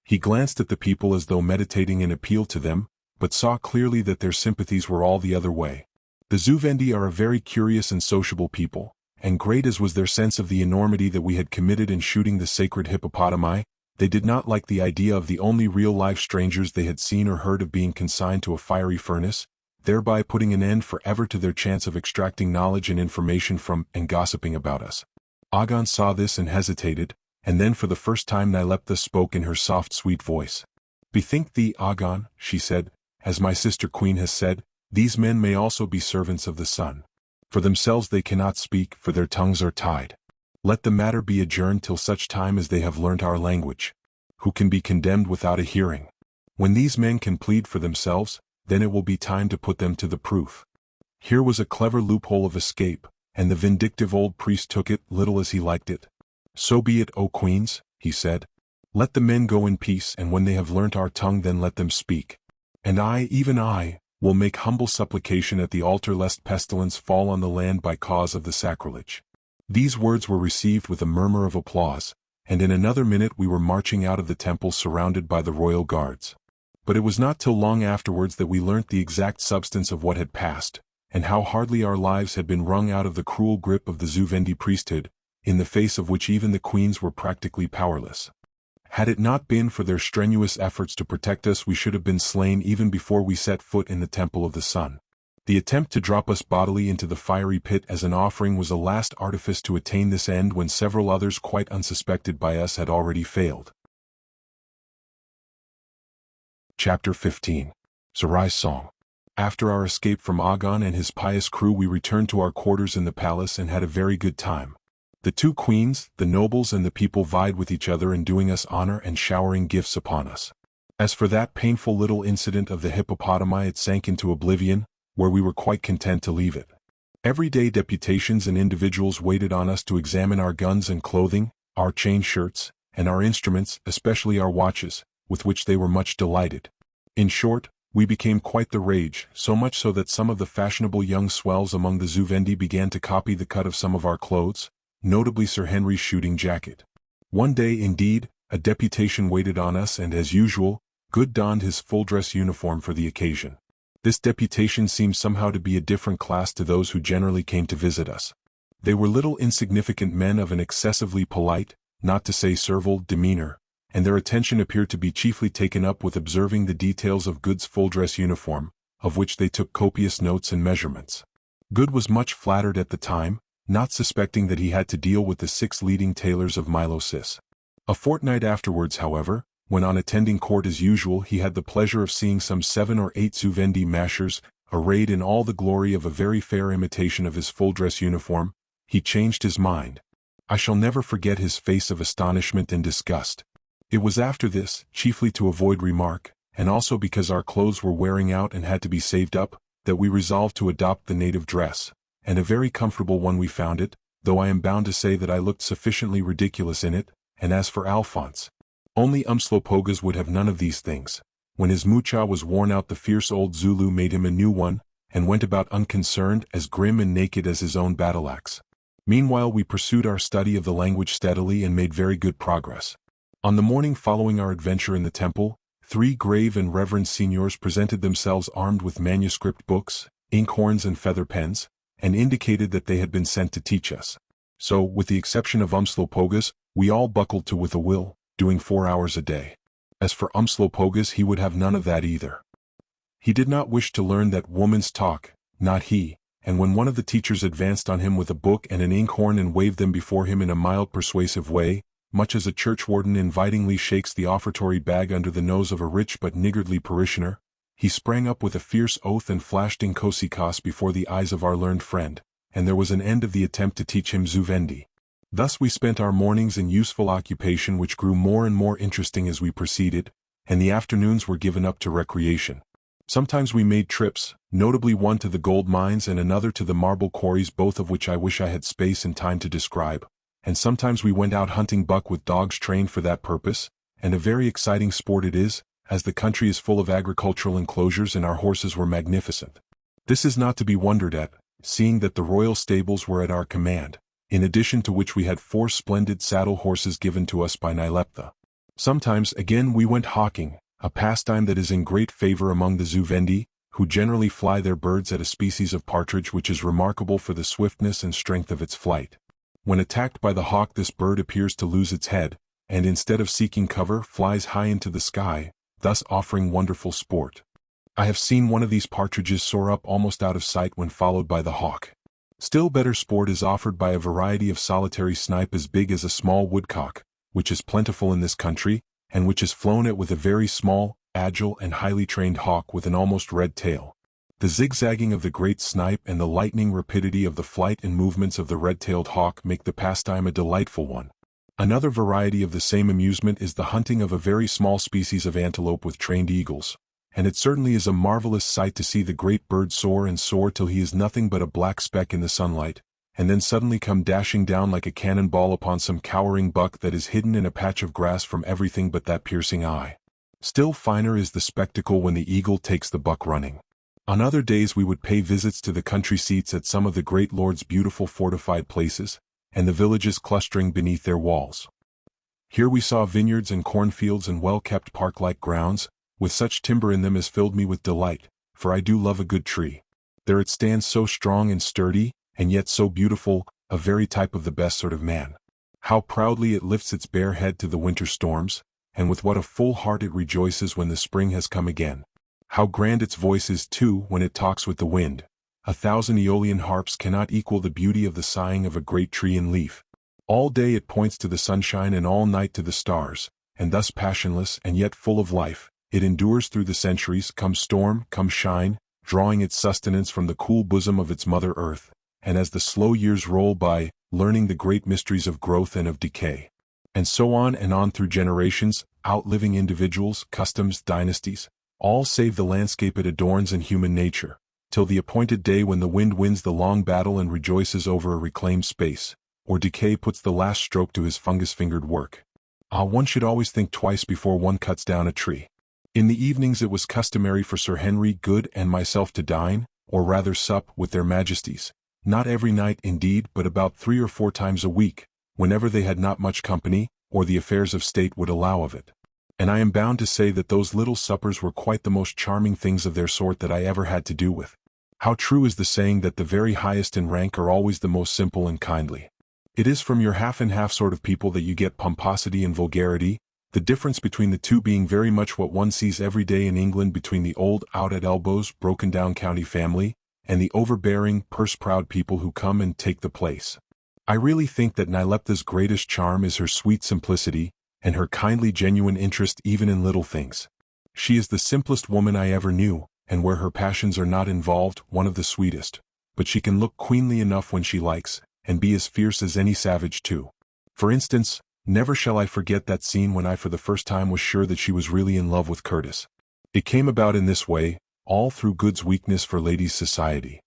He glanced at the people as though meditating an appeal to them, but saw clearly that their sympathies were all the other way. The Zuvendi are a very curious and sociable people, and great as was their sense of the enormity that we had committed in shooting the sacred hippopotami, they did not like the idea of the only real live strangers they had seen or heard of being consigned to a fiery furnace. thereby putting an end forever to their chance of extracting knowledge and information from and gossiping about us. Agon saw this and hesitated, and then for the first time Nyleptha spoke in her soft sweet voice. "Bethink thee, Agon," she said, "as my sister queen has said, these men may also be servants of the sun. For themselves they cannot speak, for their tongues are tied. Let the matter be adjourned till such time as they have learnt our language. Who can be condemned without a hearing? When these men can plead for themselves, then it will be time to put them to the proof." Here was a clever loophole of escape, and the vindictive old priest took it little as he liked it. "So be it, O queens," he said. "Let the men go in peace, and when they have learnt our tongue then let them speak. And I, even I, will make humble supplication at the altar lest pestilence fall on the land by cause of the sacrilege." These words were received with a murmur of applause, and in another minute we were marching out of the temple surrounded by the royal guards. But it was not till long afterwards that we learnt the exact substance of what had passed, and how hardly our lives had been wrung out of the cruel grip of the Zu-Vendi priesthood, in the face of which even the queens were practically powerless. Had it not been for their strenuous efforts to protect us, we should have been slain even before we set foot in the Temple of the Sun. The attempt to drop us bodily into the fiery pit as an offering was a last artifice to attain this end when several others quite unsuspected by us had already failed. Chapter 15. Sarai's Song. After our escape from Agon and his pious crew, we returned to our quarters in the palace and had a very good time. The two queens, the nobles and the people vied with each other in doing us honor and showering gifts upon us. As for that painful little incident of the hippopotami, it sank into oblivion, where we were quite content to leave it. Every day deputations and individuals waited on us to examine our guns and clothing, our chain shirts, and our instruments, especially our watches, with which they were much delighted. In short, we became quite the rage, so much so that some of the fashionable young swells among the Zu-Vendi began to copy the cut of some of our clothes, notably Sir Henry's shooting jacket. One day, indeed, a deputation waited on us and, as usual, Good donned his full-dress uniform for the occasion. This deputation seemed somehow to be a different class to those who generally came to visit us. They were little insignificant men of an excessively polite, not to say servile, demeanor, and their attention appeared to be chiefly taken up with observing the details of Good's full-dress uniform, of which they took copious notes and measurements. Good was much flattered at the time, not suspecting that he had to deal with the 6 leading tailors of Milosis. A fortnight afterwards, however, when on attending court as usual, he had the pleasure of seeing some 7 or 8 Zu-Vendi mashers, arrayed in all the glory of a very fair imitation of his full-dress uniform. He changed his mind. I shall never forget his face of astonishment and disgust. It was after this, chiefly to avoid remark, and also because our clothes were wearing out and had to be saved up, that we resolved to adopt the native dress, and a very comfortable one we found it, though I am bound to say that I looked sufficiently ridiculous in it. And as for Alphonse, only Umslopogaas would have none of these things. When his mucha was worn out, the fierce old Zulu made him a new one, and went about unconcerned, as grim and naked as his own battle-axe. Meanwhile we pursued our study of the language steadily and made very good progress. On the morning following our adventure in the temple, 3 grave and reverend seniors presented themselves armed with manuscript books, inkhorns and feather pens, and indicated that they had been sent to teach us. So, with the exception of Umslopogaas, we all buckled to with a will, doing 4 hours a day. As for Umslopogaas, he would have none of that either. He did not wish to learn that woman's talk, not he, and when one of the teachers advanced on him with a book and an inkhorn and waved them before him in a mild persuasive way, much as a churchwarden invitingly shakes the offertory bag under the nose of a rich but niggardly parishioner, he sprang up with a fierce oath and flashed Inkosikaas before the eyes of our learned friend, and there was an end of the attempt to teach him Zu-Vendi. Thus we spent our mornings in useful occupation which grew more and more interesting as we proceeded, and the afternoons were given up to recreation. Sometimes we made trips, notably one to the gold mines and another to the marble quarries, both of which I wish I had space and time to describe, and sometimes we went out hunting buck with dogs trained for that purpose, and a very exciting sport it is, as the country is full of agricultural enclosures and our horses were magnificent. This is not to be wondered at, seeing that the royal stables were at our command, in addition to which we had 4 splendid saddle horses given to us by Nyleptha. Sometimes, again, we went hawking, a pastime that is in great favor among the Zu-Vendi, who generally fly their birds at a species of partridge which is remarkable for the swiftness and strength of its flight. When attacked by the hawk, this bird appears to lose its head, and instead of seeking cover, flies high into the sky, thus offering wonderful sport. I have seen one of these partridges soar up almost out of sight when followed by the hawk. Still better sport is offered by a variety of solitary snipe as big as a small woodcock, which is plentiful in this country, and which is flown at with a very small, agile and highly trained hawk with an almost red tail. The zigzagging of the great snipe and the lightning rapidity of the flight and movements of the red-tailed hawk make the pastime a delightful one. Another variety of the same amusement is the hunting of a very small species of antelope with trained eagles, and it certainly is a marvelous sight to see the great bird soar and soar till he is nothing but a black speck in the sunlight, and then suddenly come dashing down like a cannonball upon some cowering buck that is hidden in a patch of grass from everything but that piercing eye. Still finer is the spectacle when the eagle takes the buck running. On other days we would pay visits to the country seats at some of the great lords' beautiful fortified places, and the villages clustering beneath their walls. Here we saw vineyards and cornfields and well-kept park-like grounds, with such timber in them as filled me with delight, for I do love a good tree. There it stands so strong and sturdy, and yet so beautiful, a very type of the best sort of man. How proudly it lifts its bare head to the winter storms, and with what a full heart it rejoices when the spring has come again. How grand its voice is, too, when it talks with the wind. 1,000 Aeolian harps cannot equal the beauty of the sighing of a great tree in leaf. All day it points to the sunshine and all night to the stars, and thus passionless and yet full of life, it endures through the centuries, come storm, come shine, drawing its sustenance from the cool bosom of its mother earth, and as the slow years roll by, learning the great mysteries of growth and of decay. And so on and on through generations, outliving individuals, customs, dynasties, all save the landscape it adorns and human nature, till the appointed day when the wind wins the long battle and rejoices over a reclaimed space, or decay puts the last stroke to his fungus-fingered work. One should always think twice before one cuts down a tree. In the evenings it was customary for Sir Henry Good and myself to dine, or rather sup, with their majesties, not every night indeed, but about 3 or 4 times a week, whenever they had not much company, or the affairs of state would allow of it. And I am bound to say that those little suppers were quite the most charming things of their sort that I ever had to do with. How true is the saying that the very highest in rank are always the most simple and kindly. It is from your half-and-half sort of people that you get pomposity and vulgarity, the difference between the two being very much what one sees every day in England between the old out-at-elbows, broken-down county family, and the overbearing, purse-proud people who come and take the place. I really think that Nyleptha's greatest charm is her sweet simplicity, and her kindly genuine interest even in little things. She is the simplest woman I ever knew, and where her passions are not involved, one of the sweetest, but she can look queenly enough when she likes, and be as fierce as any savage too. For instance, never shall I forget that scene when I for the first time was sure that she was really in love with Curtis. It came about in this way, all through Good's weakness for ladies' society.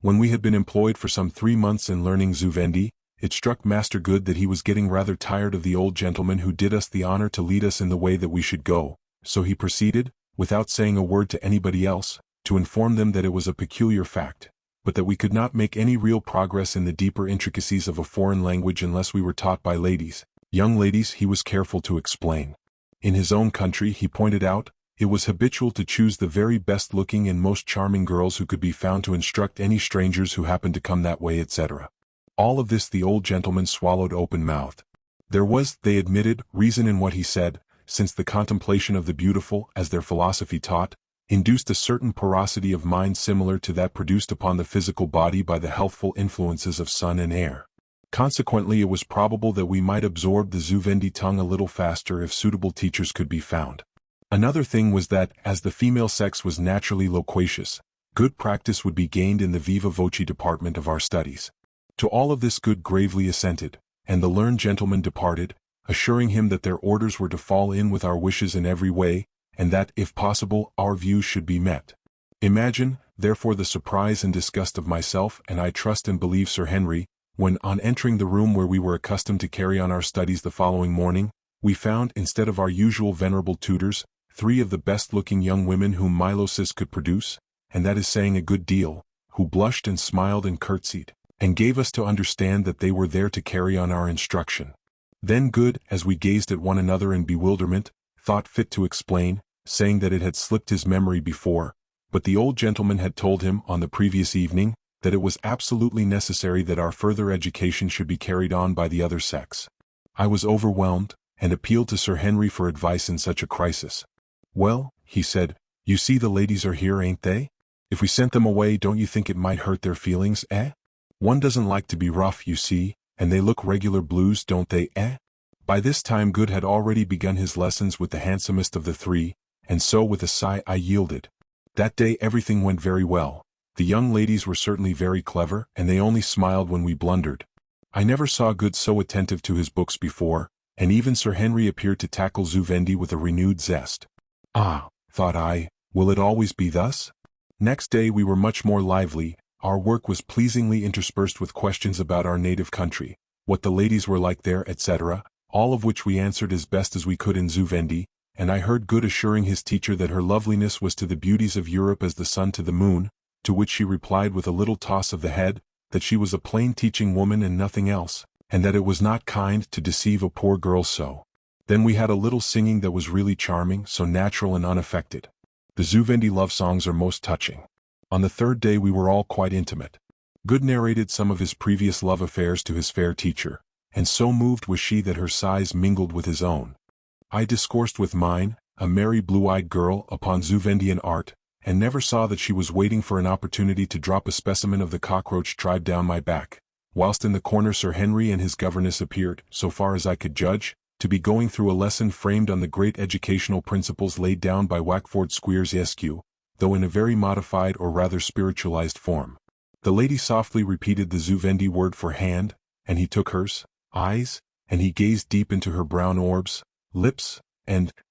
When we had been employed for some 3 months in learning Zuvendi, it struck Master Good that he was getting rather tired of the old gentleman who did us the honor to lead us in the way that we should go, so he proceeded, without saying a word to anybody else, to inform them that it was a peculiar fact, but that we could not make any real progress in the deeper intricacies of a foreign language unless we were taught by ladies. Young ladies, he was careful to explain. In his own country, he pointed out, it was habitual to choose the very best-looking and most charming girls who could be found to instruct any strangers who happened to come that way, etc. All of this the old gentleman swallowed open-mouthed. There was, they admitted, reason in what he said, since the contemplation of the beautiful, as their philosophy taught, induced a certain porosity of mind similar to that produced upon the physical body by the healthful influences of sun and air. Consequently, it was probable that we might absorb the Zuvendi tongue a little faster if suitable teachers could be found. Another thing was that, as the female sex was naturally loquacious, good practice would be gained in the viva voce department of our studies. To all of this Good gravely assented, and the learned gentleman departed, assuring him that their orders were to fall in with our wishes in every way, and that, if possible, our views should be met. Imagine, therefore, the surprise and disgust of myself and I trust and believe Sir Henry, when, on entering the room where we were accustomed to carry on our studies the following morning, we found, instead of our usual venerable tutors, 3 of the best-looking young women whom Milosis could produce, and that is saying a good deal, who blushed and smiled and curtsied, and gave us to understand that they were there to carry on our instruction. Then Good, as we gazed at one another in bewilderment, thought fit to explain, saying that it had slipped his memory before, but the old gentleman had told him, on the previous evening, that it was absolutely necessary that our further education should be carried on by the other sex. I was overwhelmed, and appealed to Sir Henry for advice in such a crisis. Well, he said, You see the ladies are here, ain't they? If we sent them away, don't you think it might hurt their feelings, eh? One doesn't like to be rough, you see, and they look regular blues, don't they, eh? By this time Good had already begun his lessons with the handsomest of the three, and so with a sigh I yielded. That day everything went very well. The young ladies were certainly very clever, and they only smiled when we blundered. I never saw Good so attentive to his books before, and even Sir Henry appeared to tackle Zuvendi with a renewed zest. Ah, thought I, will it always be thus? Next day we were much more lively. Our work was pleasingly interspersed with questions about our native country, what the ladies were like there, etc., all of which we answered as best as we could in Zuvendi, and I heard Good assuring his teacher that her loveliness was to the beauties of Europe as the sun to the moon, to which she replied with a little toss of the head, that she was a plain teaching woman and nothing else, and that it was not kind to deceive a poor girl so. Then we had a little singing that was really charming, so natural and unaffected. The Zuvendi love songs are most touching. On the third day we were all quite intimate. Good narrated some of his previous love affairs to his fair teacher, and so moved was she that her sighs mingled with his own. I discoursed with mine, a merry blue-eyed girl, upon Zuvendian art, and never saw that she was waiting for an opportunity to drop a specimen of the cockroach tribe down my back, whilst in the corner Sir Henry and his governess appeared, so far as I could judge, to be going through a lesson framed on the great educational principles laid down by Wackford Squeers Esq., though in a very modified or rather spiritualized form. The lady softly repeated the Zuvendi word for hand, and he took hers, eyes, and he gazed deep into her brown orbs, lips,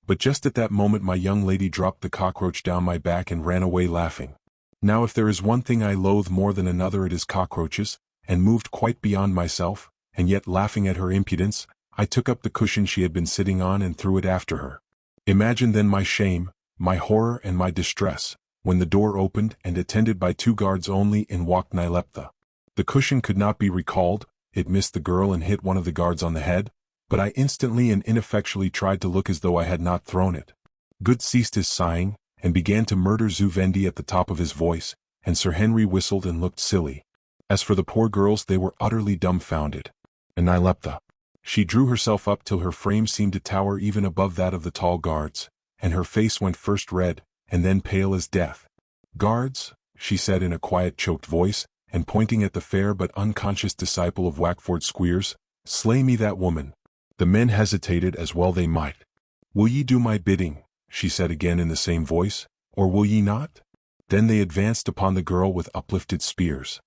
but just at that moment my young lady dropped the cockroach down my back and ran away laughing. Now if there is one thing I loathe more than another it is cockroaches, and moved quite beyond myself, and yet laughing at her impudence, I took up the cushion she had been sitting on and threw it after her. Imagine then my shame, my horror and my distress, when the door opened and attended by 2 guards only in walked Nyleptha. The cushion could not be recalled, it missed the girl and hit one of the guards on the head, but I instantly and ineffectually tried to look as though I had not thrown it. Good ceased his sighing, and began to murder Zuvendi at the top of his voice, and Sir Henry whistled and looked silly. As for the poor girls they were utterly dumbfounded. And Nyleptha. She drew herself up till her frame seemed to tower even above that of the tall guards, and her face went first red, and then pale as death. "Guards," she said in a quiet choked voice, and pointing at the fair but unconscious disciple of Wackford Squeers, "slay me that woman." The men hesitated as well they might. "Will ye do my bidding," she said again in the same voice, "or will ye not?" Then they advanced upon the girl with uplifted spears.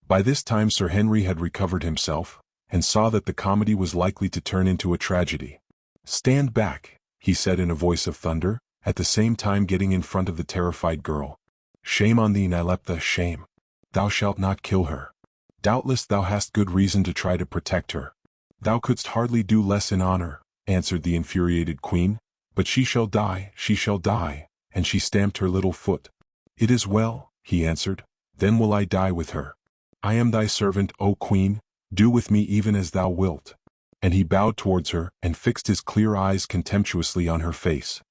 By this time Sir Henry had recovered himself, and saw that the comedy was likely to turn into a tragedy. "Stand back," he said in a voice of thunder, at the same time getting in front of the terrified girl. "Shame on thee, Nyleptha, shame. Thou shalt not kill her. Doubtless thou hast good reason to try to protect her." "Thou couldst hardly do less in honor," answered the infuriated queen, "but she shall die," and she stamped her little foot. "It is well," he answered, "then will I die with her. I am thy servant, O queen, do with me even as thou wilt." And he bowed towards her, and fixed his clear eyes contemptuously on her face.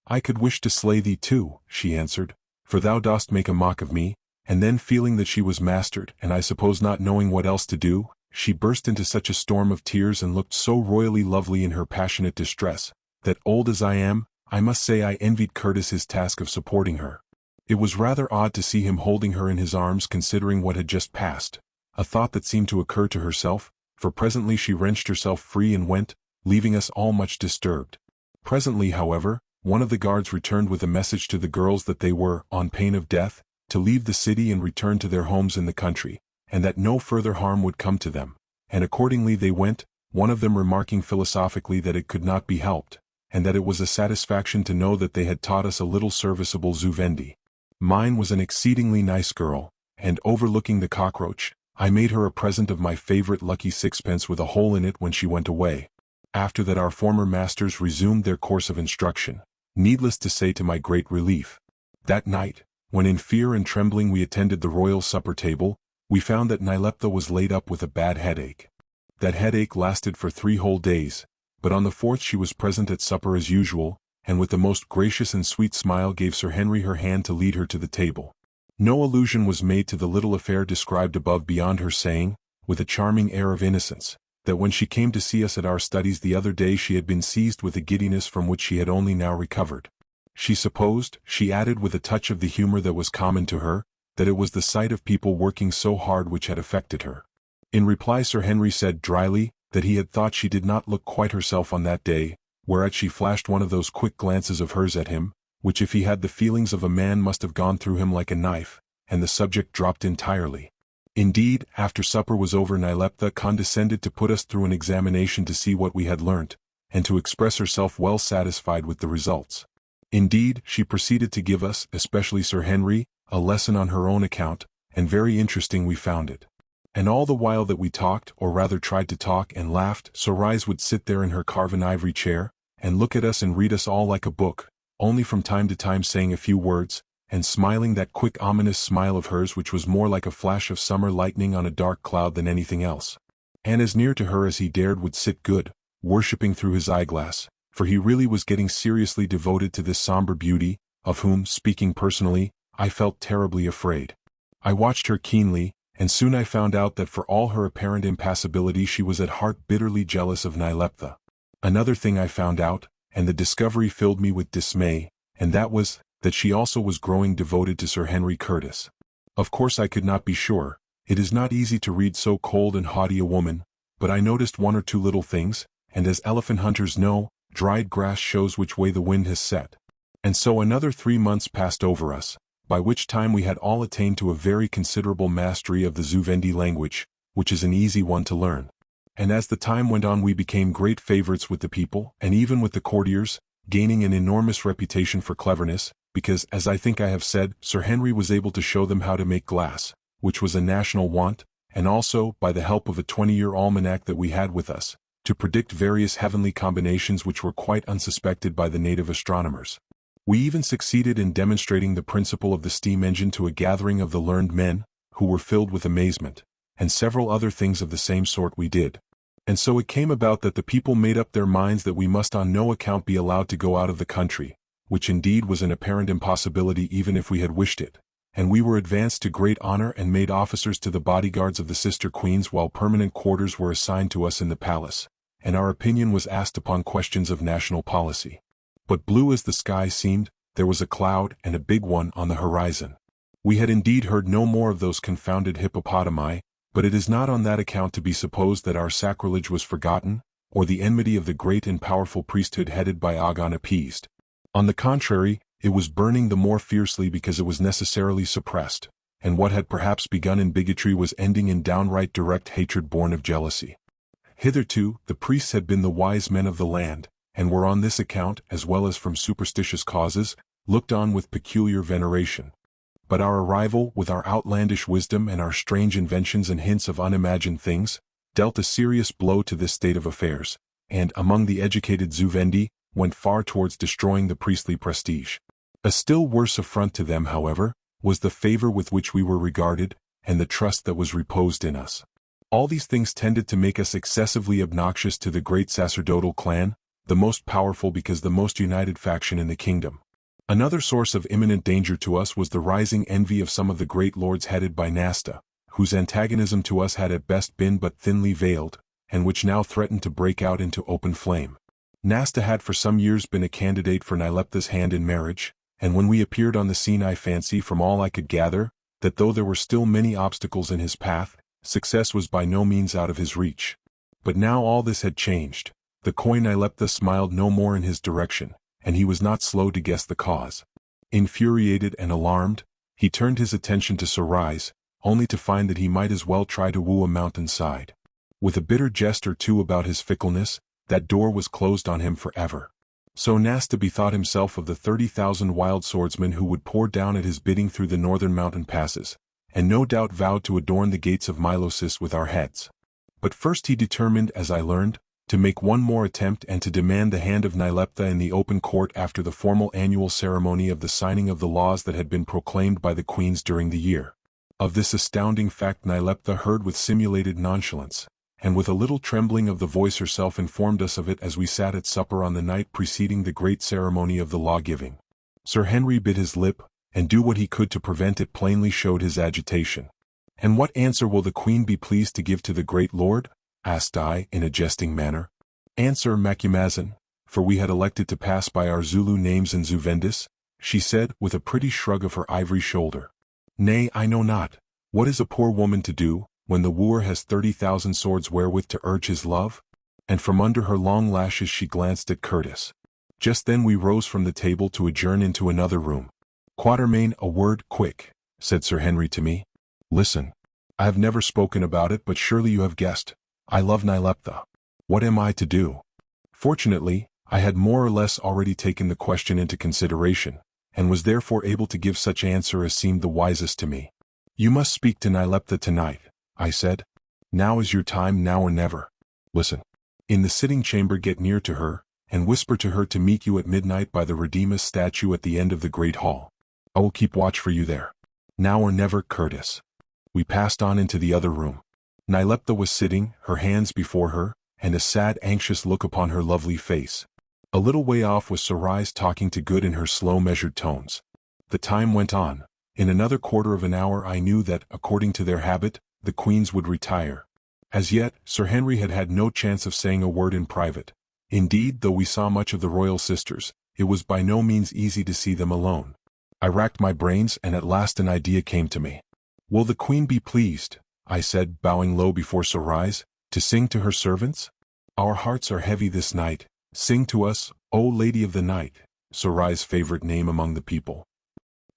"I could wish to slay thee too," she answered, "for thou dost make a mock of me," and then feeling that she was mastered, and I suppose not knowing what else to do, she burst into such a storm of tears and looked so royally lovely in her passionate distress, that old as I am, I must say I envied Curtis his task of supporting her. It was rather odd to see him holding her in his arms considering what had just passed, a thought that seemed to occur to herself, for presently she wrenched herself free and went, leaving us all much disturbed. Presently, however, one of the guards returned with a message to the girls that they were, on pain of death, to leave the city and return to their homes in the country, and that no further harm would come to them, and accordingly they went, one of them remarking philosophically that it could not be helped, and that it was a satisfaction to know that they had taught us a little serviceable Zuvendi. Mine was an exceedingly nice girl, and overlooking the cockroach, I made her a present of my favorite lucky sixpence with a hole in it when she went away. After that our former masters resumed their course of instruction, needless to say to my great relief. That night, when in fear and trembling we attended the royal supper table, we found that Nyleptha was laid up with a bad headache. That headache lasted for 3 whole days, but on the 4th she was present at supper as usual, and with the most gracious and sweet smile gave Sir Henry her hand to lead her to the table. No allusion was made to the little affair described above beyond her saying, with a charming air of innocence, that when she came to see us at our studies the other day she had been seized with a giddiness from which she had only now recovered. She supposed, she added with a touch of the humor that was common to her, that it was the sight of people working so hard which had affected her. In reply Sir Henry said dryly, that he had thought she did not look quite herself on that day, whereat she flashed one of those quick glances of hers at him, which if he had the feelings of a man must have gone through him like a knife, and the subject dropped entirely. Indeed, after supper was over Nyleptha condescended to put us through an examination to see what we had learnt, and to express herself well satisfied with the results. Indeed, she proceeded to give us, especially Sir Henry, a lesson on her own account, and very interesting we found it. And all the while that we talked, or rather tried to talk and laughed, Sorais would sit there in her carven ivory chair, and look at us and read us all like a book, only from time to time saying a few words, and smiling that quick ominous smile of hers which was more like a flash of summer lightning on a dark cloud than anything else. And as near to her as he dared would sit good, worshipping through his eyeglass, for he really was getting seriously devoted to this somber beauty, of whom, speaking personally, I felt terribly afraid. I watched her keenly, and soon I found out that for all her apparent impassibility she was at heart bitterly jealous of Nyleptha. Another thing I found out, and the discovery filled me with dismay, and that was, that she also was growing devoted to Sir Henry Curtis. Of course I could not be sure, it is not easy to read so cold and haughty a woman, but I noticed one or two little things, and as elephant hunters know, dried grass shows which way the wind has set. And so another 3 months passed over us, by which time we had all attained to a very considerable mastery of the Zuvendi language, which is an easy one to learn. And as the time went on we became great favorites with the people, and even with the courtiers, gaining an enormous reputation for cleverness, because, as I think I have said, Sir Henry was able to show them how to make glass, which was a national want, and also, by the help of a 20-year almanac that we had with us, to predict various heavenly combinations which were quite unsuspected by the native astronomers. We even succeeded in demonstrating the principle of the steam engine to a gathering of the learned men, who were filled with amazement, and several other things of the same sort we did. And so it came about that the people made up their minds that we must on no account be allowed to go out of the country, which indeed was an apparent impossibility even if we had wished it, and we were advanced to great honor and made officers to the bodyguards of the sister queens while permanent quarters were assigned to us in the palace, and our opinion was asked upon questions of national policy. But blue as the sky seemed, there was a cloud, and a big one, on the horizon. We had indeed heard no more of those confounded hippopotami, but it is not on that account to be supposed that our sacrilege was forgotten, or the enmity of the great and powerful priesthood headed by Haggard appeased. On the contrary, it was burning the more fiercely because it was necessarily suppressed, and what had perhaps begun in bigotry was ending in downright direct hatred born of jealousy. Hitherto, the priests had been the wise men of the land, and were on this account, as well as from superstitious causes, looked on with peculiar veneration. But our arrival, with our outlandish wisdom and our strange inventions and hints of unimagined things, dealt a serious blow to this state of affairs, and, among the educated Zuvendi, went far towards destroying the priestly prestige. A still worse affront to them, however, was the favor with which we were regarded, and the trust that was reposed in us. All these things tended to make us excessively obnoxious to the great sacerdotal clan, the most powerful because the most united faction in the kingdom. Another source of imminent danger to us was the rising envy of some of the great lords headed by Nasta, whose antagonism to us had at best been but thinly veiled, and which now threatened to break out into open flame. Nasta had for some years been a candidate for Nyleptha's hand in marriage, and when we appeared on the scene I fancy from all I could gather, that though there were still many obstacles in his path, success was by no means out of his reach. But now all this had changed. The coy Nyleptha smiled no more in his direction, and he was not slow to guess the cause. Infuriated and alarmed, he turned his attention to Sorais, only to find that he might as well try to woo a mountainside. With a bitter jest or two about his fickleness, that door was closed on him forever. So Nasta bethought himself of the 30,000 wild swordsmen who would pour down at his bidding through the northern mountain passes, and no doubt vowed to adorn the gates of Milosis with our heads. But first he determined, as I learned, to make one more attempt and to demand the hand of Nyleptha in the open court after the formal annual ceremony of the signing of the laws that had been proclaimed by the queens during the year. Of this astounding fact Nyleptha heard with simulated nonchalance, and with a little trembling of the voice herself informed us of it as we sat at supper on the night preceding the great ceremony of the law-giving. Sir Henry bit his lip, and do what he could to prevent it plainly showed his agitation. "And what answer will the queen be pleased to give to the great lord?" asked I, in a jesting manner. "Answer, Macumazahn, for we had elected to pass by our Zulu names in Zuvendis, she said, with a pretty shrug of her ivory shoulder. Nay, I know not. What is a poor woman to do, when the wooer has 30,000 swords wherewith to urge his love? And from under her long lashes she glanced at Curtis. Just then we rose from the table to adjourn into another room. Quatermain, a word, quick, said Sir Henry to me. Listen. I have never spoken about it, but surely you have guessed. I love Nyleptha. What am I to do? Fortunately, I had more or less already taken the question into consideration, and was therefore able to give such answer as seemed the wisest to me. You must speak to Nyleptha tonight, I said. Now is your time, now or never. Listen. In the sitting chamber get near to her, and whisper to her to meet you at midnight by the Redeemer's statue at the end of the great hall. I will keep watch for you there. Now or never, Curtis. We passed on into the other room. Nyleptha was sitting, her hands before her, and a sad, anxious look upon her lovely face. A little way off was Sarais talking to Good in her slow, measured tones. The time went on. In another quarter of an hour I knew that, according to their habit, the queens would retire. As yet, Sir Henry had had no chance of saying a word in private. Indeed, though we saw much of the royal sisters, it was by no means easy to see them alone. I racked my brains, and at last an idea came to me. Will the queen be pleased, I said, bowing low before Sarais, to sing to her servants? Our hearts are heavy this night. Sing to us, O Lady of the Night, Sarais' favorite name among the people.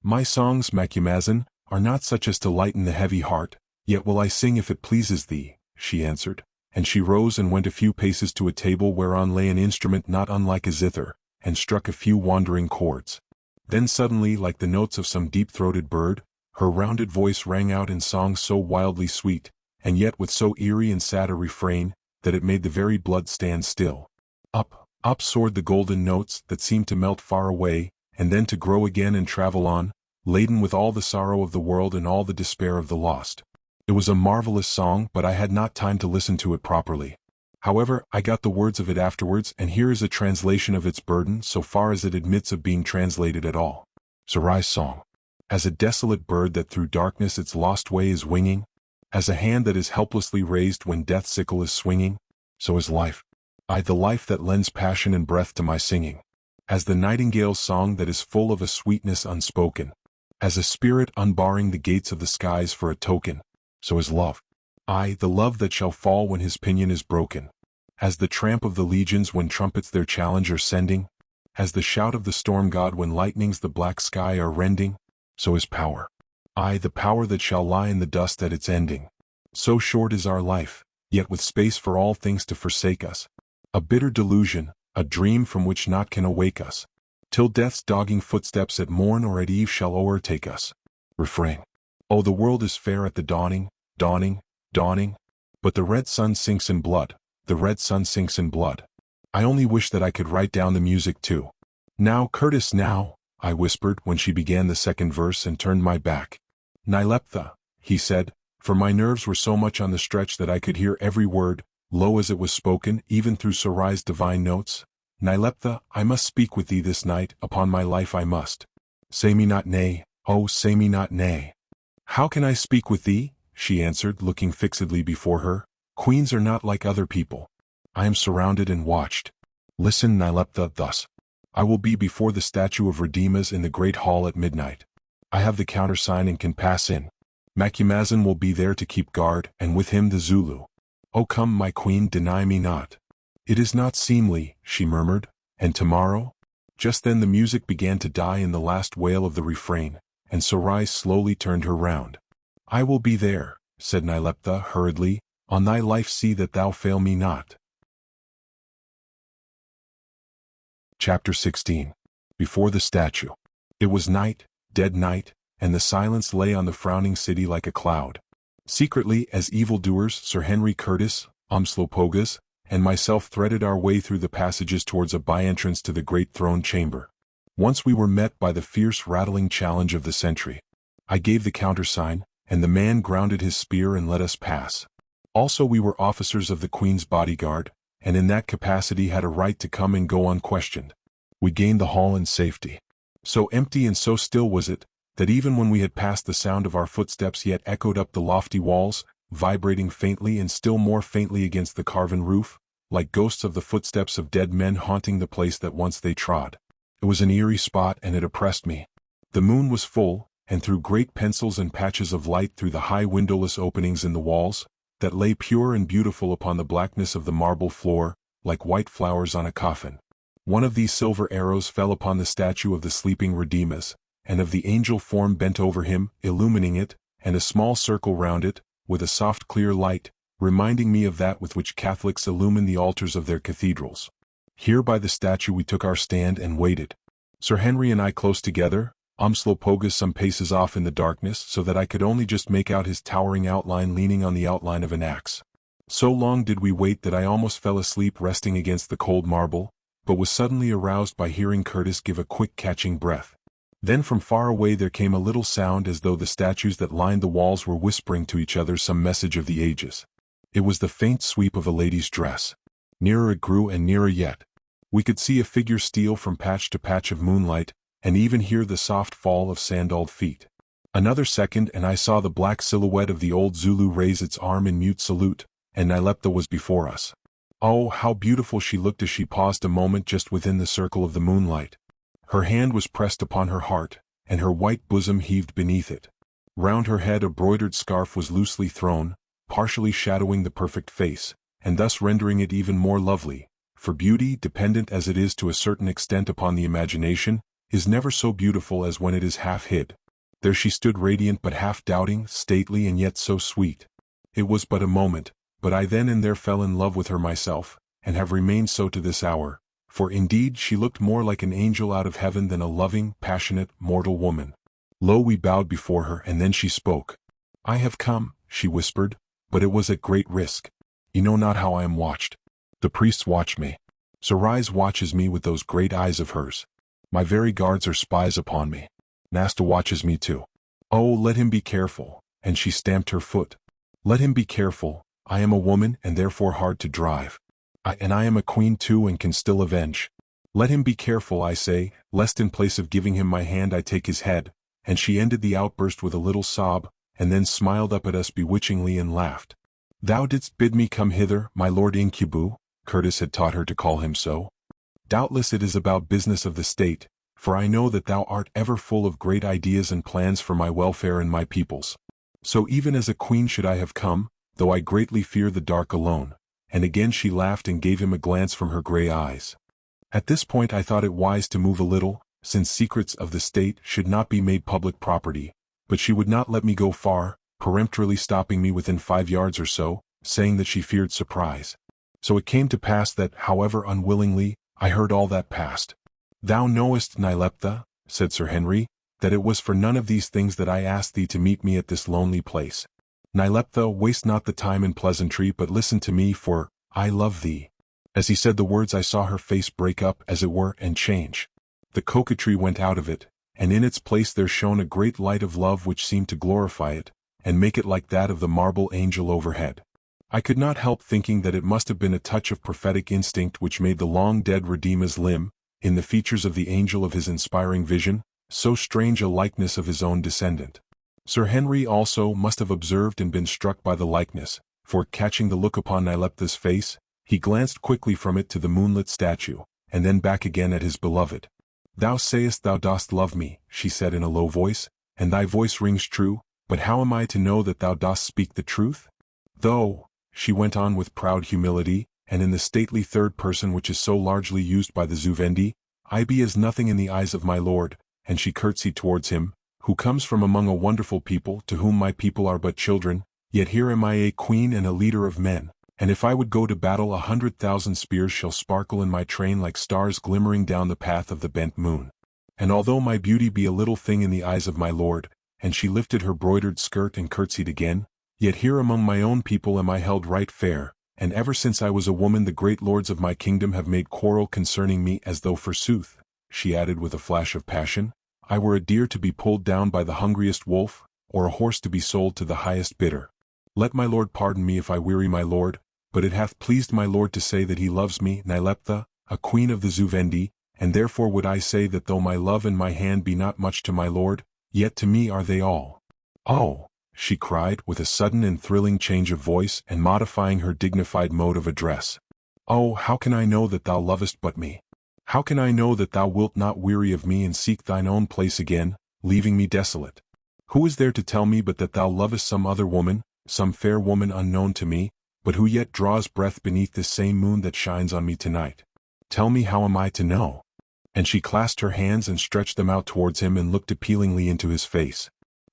My songs, Macumazahn, are not such as to lighten the heavy heart, yet will I sing if it pleases thee, she answered, and she rose and went a few paces to a table whereon lay an instrument not unlike a zither, and struck a few wandering chords. Then suddenly, like the notes of some deep-throated bird, her rounded voice rang out in songs so wildly sweet, and yet with so eerie and sad a refrain, that it made the very blood stand still. Up soared the golden notes that seemed to melt far away, and then to grow again and travel on, laden with all the sorrow of the world and all the despair of the lost. It was a marvelous song, but I had not time to listen to it properly. However, I got the words of it afterwards, and here is a translation of its burden so far as it admits of being translated at all. Sarais' song. As a desolate bird that through darkness its lost way is winging, as a hand that is helplessly raised when death's sickle is swinging, so is life. I, the life that lends passion and breath to my singing. As the nightingale's song that is full of a sweetness unspoken. As a spirit unbarring the gates of the skies for a token, so is love. I, the love that shall fall when his pinion is broken. As the tramp of the legions when trumpets their challenge are sending. As the shout of the storm god when lightnings the black sky are rending, so is power. I, the power that shall lie in the dust at its ending. So short is our life, yet with space for all things to forsake us. A bitter delusion, a dream from which naught can awake us, till death's dogging footsteps at morn or at eve shall o'ertake us. Refrain. Oh, the world is fair at the dawning, dawning, dawning, but the red sun sinks in blood, the red sun sinks in blood. I only wish that I could write down the music too. Now, Curtis, now, I whispered when she began the second verse and turned my back. Nyleptha, he said, for my nerves were so much on the stretch that I could hear every word, low as it was spoken, even through Sarais' divine notes. Nyleptha, I must speak with thee this night, upon my life I must. Say me not nay, oh, say me not nay. How can I speak with thee? She answered, looking fixedly before her. Queens are not like other people. I am surrounded and watched. Listen, Nyleptha, thus. I will be before the statue of Redeemer's in the great hall at midnight. I have the countersign and can pass in. Macumazahn will be there to keep guard, and with him the Zulu. Oh, come, my queen, deny me not. It is not seemly, she murmured. And tomorrow? Just then the music began to die in the last wail of the refrain, and Sarais slowly turned her round. I will be there, said Nyleptha hurriedly, on thy life see that thou fail me not. Chapter 16. Before the statue. It was night, dead night, and the silence lay on the frowning city like a cloud. Secretly, as evildoers, Sir Henry Curtis, Umslopogaas, and myself threaded our way through the passages towards a by-entrance to the great throne chamber. Once we were met by the fierce rattling challenge of the sentry. I gave the countersign, and the man grounded his spear and let us pass. Also we were officers of the Queen's bodyguard, and in that capacity had a right to come and go unquestioned. We gained the hall in safety. So empty and so still was it, that even when we had passed the sound of our footsteps yet echoed up the lofty walls, vibrating faintly and still more faintly against the carven roof, like ghosts of the footsteps of dead men haunting the place that once they trod. It was an eerie spot and it oppressed me. The moon was full, and threw great pencils and patches of light through the high windowless openings in the walls, that lay pure and beautiful upon the blackness of the marble floor, like white flowers on a coffin. One of these silver arrows fell upon the statue of the sleeping Redeemus, and of the angel form bent over him, illumining it, and a small circle round it, with a soft clear light, reminding me of that with which Catholics illumine the altars of their cathedrals. Here by the statue we took our stand and waited. Sir Henry and I close together, Umslopogaas some paces off in the darkness so that I could only just make out his towering outline leaning on the outline of an axe. So long did we wait that I almost fell asleep resting against the cold marble, but was suddenly aroused by hearing Curtis give a quick catching breath. Then from far away there came a little sound as though the statues that lined the walls were whispering to each other some message of the ages. It was the faint sweep of a lady's dress. Nearer it grew and nearer yet. We could see a figure steal from patch to patch of moonlight, and even hear the soft fall of sandaled feet. Another second and I saw the black silhouette of the old Zulu raise its arm in mute salute, and Nyleptha was before us. Oh, how beautiful she looked as she paused a moment just within the circle of the moonlight. Her hand was pressed upon her heart, and her white bosom heaved beneath it. Round her head a broidered scarf was loosely thrown, partially shadowing the perfect face, and thus rendering it even more lovely, for beauty, dependent as it is to a certain extent upon the imagination, is never so beautiful as when it is half hid. There she stood radiant but half doubting, stately and yet so sweet. It was but a moment, but I then and there fell in love with her myself, and have remained so to this hour, for indeed she looked more like an angel out of heaven than a loving, passionate, mortal woman. Lo, we bowed before her and then she spoke. I have come, she whispered, but it was at great risk. You know not how I am watched. The priests watch me. Sarais watches me with those great eyes of hers. My very guards are spies upon me. Nasta watches me too. Oh, let him be careful, and she stamped her foot. Let him be careful, I am a woman and therefore hard to drive. I am a queen too and can still avenge. Let him be careful, I say, lest in place of giving him my hand I take his head, and she ended the outburst with a little sob, and then smiled up at us bewitchingly and laughed. Thou didst bid me come hither, my lord Incubu, Curtis had taught her to call him so. Doubtless it is about business of the state, for I know that thou art ever full of great ideas and plans for my welfare and my people's. So even as a queen should I have come, though I greatly fear the dark alone. And again she laughed and gave him a glance from her grey eyes. At this point I thought it wise to move a little, since secrets of the state should not be made public property, but she would not let me go far, peremptorily stopping me within 5 yards or so, saying that she feared surprise. So it came to pass that, however unwillingly, I heard all that passed. Thou knowest, Nyleptha, said Sir Henry, that it was for none of these things that I asked thee to meet me at this lonely place. Nyleptha, waste not the time in pleasantry but listen to me, for I love thee. As he said the words I saw her face break up, as it were, and change. The coquetry went out of it, and in its place there shone a great light of love which seemed to glorify it, and make it like that of the marble angel overhead. I could not help thinking that it must have been a touch of prophetic instinct which made the long-dead Redeemer's limn, in the features of the angel of his inspiring vision, so strange a likeness of his own descendant. Sir Henry also must have observed and been struck by the likeness, for, catching the look upon Nyleptha's face, he glanced quickly from it to the moonlit statue, and then back again at his beloved. Thou sayest thou dost love me, she said in a low voice, and thy voice rings true, but how am I to know that thou dost speak the truth? Though, she went on with proud humility, and in the stately third person which is so largely used by the Zuvendi, I be as nothing in the eyes of my lord, and she curtsied towards him, who comes from among a wonderful people to whom my people are but children, yet here am I a queen and a leader of men, and if I would go to battle 100,000 spears shall sparkle in my train like stars glimmering down the path of the bent moon. And although my beauty be a little thing in the eyes of my lord, and she lifted her broidered skirt and curtsied again, yet here among my own people am I held right fair, and ever since I was a woman the great lords of my kingdom have made quarrel concerning me, as though forsooth, she added with a flash of passion, I were a deer to be pulled down by the hungriest wolf, or a horse to be sold to the highest bidder. Let my lord pardon me if I weary my lord, but it hath pleased my lord to say that he loves me, Nyleptha, a queen of the Zuvendi, and therefore would I say that though my love and my hand be not much to my lord, yet to me are they all. Oh, she cried with a sudden and thrilling change of voice and modifying her dignified mode of address. Oh, how can I know that thou lovest but me? How can I know that thou wilt not weary of me and seek thine own place again, leaving me desolate? Who is there to tell me but that thou lovest some other woman, some fair woman unknown to me, but who yet draws breath beneath this same moon that shines on me tonight? Tell me, how am I to know?" And she clasped her hands and stretched them out towards him and looked appealingly into his face.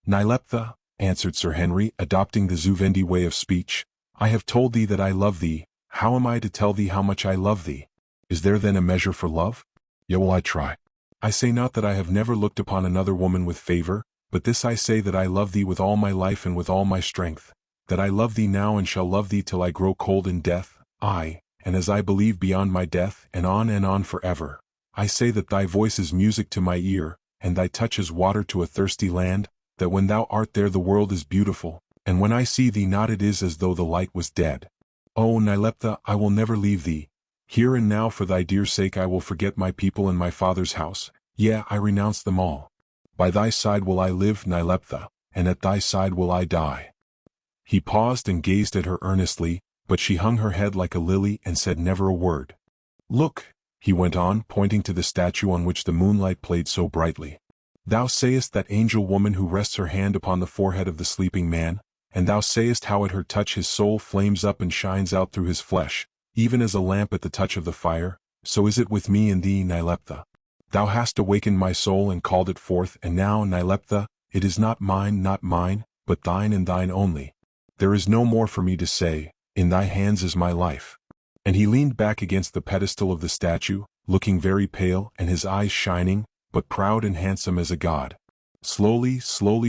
"Nyleptha," answered Sir Henry, adopting the Zuvendi way of speech, "I have told thee that I love thee. How am I to tell thee how much I love thee? Is there then a measure for love? Yet will I try. I say not that I have never looked upon another woman with favor, but this I say, that I love thee with all my life and with all my strength, that I love thee now and shall love thee till I grow cold in death, aye, and as I believe beyond my death, and on forever. I say that thy voice is music to my ear, and thy touch is water to a thirsty land, that when thou art there the world is beautiful, and when I see thee not it is as though the light was dead. O Nyleptha, I will never leave thee. Here and now for thy dear sake I will forget my people and my father's house, yea, I renounce them all. By thy side will I live, Nyleptha, and at thy side will I die." He paused and gazed at her earnestly, but she hung her head like a lily and said never a word. "Look," he went on, pointing to the statue on which the moonlight played so brightly. "Thou sayest that angel woman who rests her hand upon the forehead of the sleeping man, and thou sayest how at her touch his soul flames up and shines out through his flesh, even as a lamp at the touch of the fire, so is it with me and thee, Nyleptha. Thou hast awakened my soul and called it forth, and now, Nyleptha, it is not mine, but thine and thine only. There is no more for me to say, in thy hands is my life." And he leaned back against the pedestal of the statue, looking very pale and his eyes shining, but proud and handsome as a god. Slowly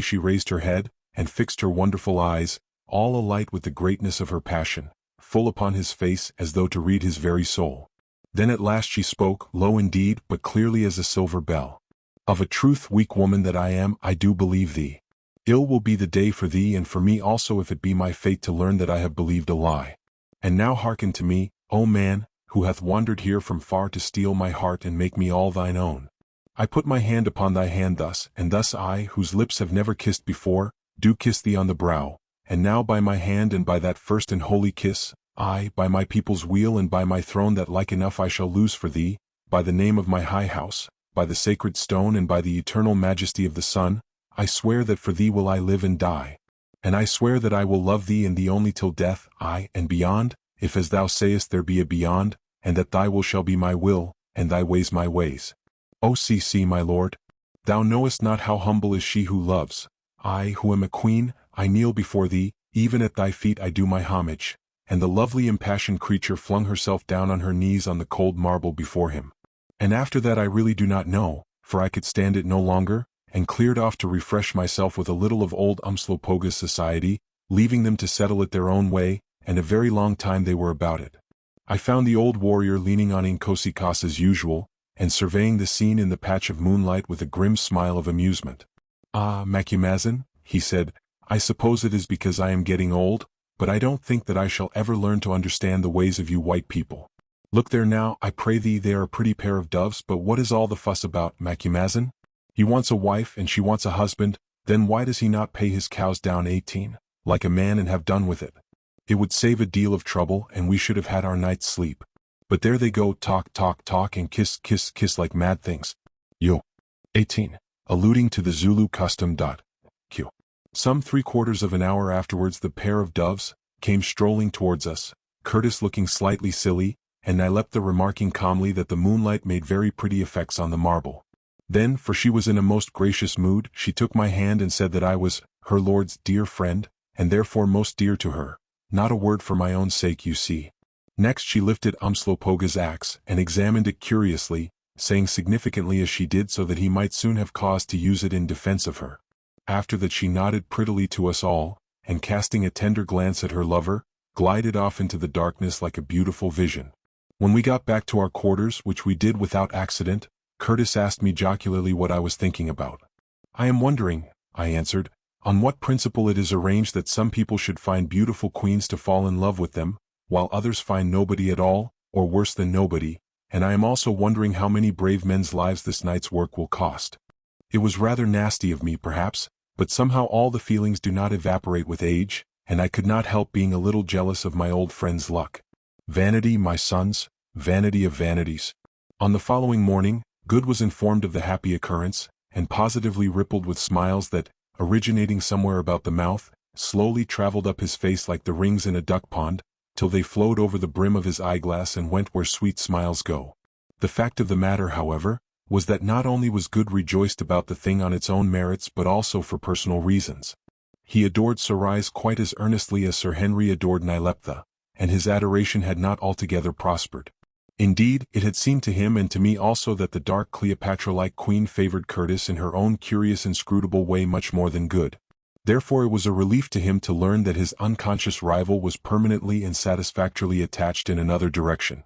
she raised her head, and fixed her wonderful eyes, all alight with the greatness of her passion, full upon his face as though to read his very soul. Then at last she spoke, low indeed, but clearly as a silver bell. "Of a truth, weak woman that I am, I do believe thee. Ill will be the day for thee and for me also if it be my fate to learn that I have believed a lie. And now hearken to me, O man, who hath wandered here from far to steal my heart and make me all thine own. I put my hand upon thy hand thus, and thus I, whose lips have never kissed before, do kiss thee on the brow, and now by my hand and by that first and holy kiss, I, by my people's weal and by my throne that like enough I shall lose for thee, by the name of my high house, by the sacred stone and by the eternal majesty of the sun, I swear that for thee will I live and die. And I swear that I will love thee and thee only till death, aye, and beyond, if as thou sayest there be a beyond, and that thy will shall be my will, and thy ways my ways. O see, my lord, thou knowest not how humble is she who loves. I, who am a queen, I kneel before thee, even at thy feet I do my homage." And the lovely impassioned creature flung herself down on her knees on the cold marble before him. And after that I really do not know, for I could stand it no longer, and cleared off to refresh myself with a little of old Umslopoga's society, leaving them to settle it their own way, and a very long time they were about it. I found the old warrior leaning on Inkosika's as usual, and surveying the scene in the patch of moonlight with a grim smile of amusement. "Ah, Macumazahn," he said, "I suppose it is because I am getting old, but I don't think that I shall ever learn to understand the ways of you white people. Look there now, I pray thee, they are a pretty pair of doves, but what is all the fuss about, Macumazahn? He wants a wife and she wants a husband, then why does he not pay his cows down 18, like a man, and have done with it? It would save a deal of trouble and we should have had our night's sleep. But there they go, talk, and kiss like mad things. Yo. 18. Alluding to the Zulu custom. Q. Some 3/4 of an hour afterwards the pair of doves came strolling towards us, Curtis looking slightly silly, and Nyleptha remarking calmly that the moonlight made very pretty effects on the marble. Then, for she was in a most gracious mood, she took my hand and said that I was her lord's dear friend, and therefore most dear to her. Not a word for my own sake, you see. Next she lifted Umslopoga's axe and examined it curiously, saying significantly as she did so that he might soon have cause to use it in defense of her. After that she nodded prettily to us all, and casting a tender glance at her lover, glided off into the darkness like a beautiful vision. When we got back to our quarters, which we did without accident, Curtis asked me jocularly what I was thinking about. "I am wondering," I answered, "on what principle it is arranged that some people should find beautiful queens to fall in love with them, while others find nobody at all, or worse than nobody, and I am also wondering how many brave men's lives this night's work will cost. It was rather nasty of me perhaps, but somehow all the feelings do not evaporate with age, and I could not help being a little jealous of my old friend's luck. Vanity, my sons, vanity of vanities. On the following morning, Good was informed of the happy occurrence, and positively rippled with smiles that, originating somewhere about the mouth, slowly traveled up his face like the rings in a duck pond, till they flowed over the brim of his eyeglass and went where sweet smiles go. The fact of the matter, however, was that not only was Good rejoiced about the thing on its own merits but also for personal reasons. He adored Sorais quite as earnestly as Sir Henry adored Nyleptha, and his adoration had not altogether prospered. Indeed, it had seemed to him and to me also that the dark Cleopatra-like queen favored Curtis in her own curious inscrutable way much more than Good. Therefore it was a relief to him to learn that his unconscious rival was permanently and satisfactorily attached in another direction.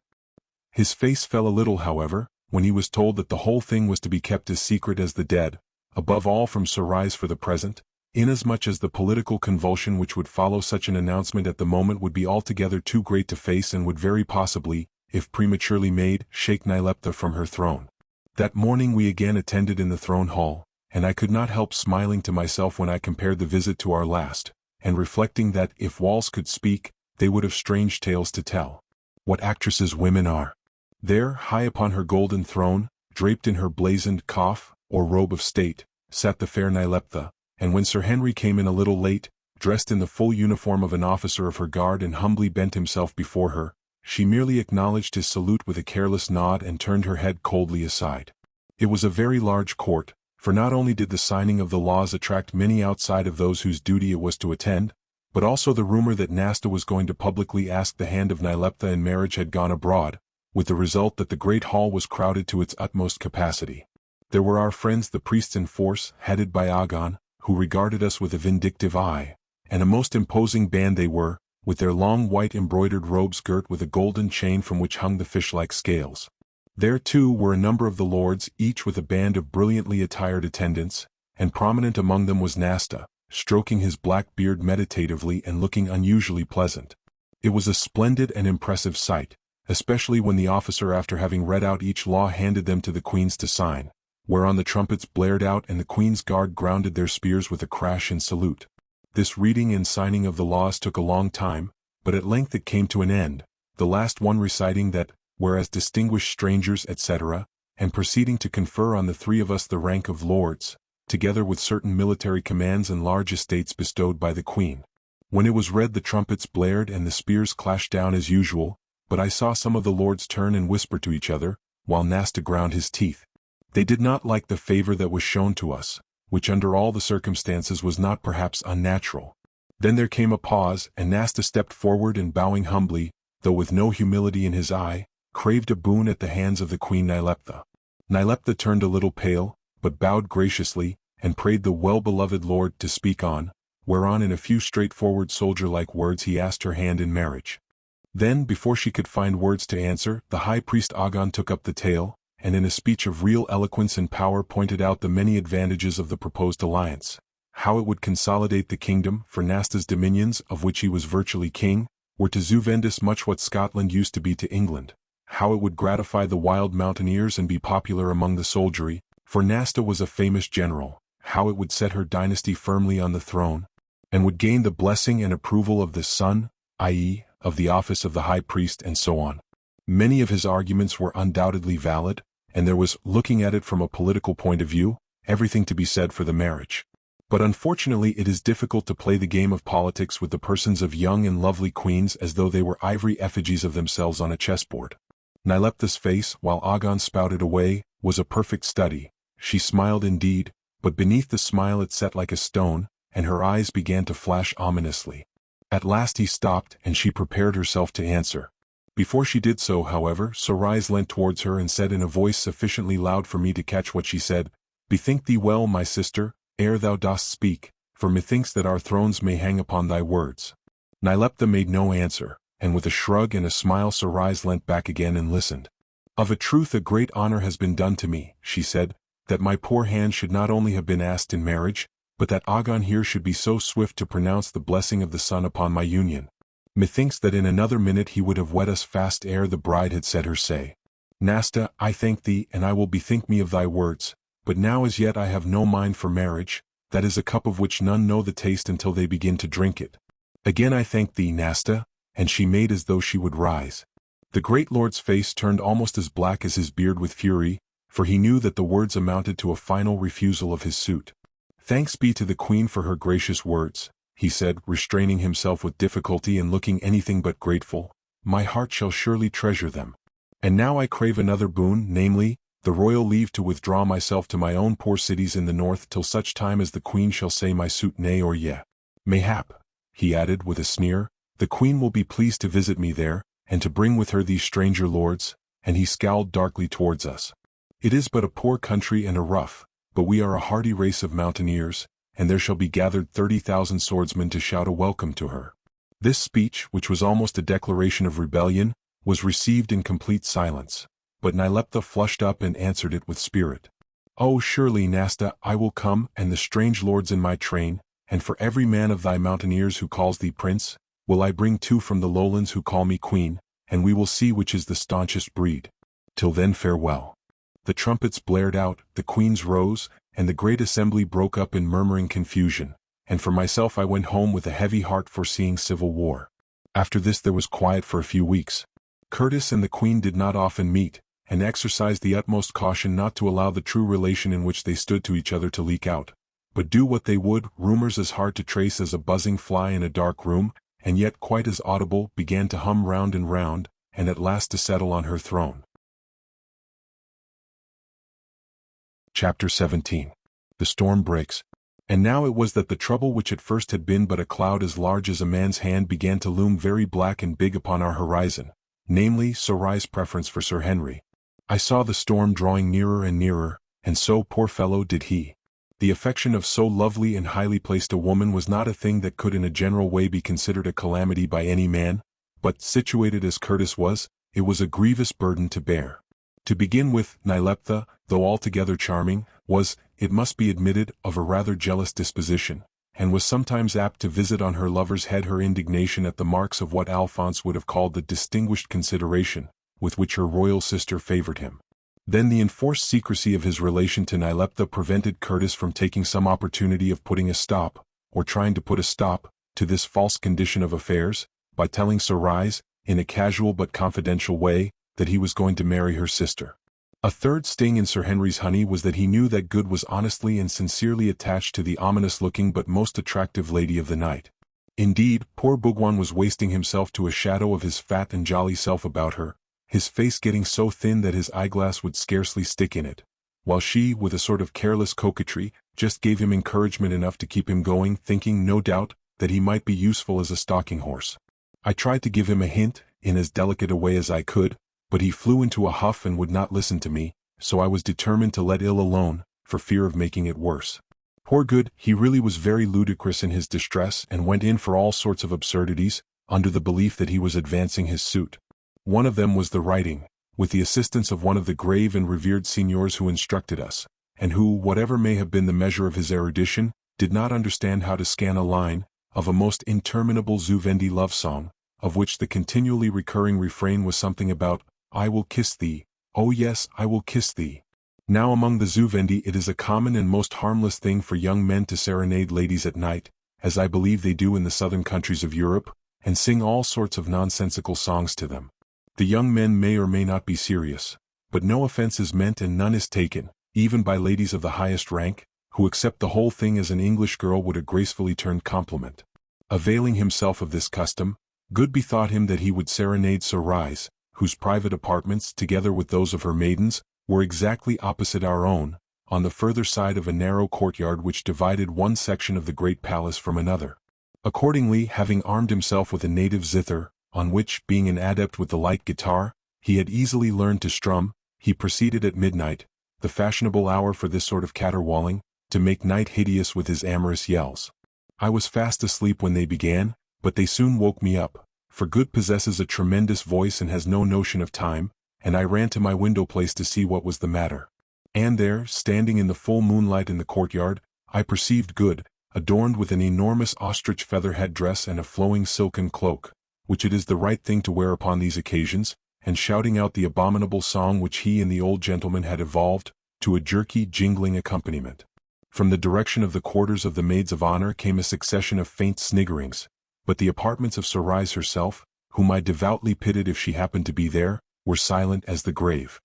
His face fell a little, however, when he was told that the whole thing was to be kept as secret as the dead, above all from Sorais for the present, inasmuch as the political convulsion which would follow such an announcement at the moment would be altogether too great to face and would very possibly, if prematurely made, shake Nyleptha from her throne. That morning we again attended in the throne hall, and I could not help smiling to myself when I compared the visit to our last, and reflecting that, if walls could speak, they would have strange tales to tell. What actresses women are! There, high upon her golden throne, draped in her blazoned coif, or robe of state, sat the fair Nyleptha, and when Sir Henry came in a little late, dressed in the full uniform of an officer of her guard and humbly bent himself before her, she merely acknowledged his salute with a careless nod and turned her head coldly aside. It was a very large court, for not only did the signing of the laws attract many outside of those whose duty it was to attend, but also the rumor that Nasta was going to publicly ask the hand of Nyleptha in marriage had gone abroad, with the result that the great hall was crowded to its utmost capacity. There were our friends the priests in force, headed by Agon, who regarded us with a vindictive eye, and a most imposing band they were, with their long white embroidered robes girt with a golden chain from which hung the fish-like scales. There, too, were a number of the lords, each with a band of brilliantly attired attendants, and prominent among them was Nasta, stroking his black beard meditatively and looking unusually pleasant. It was a splendid and impressive sight, especially when the officer, after having read out each law, handed them to the queens to sign, whereon the trumpets blared out and the queen's guard grounded their spears with a crash in salute. This reading and signing of the laws took a long time, but at length it came to an end, the last one reciting that, whereas distinguished strangers, etc., and proceeding to confer on the three of us the rank of lords, together with certain military commands and large estates bestowed by the queen. When it was read the trumpets blared and the spears clashed down as usual, but I saw some of the lords turn and whisper to each other, while Nasta ground his teeth. They did not like the favor that was shown to us, which under all the circumstances was not perhaps unnatural. Then there came a pause, and Nasta stepped forward and bowing humbly, though with no humility in his eye, craved a boon at the hands of the queen Nyleptha. Nyleptha turned a little pale, but bowed graciously, and prayed the well-beloved lord to speak on, whereon in a few straightforward soldier-like words he asked her hand in marriage. Then, before she could find words to answer, the high priest Agon took up the tale, and in a speech of real eloquence and power pointed out the many advantages of the proposed alliance, how it would consolidate the kingdom, for Nasta's dominions, of which he was virtually king, were to Zuvendis much what Scotland used to be to England, how it would gratify the wild mountaineers and be popular among the soldiery, for Nasta was a famous general, how it would set her dynasty firmly on the throne, and would gain the blessing and approval of the son, i.e., of the office of the high priest, and so on. Many of his arguments were undoubtedly valid, and there was, looking at it from a political point of view, everything to be said for the marriage. But unfortunately it is difficult to play the game of politics with the persons of young and lovely queens as though they were ivory effigies of themselves on a chessboard. Nyleptha's face, while Agon spouted away, was a perfect study. She smiled indeed, but beneath the smile it set like a stone, and her eyes began to flash ominously. At last he stopped, and she prepared herself to answer. Before she did so, however, Sorais leant towards her and said in a voice sufficiently loud for me to catch what she said, "Bethink thee well, my sister, ere thou dost speak, for methinks that our thrones may hang upon thy words." Nyleptha made no answer, and with a shrug and a smile Sorais leant back again and listened. "Of a truth a great honor has been done to me," she said, "that my poor hand should not only have been asked in marriage, but that Agon here should be so swift to pronounce the blessing of the sun upon my union. Methinks that in another minute he would have wed us fast ere the bride had said her say. Nasta, I thank thee, and I will bethink me of thy words, but now as yet I have no mind for marriage, that is a cup of which none know the taste until they begin to drink it. Again I thank thee, Nasta," and she made as though she would rise. The great lord's face turned almost as black as his beard with fury, for he knew that the words amounted to a final refusal of his suit. "Thanks be to the queen for her gracious words," he said, restraining himself with difficulty and looking anything but grateful. "My heart shall surely treasure them. And now I crave another boon, namely, the royal leave to withdraw myself to my own poor cities in the north till such time as the queen shall say my suit nay or yea. Mayhap," he added with a sneer, "the queen will be pleased to visit me there, and to bring with her these stranger lords," and he scowled darkly towards us. "It is but a poor country and a rough, but we are a hardy race of mountaineers, and there shall be gathered 30,000 swordsmen to shout a welcome to her." This speech, which was almost a declaration of rebellion, was received in complete silence, but Nyleptha flushed up and answered it with spirit. "Oh, surely, Nasta, I will come, and the strange lords in my train, and for every man of thy mountaineers who calls thee prince, will I bring 2 from the lowlands who call me queen, and we will see which is the staunchest breed. Till then farewell." The trumpets blared out, the queens rose, and the great assembly broke up in murmuring confusion, and for myself I went home with a heavy heart foreseeing civil war. After this there was quiet for a few weeks. Curtis and the queen did not often meet, and exercised the utmost caution not to allow the true relation in which they stood to each other to leak out. But do what they would, rumors as hard to trace as a buzzing fly in a dark room, and yet quite as audible, began to hum round and round, and at last to settle on her throne. Chapter 17. The storm breaks. And now it was that the trouble which at first had been but a cloud as large as a man's hand began to loom very black and big upon our horizon, namely, Sorai's preference for Sir Henry. I saw the storm drawing nearer and nearer, and so, poor fellow, did he. The affection of so lovely and highly placed a woman was not a thing that could in a general way be considered a calamity by any man, but, situated as Curtis was, it was a grievous burden to bear. To begin with, Nyleptha, though altogether charming, was, it must be admitted, of a rather jealous disposition, and was sometimes apt to visit on her lover's head her indignation at the marks of what Alphonse would have called the distinguished consideration with which her royal sister favored him. Then the enforced secrecy of his relation to Nyleptha prevented Curtis from taking some opportunity of putting a stop, or trying to put a stop, to this false condition of affairs, by telling Sorais, in a casual but confidential way, that he was going to marry her sister. A third sting in Sir Henry's honey was that he knew that Good was honestly and sincerely attached to the ominous-looking but most attractive lady of the night. Indeed, poor Bhugwan was wasting himself to a shadow of his fat and jolly self about her, his face getting so thin that his eyeglass would scarcely stick in it, while she, with a sort of careless coquetry, just gave him encouragement enough to keep him going, thinking, no doubt, that he might be useful as a stalking horse. I tried to give him a hint, in as delicate a way as I could, but he flew into a huff and would not listen to me, so I was determined to let ill alone, for fear of making it worse. Poor Good, he really was very ludicrous in his distress and went in for all sorts of absurdities, under the belief that he was advancing his suit. One of them was the writing, with the assistance of one of the grave and revered signors who instructed us, and who, whatever may have been the measure of his erudition, did not understand how to scan a line, of a most interminable Zuvendi love song, of which the continually recurring refrain was something about, "I will kiss thee, oh yes, I will kiss thee." Now among the Zuvendi it is a common and most harmless thing for young men to serenade ladies at night, as I believe they do in the southern countries of Europe, and sing all sorts of nonsensical songs to them. The young men may or may not be serious, but no offense is meant and none is taken, even by ladies of the highest rank, who accept the whole thing as an English girl would a gracefully turned compliment. Availing himself of this custom, Good bethought him that he would serenade Sorais, whose private apartments, together with those of her maidens, were exactly opposite our own, on the further side of a narrow courtyard which divided one section of the great palace from another. Accordingly, having armed himself with a native zither, on which, being an adept with the light guitar, he had easily learned to strum, he proceeded at midnight, the fashionable hour for this sort of caterwauling, to make night hideous with his amorous yells. I was fast asleep when they began, but they soon woke me up, for Good possesses a tremendous voice and has no notion of time, and I ran to my window place to see what was the matter. And there, standing in the full moonlight in the courtyard, I perceived Good, adorned with an enormous ostrich feather head-dress and a flowing silken cloak, which it is the right thing to wear upon these occasions, and shouting out the abominable song which he and the old gentleman had evolved, to a jerky, jingling accompaniment. From the direction of the quarters of the maids of honor came a succession of faint sniggerings, but the apartments of Sorais herself, whom I devoutly pitied if she happened to be there, were silent as the grave.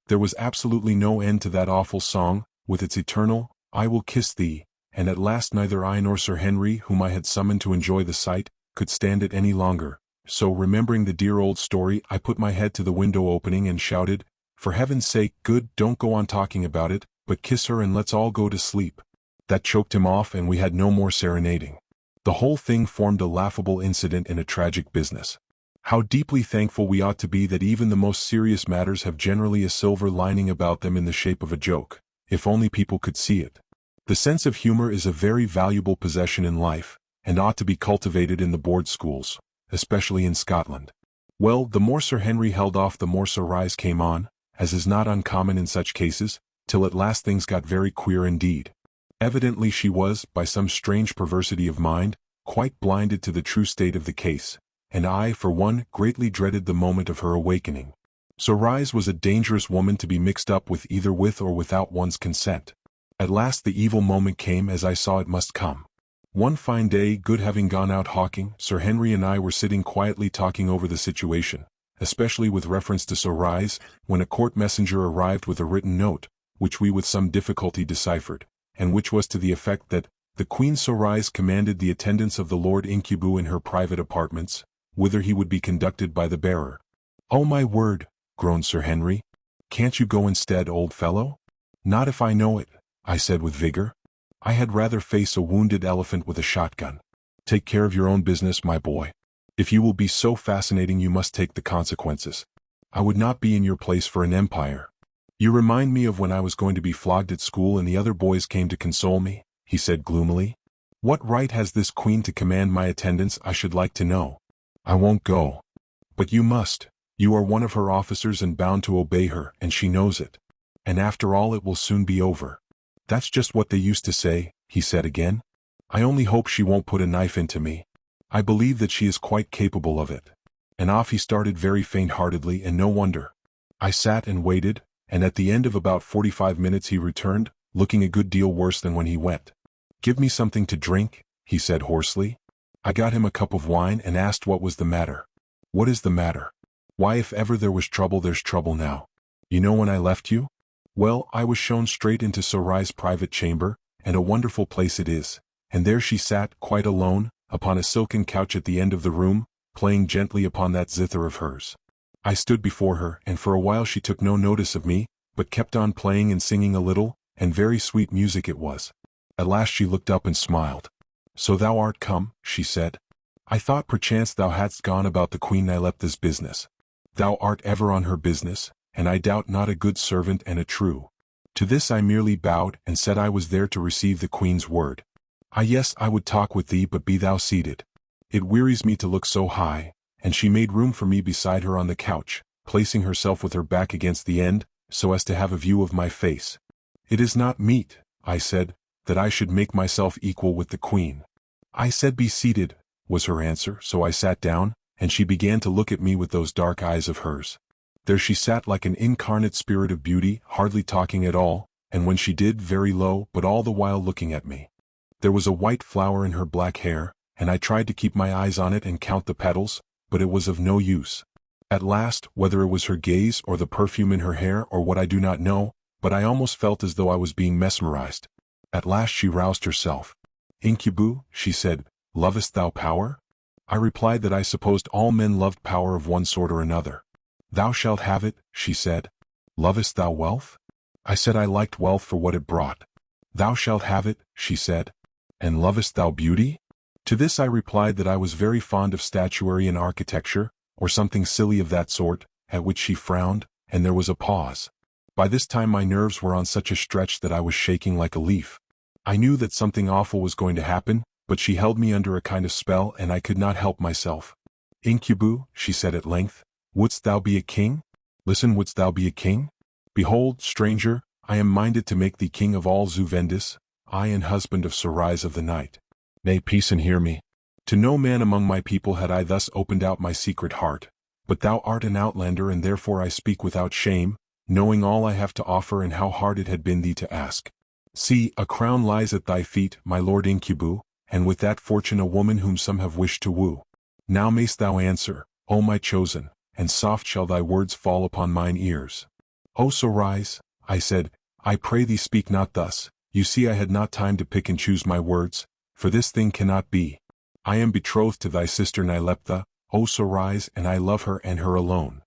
There was absolutely no end to that awful song, with its eternal, "I will kiss thee," and at last neither I nor Sir Henry, whom I had summoned to enjoy the sight, could stand it any longer. So remembering the dear old story, I put my head to the window opening and shouted, "For heaven's sake, good, don't go on talking about it, but kiss her and let's all go to sleep." That choked him off and we had no more serenading. The whole thing formed a laughable incident in a tragic business. How deeply thankful we ought to be that even the most serious matters have generally a silver lining about them in the shape of a joke, if only people could see it. The sense of humor is a very valuable possession in life, and ought to be cultivated in the board schools, especially in Scotland. Well, the more Sir Henry held off the more Sir Rise came on, as is not uncommon in such cases, till at last things got very queer indeed. Evidently she was, by some strange perversity of mind, quite blinded to the true state of the case, and I, for one, greatly dreaded the moment of her awakening. Sir Rise was a dangerous woman to be mixed up with either with or without one's consent. At last the evil moment came as I saw it must come. One fine day, good having gone out hawking, Sir Henry and I were sitting quietly talking over the situation, especially with reference to Sir Rise, when a court messenger arrived with a written note, which we with some difficulty deciphered, and which was to the effect that the Queen Sir Rise commanded the attendance of the Lord Incubu in her private apartments, whither he would be conducted by the bearer. "Oh my word," groaned Sir Henry. "Can't you go instead, old fellow?" "Not if I know it," I said with vigor. "I had rather face a wounded elephant with a shotgun." "Take care of your own business, my boy. If you will be so fascinating you must take the consequences. I would not be in your place for an empire." "You remind me of when I was going to be flogged at school and the other boys came to console me," he said gloomily. "What right has this queen to command my attendance, I should like to know? I won't go." "But you must. You are one of her officers and bound to obey her, and she knows it. And after all it will soon be over." "That's just what they used to say," he said again. "I only hope she won't put a knife into me. I believe that she is quite capable of it." And off he started very faint-heartedly, and no wonder. I sat and waited, and at the end of about 45 minutes he returned, looking a good deal worse than when he went. "Give me something to drink," he said hoarsely. I got him a cup of wine and asked what was the matter. "What is the matter?" "Why, if ever there was trouble, there's trouble now. You know when I left you? Well, I was shown straight into Sir Rise's private chamber, and a wonderful place it is, and there she sat, quite alone, upon a silken couch at the end of the room, playing gently upon that zither of hers. I stood before her, and for a while she took no notice of me, but kept on playing and singing a little, and very sweet music it was. At last she looked up and smiled. "So thou art come," she said. "I thought perchance thou hadst gone about the Queen Nyleptha's business. Thou art ever on her business, and I doubt not a good servant and a true." To this I merely bowed, and said I was there to receive the Queen's word. "Ah yes, I would talk with thee, but be thou seated. It wearies me to look so high," and she made room for me beside her on the couch, placing herself with her back against the end, so as to have a view of my face. "It is not meet," I said, "that I should make myself equal with the Queen." "I said be seated," was her answer, so I sat down, and she began to look at me with those dark eyes of hers. There she sat like an incarnate spirit of beauty, hardly talking at all, and when she did, very low, but all the while looking at me. There was a white flower in her black hair, and I tried to keep my eyes on it and count the petals, but it was of no use. At last, whether it was her gaze or the perfume in her hair or what I do not know, but I almost felt as though I was being mesmerized. At last she roused herself. "Incubu," she said, "lovest thou power?" I replied that I supposed all men loved power of one sort or another. "Thou shalt have it," she said. "Lovest thou wealth?" I said I liked wealth for what it brought. "Thou shalt have it," she said. "And lovest thou beauty?" To this I replied that I was very fond of statuary and architecture, or something silly of that sort, at which she frowned, and there was a pause. By this time my nerves were on such a stretch that I was shaking like a leaf. I knew that something awful was going to happen, but she held me under a kind of spell and I could not help myself. "Incubu," she said at length, "wouldst thou be a king? Listen, wouldst thou be a king? Behold, stranger, I am minded to make thee king of all Zuvendis, I and husband of Sir Rise of the Night. Nay, peace and hear me. To no man among my people had I thus opened out my secret heart, but thou art an outlander and therefore I speak without shame, knowing all I have to offer and how hard it had been thee to ask. See, a crown lies at thy feet, my lord Incubu, and with that fortune a woman whom some have wished to woo. Now mayst thou answer, O my chosen, and soft shall thy words fall upon mine ears. O Sorais, I said, I pray thee speak not thus. You see I had not time to pick and choose my words, for this thing cannot be. I am betrothed to thy sister Nyleptha, O Sorais, and I love her and her alone.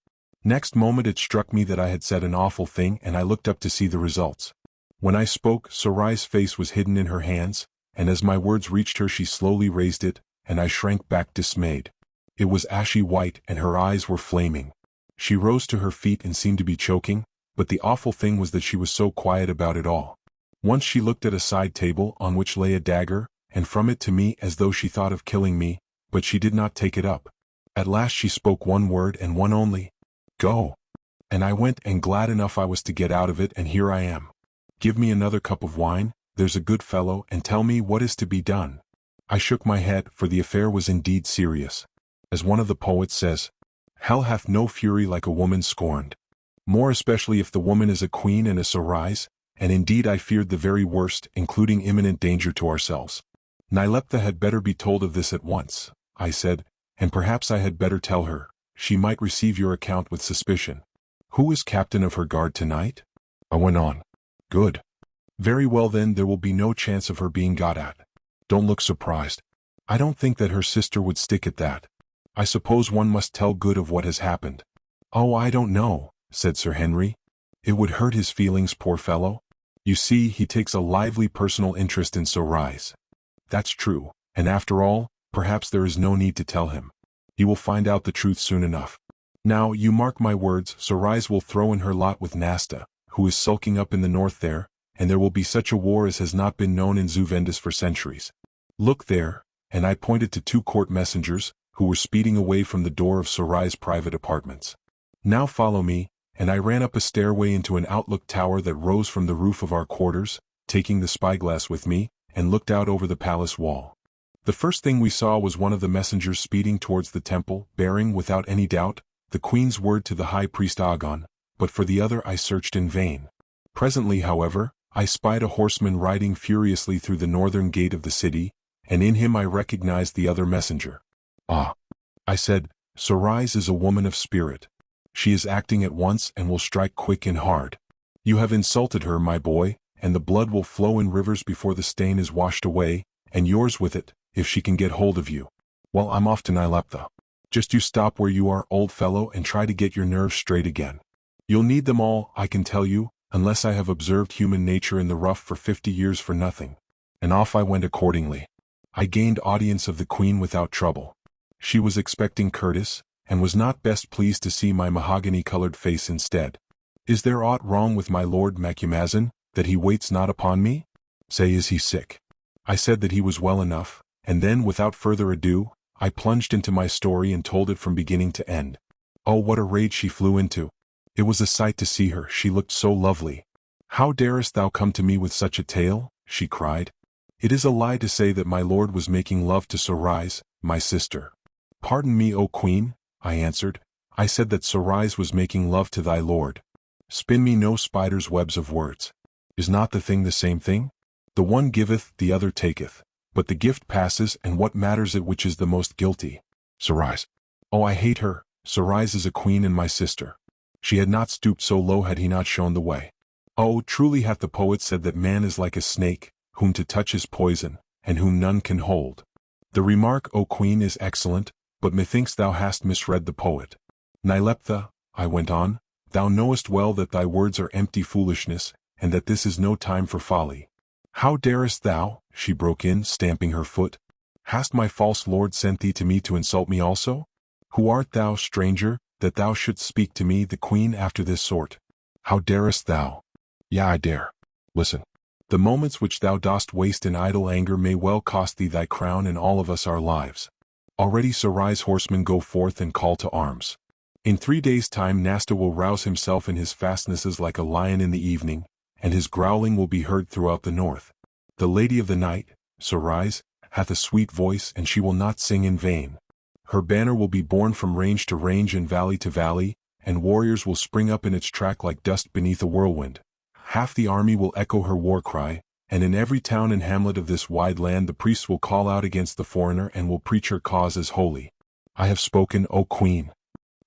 Next moment it struck me that I had said an awful thing, and I looked up to see the results. When I spoke, Sorais' face was hidden in her hands, and as my words reached her she slowly raised it, and I shrank back dismayed. It was ashy white, and her eyes were flaming. She rose to her feet and seemed to be choking, but the awful thing was that she was so quiet about it all. Once she looked at a side table on which lay a dagger, and from it to me as though she thought of killing me, but she did not take it up. At last she spoke one word and one only. Go. And I went, and glad enough I was to get out of it, and here I am. Give me another cup of wine, there's a good fellow, and tell me what is to be done. I shook my head, for the affair was indeed serious. As one of the poets says, hell hath no fury like a woman scorned. More especially if the woman is a queen and a Sorais, and indeed I feared the very worst, including imminent danger to ourselves. Nyleptha had better be told of this at once, I said, and perhaps I had better tell her. She might receive your account with suspicion. Who is captain of her guard tonight? I went on. Good. Very well then, there will be no chance of her being got at. Don't look surprised. I don't think that her sister would stick at that. I suppose one must tell good of what has happened. Oh, I don't know, said Sir Henry. It would hurt his feelings, poor fellow. You see, he takes a lively personal interest in Sorais. That's true, and after all, perhaps there is no need to tell him. He will find out the truth soon enough. Now, you mark my words, Sorais will throw in her lot with Nasta, who is sulking up in the north there, and there will be such a war as has not been known in Zuvendis for centuries. Look there, and I pointed to 2 court messengers, who were speeding away from the door of Sorais' private apartments. Now follow me, and I ran up a stairway into an outlook tower that rose from the roof of our quarters, taking the spyglass with me, and looked out over the palace wall. The first thing we saw was one of the messengers speeding towards the temple, bearing, without any doubt, the queen's word to the high priest Agon, but for the other I searched in vain. Presently, however, I spied a horseman riding furiously through the northern gate of the city, and in him I recognized the other messenger. Ah, I said, Sorais is a woman of spirit. She is acting at once and will strike quick and hard. You have insulted her, my boy, and the blood will flow in rivers before the stain is washed away, and yours with it, if she can get hold of you. Well, I'm off to Nyleptha. Just you stop where you are, old fellow, and try to get your nerves straight again. You'll need them all, I can tell you, unless I have observed human nature in the rough for 50 years for nothing. And off I went accordingly. I gained audience of the queen without trouble. She was expecting Curtis, and was not best pleased to see my mahogany-colored face instead. Is there aught wrong with my lord Macumazin, that he waits not upon me? Say, is he sick? I said that he was well enough, and then, without further ado, I plunged into my story and told it from beginning to end. Oh, what a rage she flew into! It was a sight to see her, she looked so lovely. How darest thou come to me with such a tale? She cried. It is a lie to say that my lord was making love to Sorais, my sister. Pardon me, O queen, I answered. I said that Sorais was making love to thy lord. Spin me no spider's webs of words. Is not the thing the same thing? The one giveth, the other taketh. But the gift passes, and what matters it which is the most guilty? Sorais. Oh, I hate her. Sorais is a queen and my sister. She had not stooped so low had he not shown the way. Oh, truly hath the poet said that man is like a snake, whom to touch is poison, and whom none can hold. The remark, O queen, is excellent, but methinks thou hast misread the poet. Nyleptha, I went on, thou knowest well that thy words are empty foolishness, and that this is no time for folly. How darest thou, she broke in, stamping her foot, hast my false lord sent thee to me to insult me also? Who art thou, stranger, that thou shouldst speak to me, the queen, after this sort? How darest thou? Yeah, I dare. Listen. The moments which thou dost waste in idle anger may well cost thee thy crown and all of us our lives. Already Sorais' horsemen go forth and call to arms. In 3 days' time Nasta will rouse himself in his fastnesses like a lion in the evening, and his growling will be heard throughout the north. The lady of the night, Sorais, hath a sweet voice, and she will not sing in vain. Her banner will be borne from range to range and valley to valley, and warriors will spring up in its track like dust beneath a whirlwind. Half the army will echo her war cry, and in every town and hamlet of this wide land the priests will call out against the foreigner and will preach her cause as holy. I have spoken, O queen.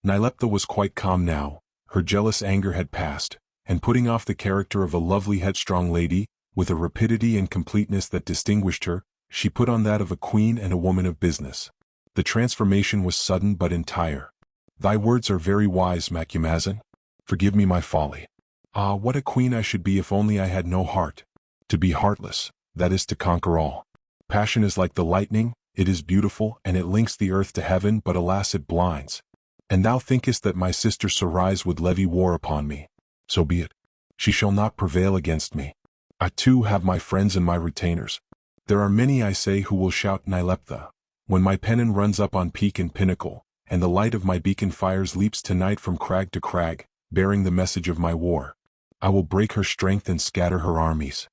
Nyleptha was quite calm now. Her jealous anger had passed, and putting off the character of a lovely headstrong lady, with a rapidity and completeness that distinguished her, she put on that of a queen and a woman of business. The transformation was sudden but entire. Thy words are very wise, Macumazahn. Forgive me my folly. Ah, what a queen I should be if only I had no heart. To be heartless, that is to conquer all. Passion is like the lightning, it is beautiful and it links the earth to heaven, but alas it blinds. And thou thinkest that my sister Sarais would levy war upon me. So be it. She shall not prevail against me. I too have my friends and my retainers. There are many, I say, who will shout Nyleptha, when my pennon runs up on peak and pinnacle, and the light of my beacon fires leaps tonight from crag to crag, bearing the message of my war. I will break her strength and scatter her armies.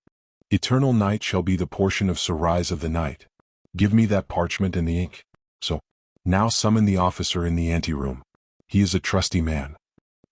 Eternal night shall be the portion of Sarais of the night. Give me that parchment and the ink. So, now summon the officer in the anteroom. He is a trusty man.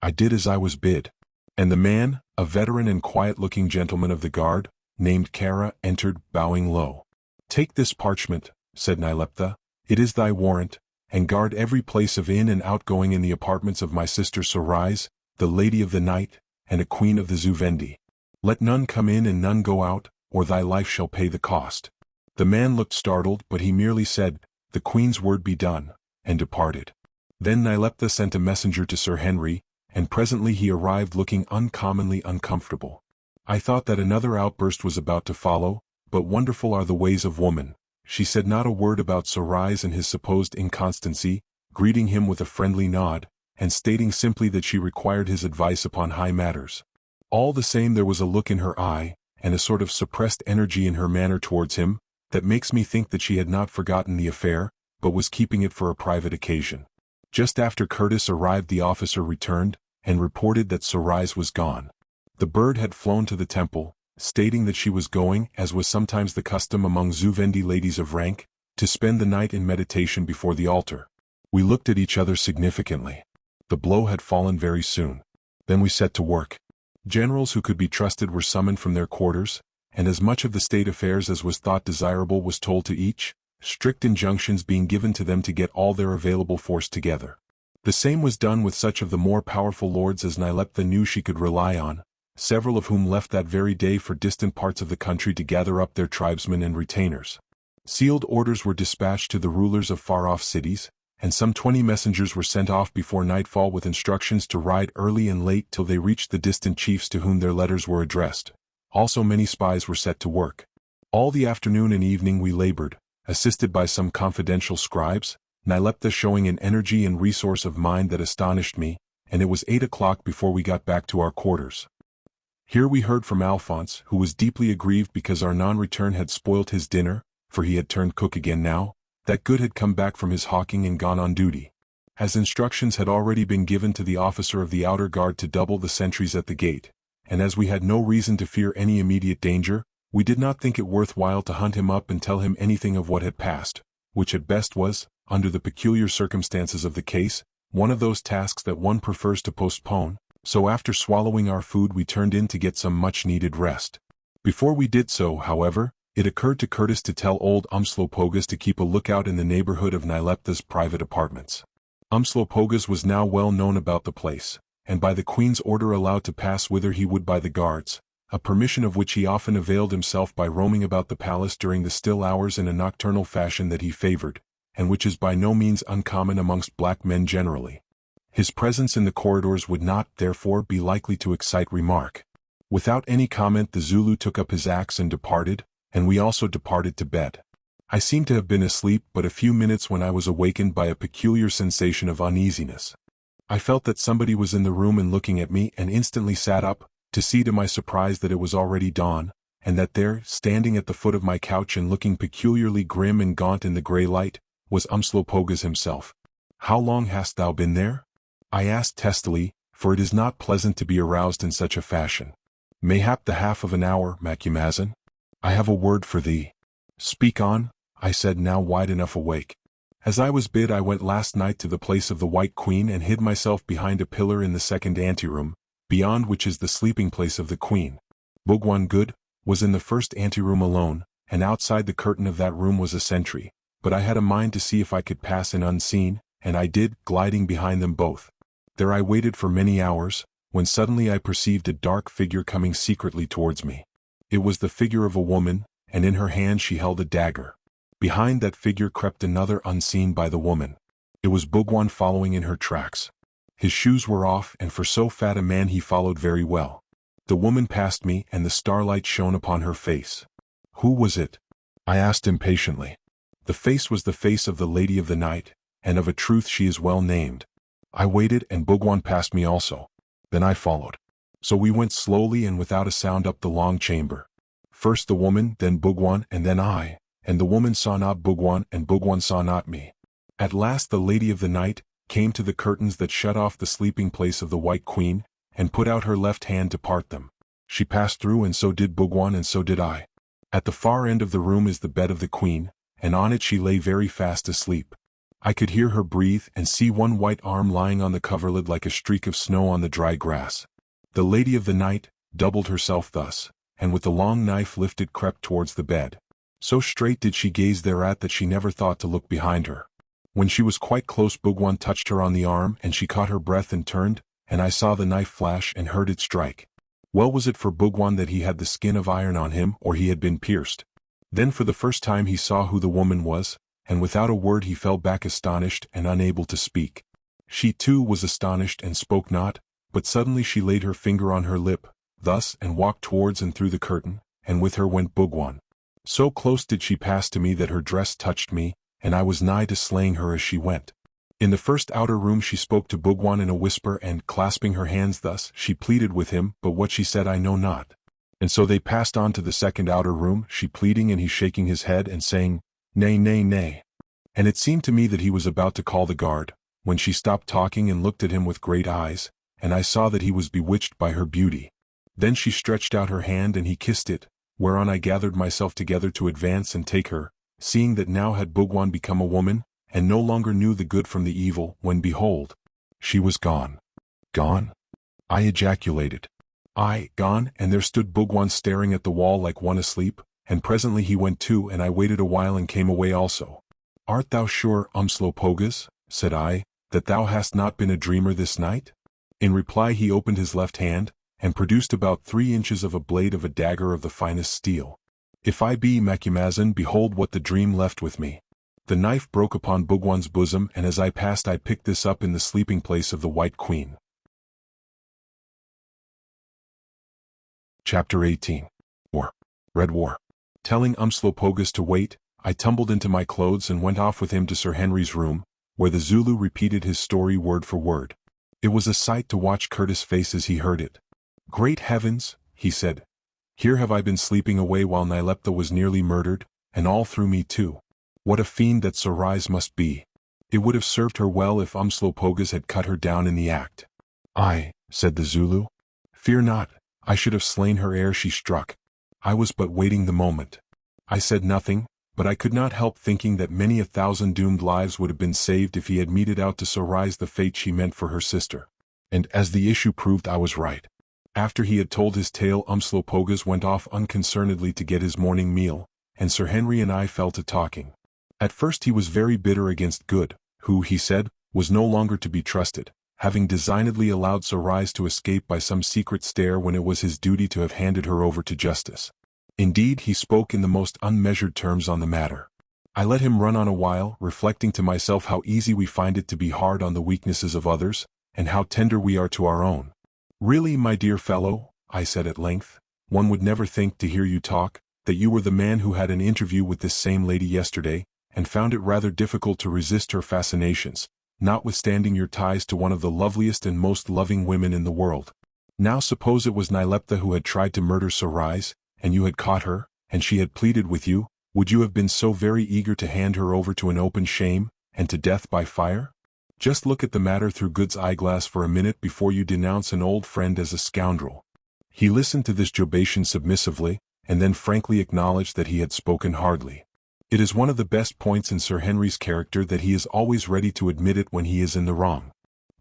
I did as I was bid. And the man, a veteran and quiet-looking gentleman of the guard, named Kara, entered, bowing low. Take this parchment, said Nyleptha. It is thy warrant, and guard every place of in and outgoing in the apartments of my sister Sarais, the lady of the night, and a queen of the Zu-Vendi. Let none come in and none go out, or thy life shall pay the cost. The man looked startled, but he merely said, The queen's word be done, and departed. Then Nyleptha sent a messenger to Sir Henry, and presently he arrived looking uncommonly uncomfortable. I thought that another outburst was about to follow, but wonderful are the ways of woman. She said not a word about Sarais and his supposed inconstancy, greeting him with a friendly nod, and stating simply that she required his advice upon high matters. All the same there was a look in her eye, and a sort of suppressed energy in her manner towards him, that makes me think that she had not forgotten the affair, but was keeping it for a private occasion. Just after Curtis arrived the officer returned, and reported that Sarais was gone. The bird had flown to the temple, stating that she was going, as was sometimes the custom among Zu-Vendi ladies of rank, to spend the night in meditation before the altar. We looked at each other significantly. The blow had fallen very soon. Then we set to work. Generals who could be trusted were summoned from their quarters, and as much of the state affairs as was thought desirable was told to each, strict injunctions being given to them to get all their available force together. The same was done with such of the more powerful lords as Nyleptha knew she could rely on, several of whom left that very day for distant parts of the country to gather up their tribesmen and retainers. Sealed orders were dispatched to the rulers of far-off cities, and some 20 messengers were sent off before nightfall with instructions to ride early and late till they reached the distant chiefs to whom their letters were addressed. Also many spies were set to work. All the afternoon and evening we labored, assisted by some confidential scribes, Nyleptha showing an energy and resource of mind that astonished me, and it was 8 o'clock before we got back to our quarters. Here we heard from Alphonse, who was deeply aggrieved because our non-return had spoilt his dinner, for he had turned cook again now, that Good had come back from his hawking and gone on duty. As instructions had already been given to the officer of the outer guard to double the sentries at the gate, and as we had no reason to fear any immediate danger, we did not think it worth while to hunt him up and tell him anything of what had passed, which at best was, under the peculiar circumstances of the case, one of those tasks that one prefers to postpone, so after swallowing our food we turned in to get some much-needed rest. Before we did so, however, it occurred to Curtis to tell old Umslopogaas to keep a lookout in the neighborhood of Nyleptha's private apartments. Umslopogaas was now well known about the place, and by the Queen's order allowed to pass whither he would by the guards, a permission of which he often availed himself by roaming about the palace during the still hours in a nocturnal fashion that he favored, and which is by no means uncommon amongst black men generally. His presence in the corridors would not, therefore, be likely to excite remark. Without any comment the Zulu took up his axe and departed, and we also departed to bed. I seemed to have been asleep but a few minutes when I was awakened by a peculiar sensation of uneasiness. I felt that somebody was in the room and looking at me, and instantly sat up, to see to my surprise that it was already dawn, and that there, standing at the foot of my couch and looking peculiarly grim and gaunt in the grey light, was Umslopogaas himself. "How long hast thou been there?" I asked testily, for it is not pleasant to be aroused in such a fashion. "Mayhap the half of an hour, Macumazahn." "I have a word for thee." "Speak on," I said, now wide enough awake. "As I was bid, I went last night to the place of the White Queen and hid myself behind a pillar in the second anteroom, beyond which is the sleeping place of the Queen. Bhagwan Good was in the first anteroom alone, and outside the curtain of that room was a sentry, but I had a mind to see if I could pass in unseen, and I did, gliding behind them both. There I waited for many hours, when suddenly I perceived a dark figure coming secretly towards me. It was the figure of a woman, and in her hand she held a dagger. Behind that figure crept another unseen by the woman. It was Bhagwan following in her tracks. His shoes were off, and for so fat a man he followed very well. The woman passed me, and the starlight shone upon her face. Who was it? I asked impatiently. The face was the face of the Lady of the Night, and of a truth she is well named. I waited, and Bhagwan passed me also. Then I followed. So we went slowly and without a sound up the long chamber. First the woman, then Bhagwan, and then I, and the woman saw not Bhagwan, and Bhagwan saw not me. At last the Lady of the Night came to the curtains that shut off the sleeping place of the White Queen, and put out her left hand to part them. She passed through, and so did Bhagwan, and so did I. At the far end of the room is the bed of the Queen, and on it she lay very fast asleep. I could hear her breathe and see one white arm lying on the coverlid like a streak of snow on the dry grass. The Lady of the Night doubled herself thus, and with the long knife lifted crept towards the bed. So straight did she gaze thereat that she never thought to look behind her. When she was quite close, Bhagwan touched her on the arm, and she caught her breath and turned, and I saw the knife flash and heard it strike. Well was it for Bhagwan that he had the skin of iron on him, or he had been pierced. Then for the first time he saw who the woman was, and without a word he fell back astonished and unable to speak. She too was astonished and spoke not, but suddenly she laid her finger on her lip, thus, and walked towards and through the curtain, and with her went Bhagwan. So close did she pass to me that her dress touched me, and I was nigh to slaying her as she went. In the first outer room she spoke to Bhagwan in a whisper, and, clasping her hands thus, she pleaded with him, but what she said I know not. And so they passed on to the second outer room, she pleading and he shaking his head and saying, Nay, nay, nay. And it seemed to me that he was about to call the guard, when she stopped talking and looked at him with great eyes, and I saw that he was bewitched by her beauty. Then she stretched out her hand and he kissed it, whereon I gathered myself together to advance and take her, seeing that now had Bhagwan become a woman, and no longer knew the good from the evil, when behold, she was gone. Gone? I ejaculated. Aye, gone, and there stood Bhagwan staring at the wall like one asleep, and presently he went too, and I waited a while and came away also. Art thou sure, Umslopogus, said I, that thou hast not been a dreamer this night? In reply he opened his left hand, and produced about 3 inches of a blade of a dagger of the finest steel. If I be Macumazan, behold what the dream left with me. The knife broke upon Bhagwan's bosom, and as I passed I picked this up in the sleeping place of the White Queen. Chapter 18. War. Red War. Telling Umslopogus to wait, I tumbled into my clothes and went off with him to Sir Henry's room, where the Zulu repeated his story word for word. It was a sight to watch Curtis' face as he heard it. Great heavens, he said. Here have I been sleeping away while Nyleptha was nearly murdered, and all through me too. What a fiend that Sorais must be. It would have served her well if Umslopogus had cut her down in the act. Aye, said the Zulu. Fear not, I should have slain her ere she struck. I was but waiting the moment. I said nothing, but I could not help thinking that many 1,000 doomed lives would have been saved if he had meted out to Sorais the fate she meant for her sister. And as the issue proved, I was right. After he had told his tale, Umslopogus went off unconcernedly to get his morning meal, and Sir Henry and I fell to talking. At first he was very bitter against Good, who, he said, was no longer to be trusted, having designedly allowed Sorais to escape by some secret stair when it was his duty to have handed her over to justice. Indeed, he spoke in the most unmeasured terms on the matter. I let him run on a while, reflecting to myself how easy we find it to be hard on the weaknesses of others, and how tender we are to our own. Really, my dear fellow, I said at length, one would never think, to hear you talk, that you were the man who had an interview with this same lady yesterday, and found it rather difficult to resist her fascinations, notwithstanding your ties to one of the loveliest and most loving women in the world. Now suppose it was Nyleptha who had tried to murder Sorais, and you had caught her, and she had pleaded with you, would you have been so very eager to hand her over to an open shame, and to death by fire? Just look at the matter through Good's eyeglass for a minute before you denounce an old friend as a scoundrel. He listened to this jobation submissively, and then frankly acknowledged that he had spoken hardly. It is one of the best points in Sir Henry's character that he is always ready to admit it when he is in the wrong.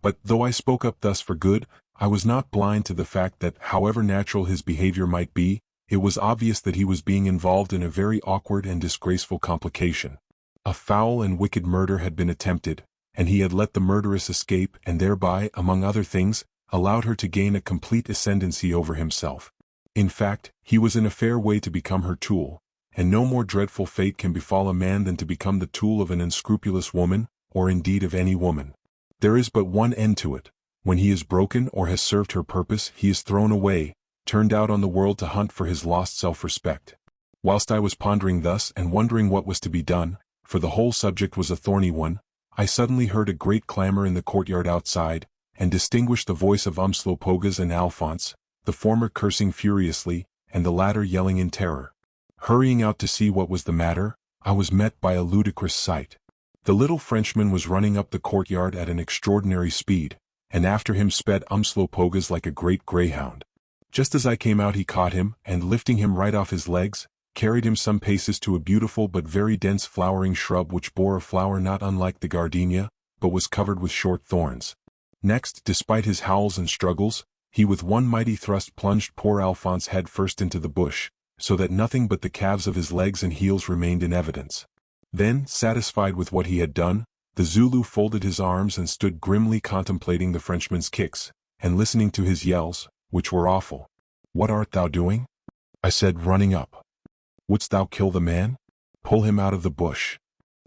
But though I spoke up thus for Good, I was not blind to the fact that, however natural his behavior might be, it was obvious that he was being involved in a very awkward and disgraceful complication. A foul and wicked murder had been attempted, and he had let the murderess escape and thereby, among other things, allowed her to gain a complete ascendancy over himself. In fact, he was in a fair way to become her tool, and no more dreadful fate can befall a man than to become the tool of an unscrupulous woman, or indeed of any woman. There is but one end to it. When he is broken or has served her purpose, he is thrown away, turned out on the world to hunt for his lost self-respect. Whilst I was pondering thus and wondering what was to be done, for the whole subject was a thorny one, I suddenly heard a great clamor in the courtyard outside, and distinguished the voice of Umslopogaas and Alphonse, the former cursing furiously, and the latter yelling in terror. Hurrying out to see what was the matter, I was met by a ludicrous sight. The little Frenchman was running up the courtyard at an extraordinary speed, and after him sped Umslopogaas like a great greyhound. Just as I came out he caught him, and lifting him right off his legs, carried him some paces to a beautiful but very dense flowering shrub which bore a flower not unlike the gardenia, but was covered with short thorns. Next, despite his howls and struggles, he with one mighty thrust plunged poor Alphonse head first into the bush, so that nothing but the calves of his legs and heels remained in evidence. Then, satisfied with what he had done, the Zulu folded his arms and stood grimly contemplating the Frenchman's kicks, and listening to his yells, which were awful. "What art thou doing?" I said, running up. "Wouldst thou kill the man? Pull him out of the bush."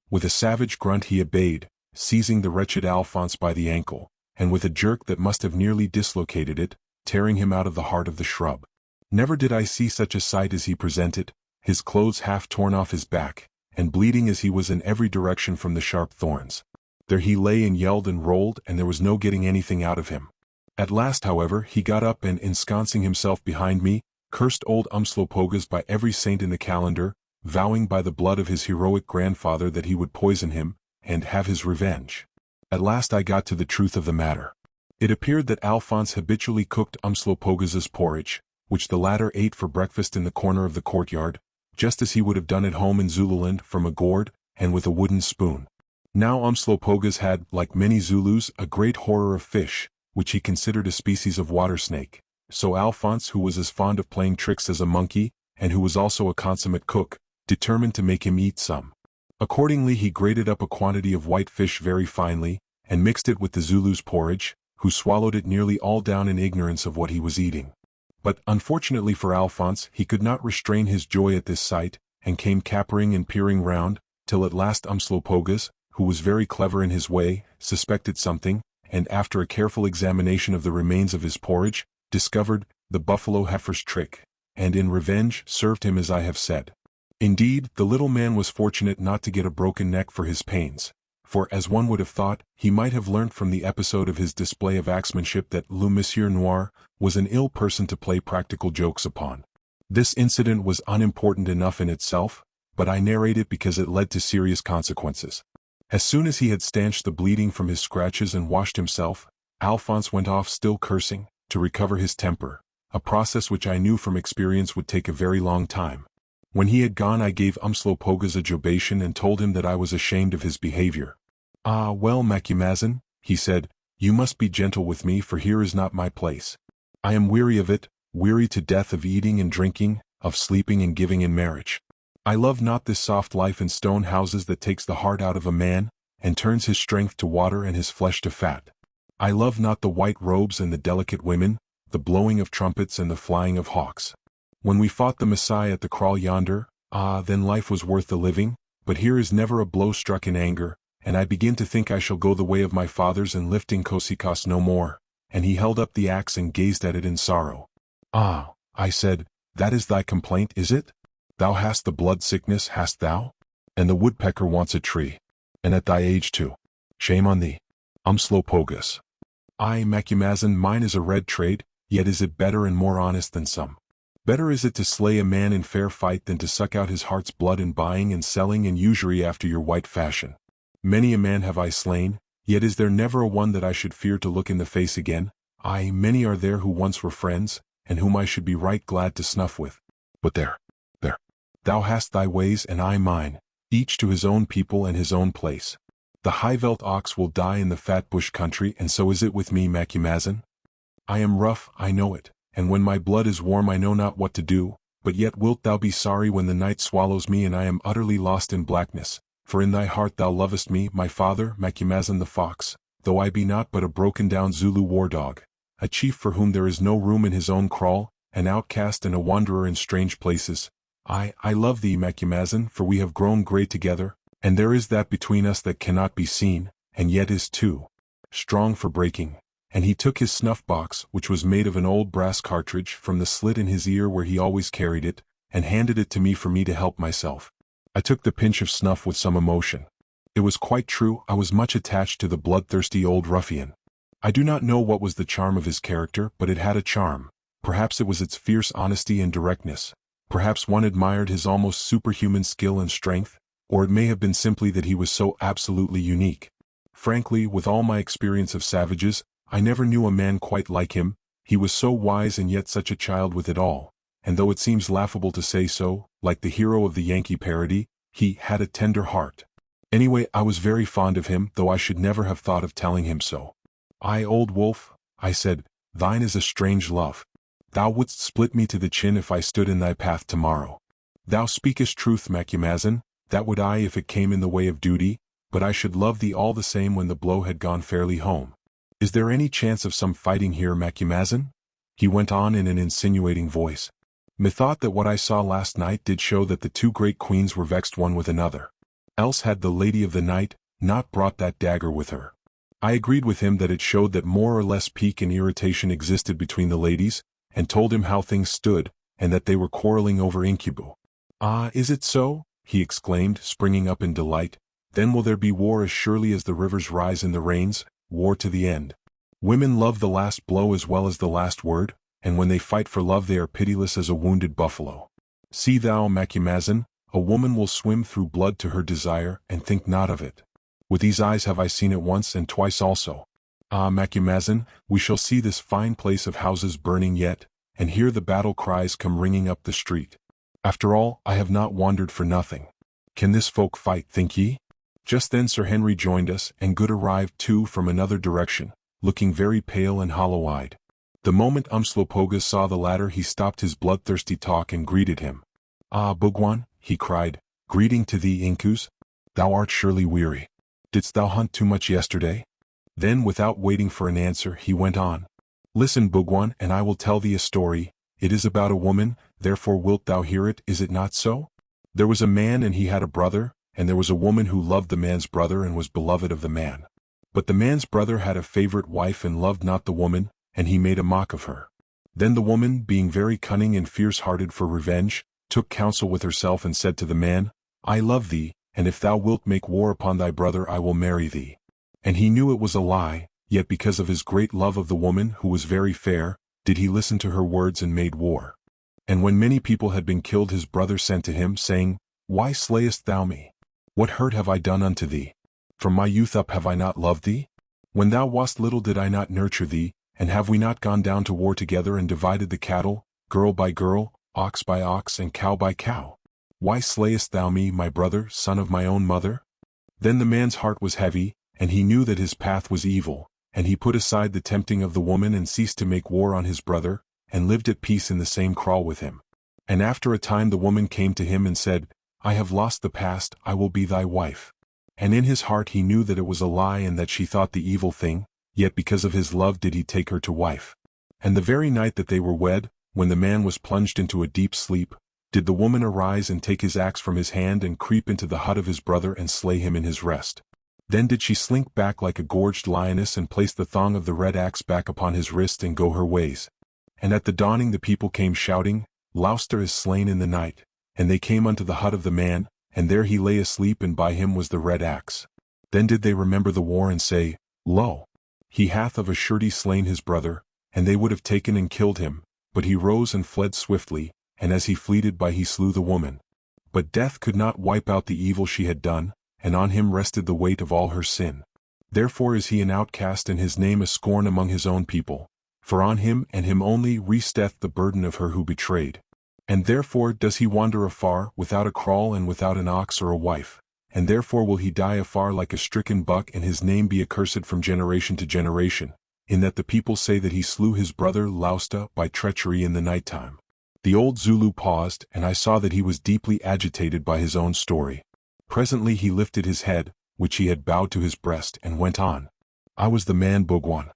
With a savage grunt he obeyed, seizing the wretched Alphonse by the ankle, and with a jerk that must have nearly dislocated it, tearing him out of the heart of the shrub. Never did I see such a sight as he presented, his clothes half torn off his back, and bleeding as he was in every direction from the sharp thorns. There he lay and yelled and rolled, and there was no getting anything out of him. At last, however, he got up and, ensconcing himself behind me, cursed old Umslopogaas by every saint in the calendar, vowing by the blood of his heroic grandfather that he would poison him, and have his revenge. At last I got to the truth of the matter. It appeared that Alphonse habitually cooked Umslopogaas's porridge, which the latter ate for breakfast in the corner of the courtyard, just as he would have done at home in Zululand, from a gourd, and with a wooden spoon. Now Umslopogaas had, like many Zulus, a great horror of fish, which he considered a species of water snake, so Alphonse, who was as fond of playing tricks as a monkey, and who was also a consummate cook, determined to make him eat some. Accordingly he grated up a quantity of white fish very finely, and mixed it with the Zulu's porridge, who swallowed it nearly all down in ignorance of what he was eating. But, unfortunately for Alphonse, he could not restrain his joy at this sight, and came capering and peering round, till at last Umslopogaas, who was very clever in his way, suspected something, and after a careful examination of the remains of his porridge, discovered the buffalo heifer's trick, and in revenge served him as I have said. Indeed, the little man was fortunate not to get a broken neck for his pains, for as one would have thought, he might have learnt from the episode of his display of axemanship that le Monsieur Noir was an ill person to play practical jokes upon. This incident was unimportant enough in itself, but I narrate it because it led to serious consequences. As soon as he had stanched the bleeding from his scratches and washed himself, Alphonse went off still cursing, to recover his temper, a process which I knew from experience would take a very long time. When he had gone I gave Umslopogaas a jobation and told him that I was ashamed of his behavior. "Ah, well, Macumazahn," he said, "you must be gentle with me, for here is not my place. I am weary of it, weary to death of eating and drinking, of sleeping and giving in marriage. I love not this soft life in stone houses that takes the heart out of a man, and turns his strength to water and his flesh to fat. I love not the white robes and the delicate women, the blowing of trumpets and the flying of hawks. When we fought the Maasai at the kraal yonder, then life was worth the living, but here is never a blow struck in anger, and I begin to think I shall go the way of my fathers in lifting Kosikas no more." And he held up the axe and gazed at it in sorrow. "Ah," I said, "that is thy complaint, is it? Thou hast the blood sickness, hast thou? And the woodpecker wants a tree. And at thy age too. Shame on thee. Umslopogaas." "Aye, Macumazahn, mine is a red trade, yet is it better and more honest than some. Better is it to slay a man in fair fight than to suck out his heart's blood in buying and selling and usury after your white fashion. Many a man have I slain, yet is there never a one that I should fear to look in the face again. Aye, many are there who once were friends, and whom I should be right glad to snuff with. But there. Thou hast thy ways and I mine, each to his own people and his own place. The high-veld ox will die in the fat bush country, and so is it with me, Macumazahn. I am rough, I know it, and when my blood is warm I know not what to do, but yet wilt thou be sorry when the night swallows me and I am utterly lost in blackness, For in thy heart thou lovest me, my father, Macumazahn the fox, though I be not but a broken-down Zulu war-dog, a chief for whom there is no room in his own kraal, an outcast and a wanderer in strange places. I love thee, Macumazahn, for we have grown grey together, and there is that between us that cannot be seen, and yet is too strong for breaking. And he took his snuff-box, which was made of an old brass cartridge, from the slit in his ear where he always carried it, and handed it to me for me to help myself. I took the pinch of snuff with some emotion. It was quite true, I was much attached to the bloodthirsty old ruffian. I do not know what was the charm of his character, but it had a charm. Perhaps it was its fierce honesty and directness. Perhaps one admired his almost superhuman skill and strength, or it may have been simply that he was so absolutely unique. Frankly, with all my experience of savages, I never knew a man quite like him. He was so wise and yet such a child with it all, and though it seems laughable to say so, like the hero of the Yankee parody, he had a tender heart. Anyway, I was very fond of him, though I should never have thought of telling him so. Old wolf, I said, thine is a strange love. Thou wouldst split me to the chin if I stood in thy path tomorrow. Thou speakest truth, Macumazahn, that would I if it came in the way of duty, but I should love thee all the same when the blow had gone fairly home. Is there any chance of some fighting here, Macumazahn? He went on in an insinuating voice. Methought that what I saw last night did show that the two great queens were vexed one with another. Else had the lady of the night not brought that dagger with her. I agreed with him that it showed that more or less pique and irritation existed between the ladies, and told him how things stood, and that they were quarreling over incubu. Ah, is it so? He exclaimed, springing up in delight. Then will there be war as surely as the rivers rise in the rains, war to the end. Women love the last blow as well as the last word, and when they fight for love they are pitiless as a wounded buffalo. See thou, Macumazahn, a woman will swim through blood to her desire, and think not of it. With these eyes have I seen it once and twice also. Ah, Macumazahn, we shall see this fine place of houses burning yet, and hear the battle cries come ringing up the street. After all, I have not wandered for nothing. Can this folk fight, think ye? Just then Sir Henry joined us, and Good arrived too from another direction, looking very pale and hollow-eyed. The moment Umslopogaas saw the latter he stopped his bloodthirsty talk and greeted him. Ah, Bougwan, he cried, greeting to thee, Inkoos. Thou art surely weary. Didst thou hunt too much yesterday? Then, without waiting for an answer, he went on. Listen, Bougwan, and I will tell thee a story. It is about a woman, therefore wilt thou hear it, is it not so? There was a man and he had a brother, and there was a woman who loved the man's brother and was beloved of the man. But the man's brother had a favorite wife and loved not the woman, and he made a mock of her. Then the woman, being very cunning and fierce-hearted for revenge, took counsel with herself and said to the man, I love thee, and if thou wilt make war upon thy brother I will marry thee. And he knew it was a lie, yet because of his great love of the woman, who was very fair, did he listen to her words and made war. And when many people had been killed his brother sent to him, saying, Why slayest thou me? What hurt have I done unto thee? From my youth up have I not loved thee? When thou wast little did I not nurture thee, and have we not gone down to war together and divided the cattle, girl by girl, ox by ox and cow by cow? Why slayest thou me, my brother, son of my own mother? Then the man's heart was heavy, and he knew that his path was evil, and he put aside the tempting of the woman and ceased to make war on his brother, and lived at peace in the same kraal with him. And after a time the woman came to him and said, I have lost the past, I will be thy wife. And in his heart he knew that it was a lie and that she thought the evil thing, yet because of his love did he take her to wife. And the very night that they were wed, when the man was plunged into a deep sleep, did the woman arise and take his axe from his hand and creep into the hut of his brother and slay him in his rest. Then did she slink back like a gorged lioness and place the thong of the red axe back upon his wrist and go her ways. And at the dawning the people came shouting, Louster is slain in the night. And they came unto the hut of the man, and there he lay asleep and by him was the red axe. Then did they remember the war and say, Lo! He hath of a surety slain his brother, and they would have taken and killed him, but he rose and fled swiftly, and as he fleeted by he slew the woman. But death could not wipe out the evil she had done, and on him rested the weight of all her sin. Therefore is he an outcast and his name a scorn among his own people, for on him and him only resteth the burden of her who betrayed. And therefore does he wander afar, without a kraal and without an ox or a wife, and therefore will he die afar like a stricken buck and his name be accursed from generation to generation, in that the people say that he slew his brother Lousta by treachery in the night time. The old Zulu paused, and I saw that he was deeply agitated by his own story. Presently he lifted his head, which he had bowed to his breast, and went on. I was the man, Bogwan.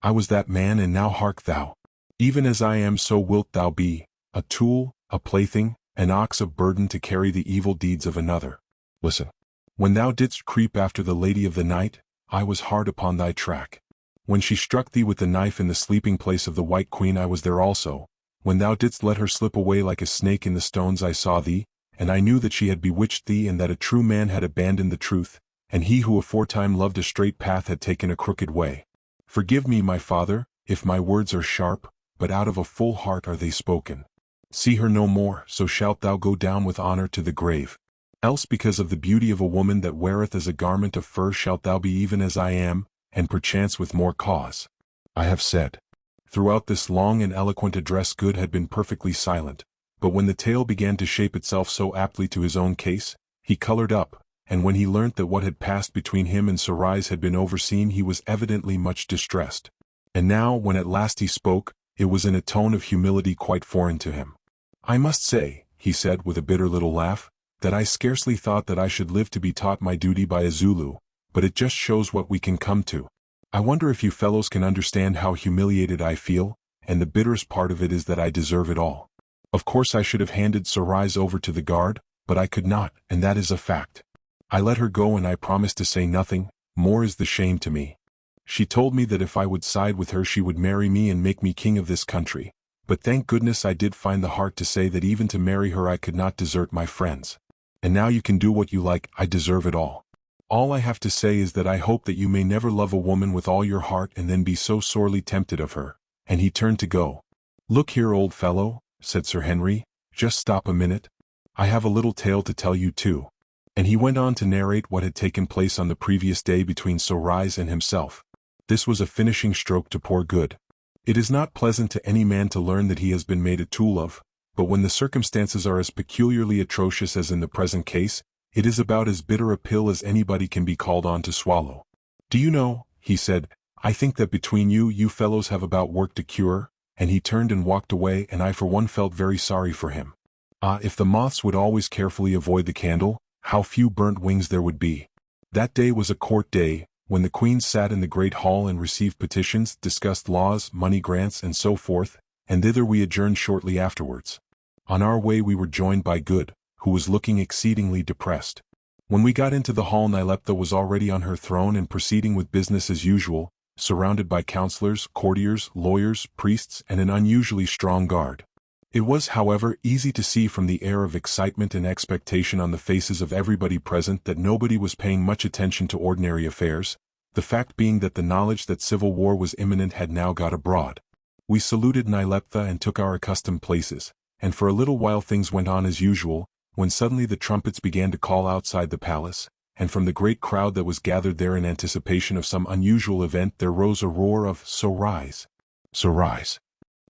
I was that man, and now hark thou. Even as I am, so wilt thou be, a tool, a plaything, an ox of burden to carry the evil deeds of another. Listen. When thou didst creep after the lady of the night, I was hard upon thy track. When she struck thee with the knife in the sleeping place of the White Queen, I was there also. When thou didst let her slip away like a snake in the stones, I saw thee, and I knew that she had bewitched thee, and that a true man had abandoned the truth, and he who aforetime loved a straight path had taken a crooked way. Forgive me, my father, if my words are sharp, but out of a full heart are they spoken. See her no more, so shalt thou go down with honor to the grave. Else because of the beauty of a woman that weareth as a garment of fur shalt thou be even as I am, and perchance with more cause. I have said. Throughout this long and eloquent address Good had been perfectly silent, but when the tale began to shape itself so aptly to his own case, he colored up, and when he learnt that what had passed between him and Sarais had been overseen, he was evidently much distressed. And now, when at last he spoke, it was in a tone of humility quite foreign to him. I must say, he said with a bitter little laugh, that I scarcely thought that I should live to be taught my duty by a Zulu, but it just shows what we can come to. I wonder if you fellows can understand how humiliated I feel, and the bitterest part of it is that I deserve it all. Of course I should have handed Sarais over to the guard, but I could not, and that is a fact. I let her go and I promised to say nothing, more is the shame to me. She told me that if I would side with her she would marry me and make me king of this country, but thank goodness I did find the heart to say that even to marry her I could not desert my friends. And now you can do what you like, I deserve it all. All I have to say is that I hope that you may never love a woman with all your heart and then be so sorely tempted of her. And he turned to go. Look here, old fellow, said Sir Henry, just stop a minute. I have a little tale to tell you too. And he went on to narrate what had taken place on the previous day between Sarais and himself. This was a finishing stroke to poor Good. It is not pleasant to any man to learn that he has been made a tool of, but when the circumstances are as peculiarly atrocious as in the present case, it is about as bitter a pill as anybody can be called on to swallow. Do you know, he said, I think that between you fellows have about work to cure, and he turned and walked away, and I for one felt very sorry for him. Ah, if the moths would always carefully avoid the candle, how few burnt wings there would be. That day was a court day, when the Queen sat in the great hall and received petitions, discussed laws, money grants, and so forth, and thither we adjourned shortly afterwards. On our way we were joined by Good, who was looking exceedingly depressed. When we got into the hall, Nyleptha was already on her throne and proceeding with business as usual, surrounded by counselors, courtiers, lawyers, priests, and an unusually strong guard. It was, however, easy to see from the air of excitement and expectation on the faces of everybody present that nobody was paying much attention to ordinary affairs, the fact being that the knowledge that civil war was imminent had now got abroad. We saluted Nyleptha and took our accustomed places, and for a little while things went on as usual, when suddenly the trumpets began to call outside the palace, and from the great crowd that was gathered there in anticipation of some unusual event there rose a roar of "Sarais! Sarais!"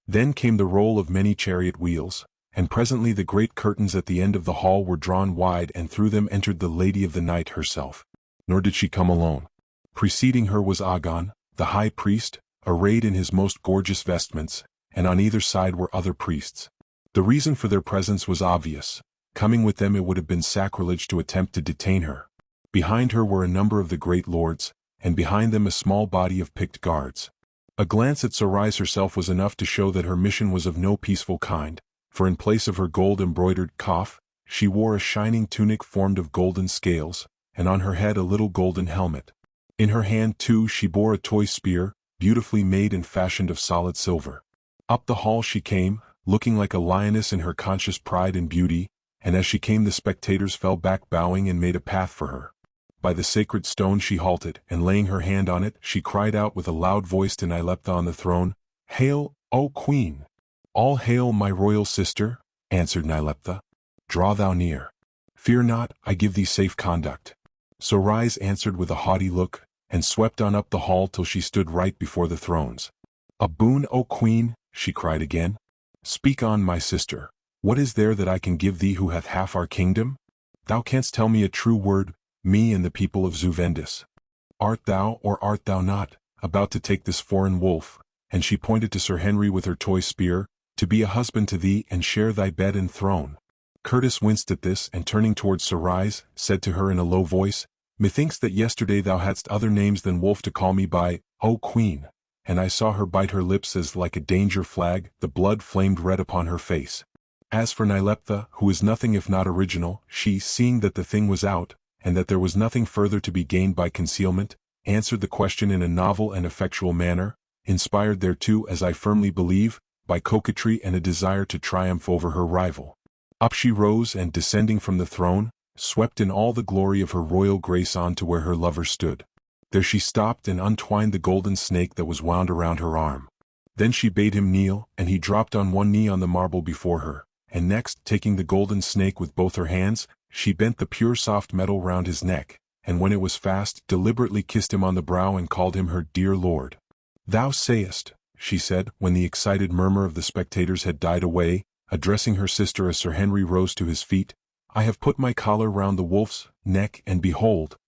Then came the roll of many chariot wheels, and presently the great curtains at the end of the hall were drawn wide, and through them entered the Lady of the Night herself. Nor did she come alone. Preceding her was Agon, the high priest, arrayed in his most gorgeous vestments, and on either side were other priests. The reason for their presence was obvious. Coming with them it would have been sacrilege to attempt to detain her. Behind her were a number of the great lords, and behind them a small body of picked guards. A glance at Sarais herself was enough to show that her mission was of no peaceful kind, for in place of her gold-embroidered coif, she wore a shining tunic formed of golden scales, and on her head a little golden helmet. In her hand, too, she bore a toy spear, beautifully made and fashioned of solid silver. Up the hall she came, looking like a lioness in her conscious pride and beauty, and as she came the spectators fell back bowing and made a path for her. By the sacred stone she halted, and laying her hand on it, she cried out with a loud voice to Nyleptha on the throne, "Hail, O Queen!" "All hail, my royal sister," answered Nyleptha. "Draw thou near. Fear not, I give thee safe conduct." Sarais answered with a haughty look, and swept on up the hall till she stood right before the thrones. "A boon, O Queen," she cried again. "Speak on, my sister. What is there that I can give thee who hath half our kingdom? Thou canst tell me a true word, me and the people of Zuvendis. Art thou, or art thou not, about to take this foreign wolf," and she pointed to Sir Henry with her toy spear, "to be a husband to thee and share thy bed and throne? Curtis winced at this and turning towards Sarais, said to her in a low voice, "Methinks that yesterday thou hadst other names than wolf to call me by, O Queen." And I saw her bite her lips as like a danger flag, the blood flamed red upon her face. As for Nyleptha, who is nothing if not original, she, seeing that the thing was out, and that there was nothing further to be gained by concealment, answered the question in a novel and effectual manner, inspired thereto, as I firmly believe, by coquetry and a desire to triumph over her rival. Up she rose and, descending from the throne, swept in all the glory of her royal grace on to where her lover stood. There she stopped and untwined the golden snake that was wound around her arm. Then she bade him kneel, and he dropped on one knee on the marble before her, and next, taking the golden snake with both her hands, she bent the pure soft metal round his neck, and when it was fast, deliberately kissed him on the brow and called him her dear lord. "Thou sayest," she said, when the excited murmur of the spectators had died away, addressing her sister as Sir Henry rose to his feet, "I have put my collar round the wolf's neck, and behold,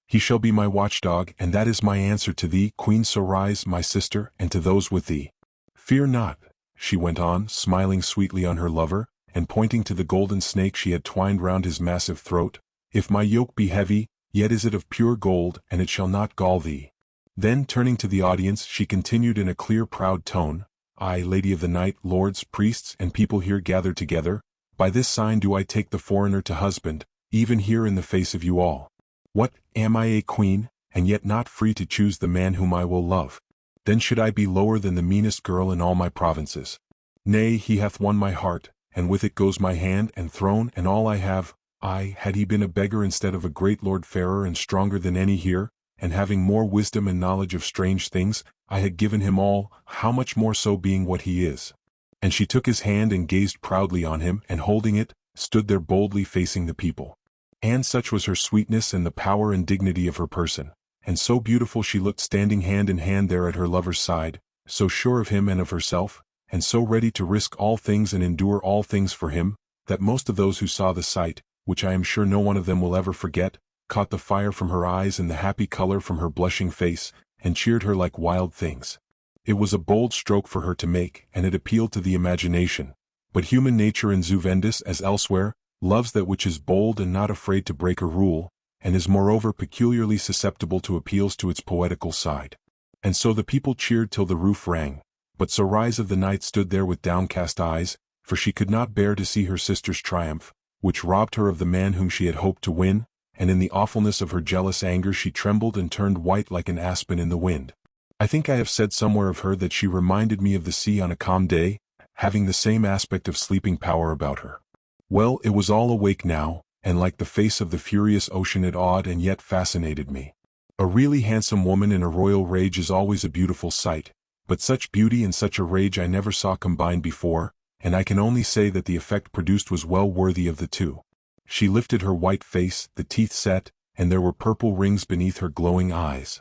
he shall be my watchdog, and that is my answer to thee, Queen Sarais, my sister, and to those with thee. Fear not," she went on, smiling sweetly on her lover, and pointing to the golden snake she had twined round his massive throat, "if my yoke be heavy, yet is it of pure gold, and it shall not gall thee." Then, turning to the audience, she continued in a clear proud tone, "I, lady of the night, lords, priests, and people here gathered together, by this sign do I take the foreigner to husband, even here in the face of you all. What, am I a queen, and yet not free to choose the man whom I will love? Then should I be lower than the meanest girl in all my provinces. Nay, he hath won my heart, and with it goes my hand and throne and all I have. Ay, had he been a beggar instead of a great lord, fairer and stronger than any here, and having more wisdom and knowledge of strange things, I had given him all, how much more so being what he is." And she took his hand and gazed proudly on him, and holding it, stood there boldly facing the people. And such was her sweetness and the power and dignity of her person, and so beautiful she looked standing hand in hand there at her lover's side, so sure of him and of herself, and so ready to risk all things and endure all things for him, that most of those who saw the sight, which I am sure no one of them will ever forget, caught the fire from her eyes and the happy color from her blushing face, and cheered her like wild things. It was a bold stroke for her to make, and it appealed to the imagination. But human nature in Zuvendis, as elsewhere, loves that which is bold and not afraid to break a rule, and is moreover peculiarly susceptible to appeals to its poetical side. And so the people cheered till the roof rang, but Sarais of the night stood there with downcast eyes, for she could not bear to see her sister's triumph, which robbed her of the man whom she had hoped to win, and in the awfulness of her jealous anger she trembled and turned white like an aspen in the wind. I think I have said somewhere of her that she reminded me of the sea on a calm day, having the same aspect of sleeping power about her. Well, it was all awake now, and like the face of the furious ocean it awed and yet fascinated me. A really handsome woman in a royal rage is always a beautiful sight, but such beauty and such a rage I never saw combined before, and I can only say that the effect produced was well worthy of the two. She lifted her white face, the teeth set, and there were purple rings beneath her glowing eyes.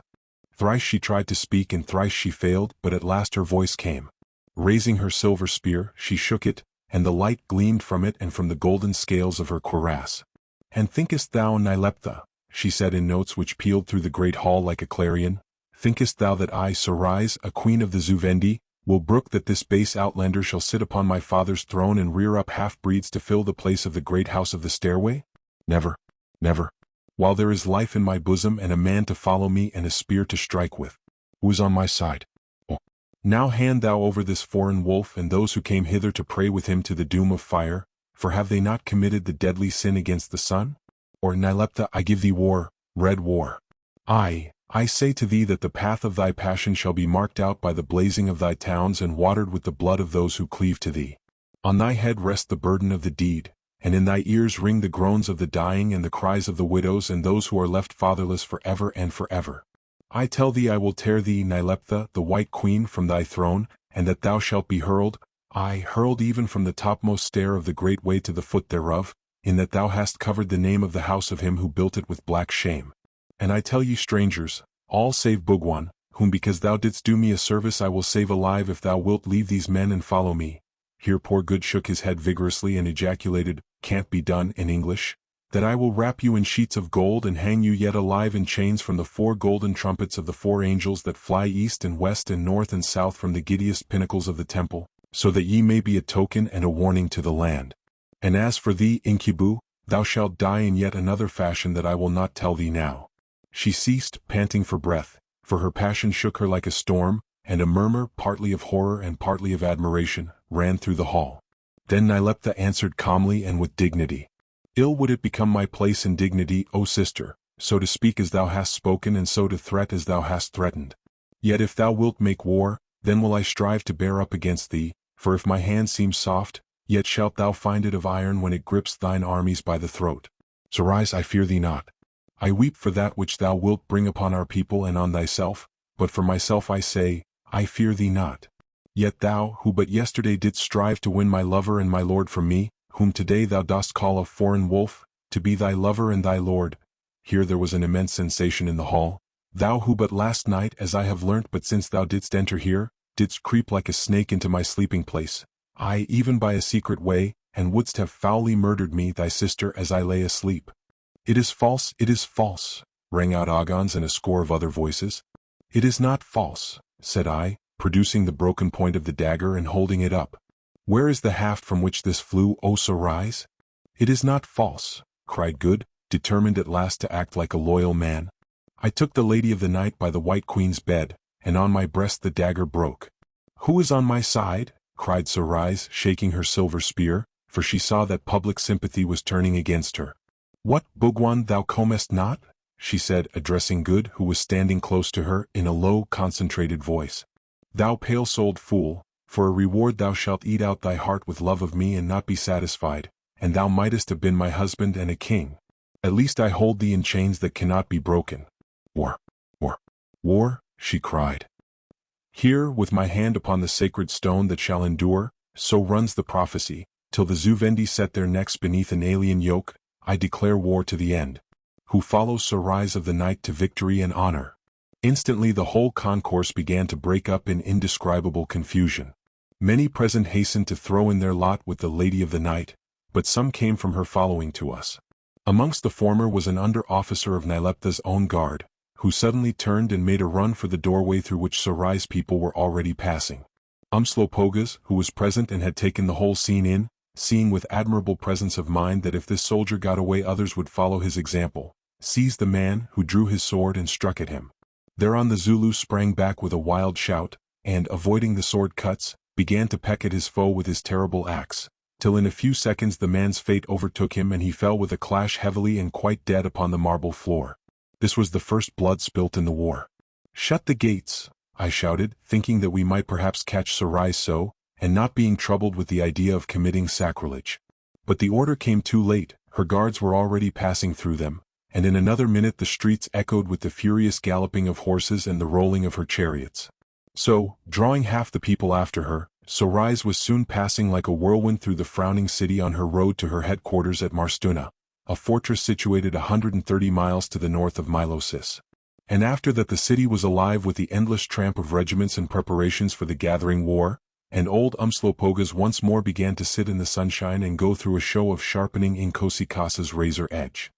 Thrice she tried to speak and thrice she failed, but at last her voice came. Raising her silver spear, she shook it, and the light gleamed from it and from the golden scales of her cuirass. "And thinkest thou, Nyleptha," she said in notes which pealed through the great hall like a clarion, "thinkest thou that I, Sarais, a queen of the Zuvendi, will brook that this base outlander shall sit upon my father's throne and rear up half-breeds to fill the place of the great house of the stairway? Never, never. While there is life in my bosom and a man to follow me and a spear to strike with, who is on my side? Oh. Now hand thou over this foreign wolf and those who came hither to pray with him to the doom of fire, for have they not committed the deadly sin against the sun? Or, Nyleptha, I give thee war, red war. I say to thee that the path of thy passion shall be marked out by the blazing of thy towns and watered with the blood of those who cleave to thee. On thy head rest the burden of the deed, and in thy ears ring the groans of the dying and the cries of the widows and those who are left fatherless for ever and for ever. I tell thee I will tear thee, Nyleptha, the White Queen, from thy throne, and that thou shalt be hurled, hurled even from the topmost stair of the great way to the foot thereof, in that thou hast covered the name of the house of him who built it with black shame. And I tell ye strangers, all save Bugwan, whom because thou didst do me a service I will save alive if thou wilt leave these men and follow me." Here poor Good shook his head vigorously and ejaculated, "Can't be done," in English. "That I will wrap you in sheets of gold and hang you yet alive in chains from the 4 golden trumpets of the 4 angels that fly east and west and north and south from the giddiest pinnacles of the temple, so that ye may be a token and a warning to the land." And as for thee, Incubu, thou shalt die in yet another fashion that I will not tell thee now." She ceased, panting for breath, for her passion shook her like a storm, and a murmur, partly of horror and partly of admiration, ran through the hall. Then Nyleptha answered calmly and with dignity, "Ill would it become my place in dignity, O sister, so to speak as thou hast spoken and so to threat as thou hast threatened. Yet if thou wilt make war, then will I strive to bear up against thee, for if my hand seems soft, yet shalt thou find it of iron when it grips thine armies by the throat. So rise, I fear thee not. I weep for that which thou wilt bring upon our people and on thyself, but for myself I say, I fear thee not. Yet thou, who but yesterday didst strive to win my lover and my lord from me, whom today thou dost call a foreign wolf, to be thy lover and thy lord," here there was an immense sensation in the hall, "thou who but last night, as I have learnt but since thou didst enter here, didst creep like a snake into my sleeping place, aye, even by a secret way, and wouldst have foully murdered me, thy sister, as I lay asleep." It is false," rang out Agon's and a score of other voices. "It is not false," said I, producing the broken point of the dagger and holding it up. "Where is the haft from which this flew, O Sorais?" "It is not false," cried Good, determined at last to act like a loyal man. "I took the Lady of the Night by the White Queen's bed, and on my breast the dagger broke." "Who is on my side?" cried Sorais, shaking her silver spear, for she saw that public sympathy was turning against her. "What, Bugwan, thou comest not?" she said, addressing Good, who was standing close to her, in a low, concentrated voice. "Thou pale-souled fool, for a reward thou shalt eat out thy heart with love of me and not be satisfied, and thou mightest have been my husband and a king. At least I hold thee in chains that cannot be broken." War, she cried. "Here, with my hand upon the sacred stone that shall endure, so runs the prophecy, till the Zu-Vendi set their necks beneath an alien yoke, I declare war to the end. Who follows Sorais of the Night to victory and honor?" Instantly the whole concourse began to break up in indescribable confusion. Many present hastened to throw in their lot with the Lady of the Night, but some came from her following to us. Amongst the former was an under-officer of Nyleptha's own guard, who suddenly turned and made a run for the doorway through which Sorais' people were already passing. Umslopogaas, who was present and had taken the whole scene in, seeing with admirable presence of mind that if this soldier got away others would follow his example, seized the man, who drew his sword and struck at him. Thereon the Zulu sprang back with a wild shout, and, avoiding the sword cuts, began to peck at his foe with his terrible axe, till in a few seconds the man's fate overtook him and he fell with a clash heavily and quite dead upon the marble floor. This was the first blood spilt in the war. "Shut the gates," I shouted, thinking that we might perhaps catch Sorais so, and not being troubled with the idea of committing sacrilege. But the order came too late, her guards were already passing through them, and in another minute the streets echoed with the furious galloping of horses and the rolling of her chariots. So, drawing half the people after her, Sorais was soon passing like a whirlwind through the frowning city on her road to her headquarters at Marstuna, a fortress situated 130 miles to the north of Milosis. And after that the city was alive with the endless tramp of regiments and preparations for the gathering war, and old Umslopogaas once more began to sit in the sunshine and go through a show of sharpening Inkosikasa's razor edge.